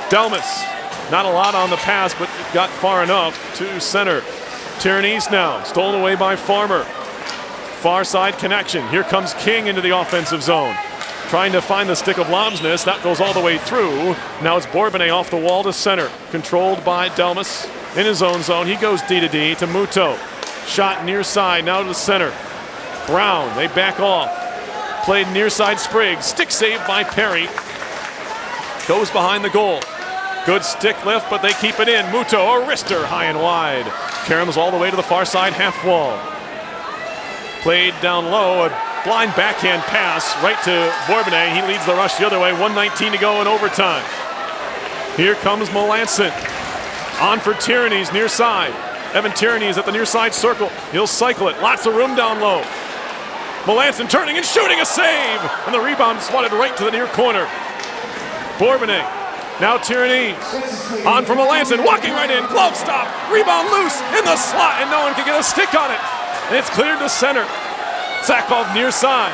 Delmas, not a lot on the pass, but it got far enough to center. Tyranese now, stolen away by Farmer. Far side connection. Here comes King into the offensive zone. Trying to find the stick of Lomsness. That goes all the way through. Now it's Bourbonnais off the wall to center. Controlled by Delmas in his own zone. He goes D to D to Muto. Shot near side, now to the center. Brown, they back off. Played near side Spriggs. Stick save by Perry. Goes behind the goal. Good stick lift, but they keep it in. Muto, a wrister, high and wide. Karam's all the way to the far side half wall. Played down low, a blind backhand pass right to Bourbonnais. He leads the rush the other way, 1:19 to go in overtime. Here comes Melanson. On for Tierney's near side. Evan Tierney is at the near side circle. He'll cycle it, lots of room down low. Melanson turning and shooting, a save! And the rebound swatted right to the near corner. Bourbonnais, now Tierney. On from Melanson, walking right in, glove stop, rebound loose in the slot, and no one can get a stick on it. And it's cleared to center. Sakov near side,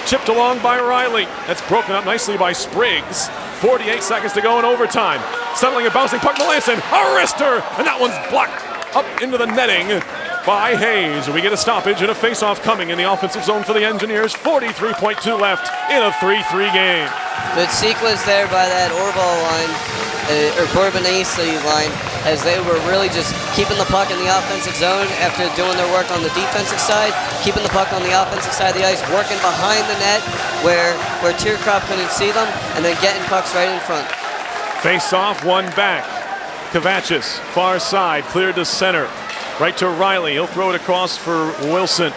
chipped along by Riley. That's broken up nicely by Spriggs. 48 seconds to go in overtime. Settling a bouncing puck, Melanson, a wrister, and that one's blocked up into the netting by Hayes. We get a stoppage and a face-off coming in the offensive zone for the Engineers. 43.2 left in a 3-3 game. Good sequence there by that Orval line, or Bourbonnais line, as they were really just keeping the puck in the offensive zone after doing their work on the defensive side, keeping the puck on the offensive side of the ice, working behind the net where Tearcroft couldn't see them, and then getting pucks right in front. Face-off, one back. Kavachis, far side, cleared to center. Right to Riley, he'll throw it across for Wilson.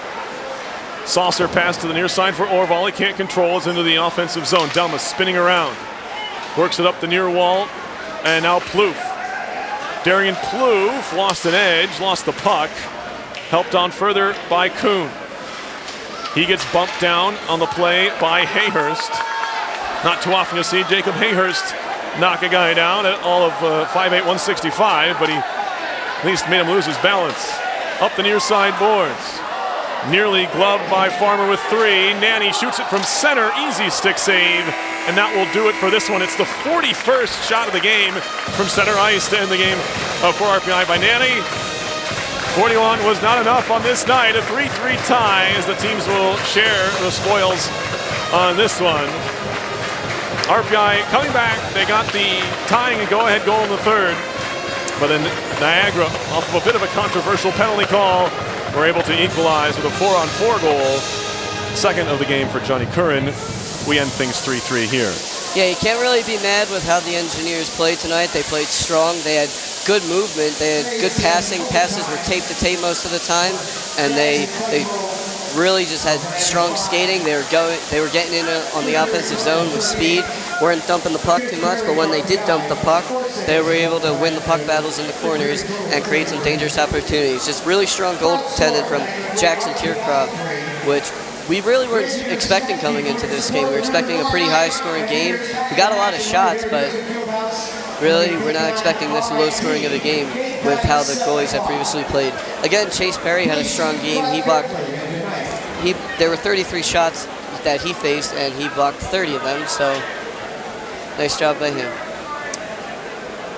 Saucer pass to the near side for Orval, he can't control, it's into the offensive zone. Delma spinning around, works it up the near wall, and now Plouffe. Darian Plouffe lost an edge, lost the puck, helped on further by Kuhn. He gets bumped down on the play by Hayhurst. Not too often you see Jacob Hayhurst knock a guy down at all of 5'8", 165, but he at least made him lose his balance. Up the near side boards. Nearly gloved by Farmer with 3. Nanny shoots it from center, easy stick save, and that will do it for this one. It's the 41st shot of the game from center ice to end the game for RPI by Nanny. 41 was not enough on this night. A 3-3 tie as the teams will share the spoils on this one. RPI coming back. They got the tying and go-ahead goal in the third. But then Niagara, off of a bit of a controversial penalty call, were able to equalize with a 4-on-4 goal. Second of the game for Johnny Curran. We end things 3-3 here. Yeah, you can't really be mad with how the Engineers played tonight. They played strong. They had good movement. They had good passing. Passes were tape to tape most of the time, and they really just had strong skating. They were getting in on the offensive zone with speed. Weren't dumping the puck too much, but when they did dump the puck, they were able to win the puck battles in the corners and create some dangerous opportunities. Just really strong goaltending from Jackson Tearcroft, which we really weren't expecting coming into this game. We were expecting a pretty high-scoring game. We got a lot of shots, but really we're not expecting this low-scoring of a game with how the goalies have previously played. Again, Chase Perry had a strong game. There were 33 shots that he faced, and he blocked 30 of them, so nice job by him.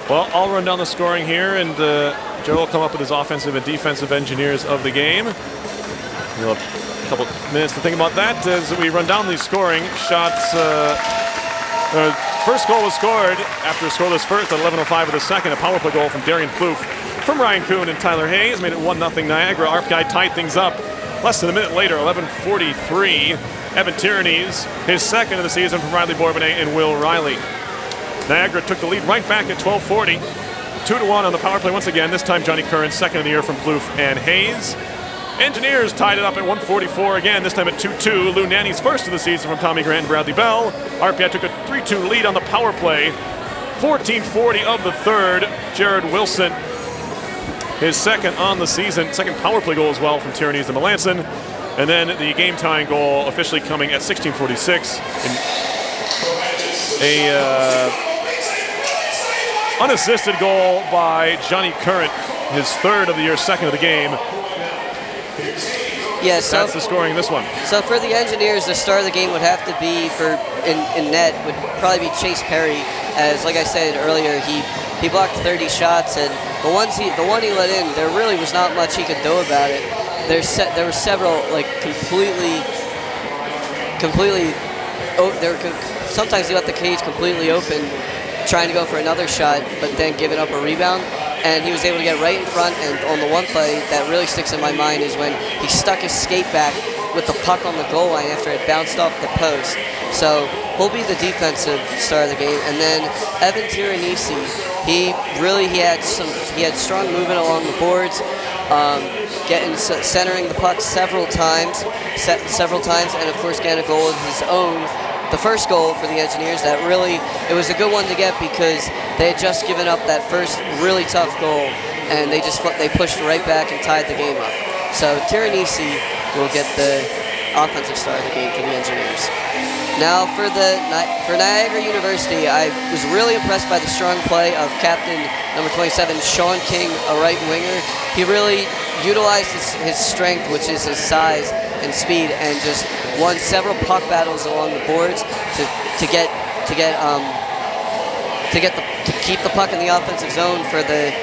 Well, I'll run down the scoring here, and Joe will come up with his offensive and defensive engineers of the game. We'll have a couple minutes to think about that as we run down these scoring shots. First goal was scored after a scoreless first at 11:05 of the second. A power play goal from Darian Plouffe from Ryan Kuhn and Tyler Hayes made it 1-0 Niagara. RPI tied things up less than a minute later, 11:43. Evan Tierney's his second of the season from Riley Bourbonnais and Will Riley. Niagara took the lead right back at 12:40. 2-1 on the power play once again. This time Johnny Curran, second of the year from Plouffe and Hayes. Engineers tied it up at 1:44 again, this time at 2-2. Lou Nanny's first of the season from Tommy Grant and Bradley Bell. RPI took a 3-2 lead on the power play. 14:40 of the third. Jared Wilson, his second on the season, second power play goal as well from Tierney's and Melanson. And then the game-tying goal officially coming at 16:46. Unassisted goal by Johnny Curran, his third of the year, second of the game. Yeah, so that's the scoring in this one. So for the Engineers, the star of the game would have to be in net would probably be Chase Perry, as like I said earlier, he blocked 30 shots, and the one he let in, there really was not much he could do about it. There were several like sometimes he left the cage completely open, trying to go for another shot, but then giving up a rebound. And he was able to get right in front, and on the one play that really sticks in my mind is when he stuck his skate back with the puck on the goal line after it bounced off the post. So he'll be the defensive star of the game. And then Evan Tiranisi, he had strong movement along the boards, centering the puck several times, and of course getting a goal of his own. The first goal for the Engineers, it was a good one to get because they had just given up that first really tough goal, and they pushed right back and tied the game up. So Tiranisi will get the offensive star of the game for the Engineers. Now for Niagara University, I was really impressed by the strong play of captain number 27, Sean King, a right winger. He really utilized his strength, which is his size and speed, and just won several puck battles along the boards to keep the puck in the offensive zone for the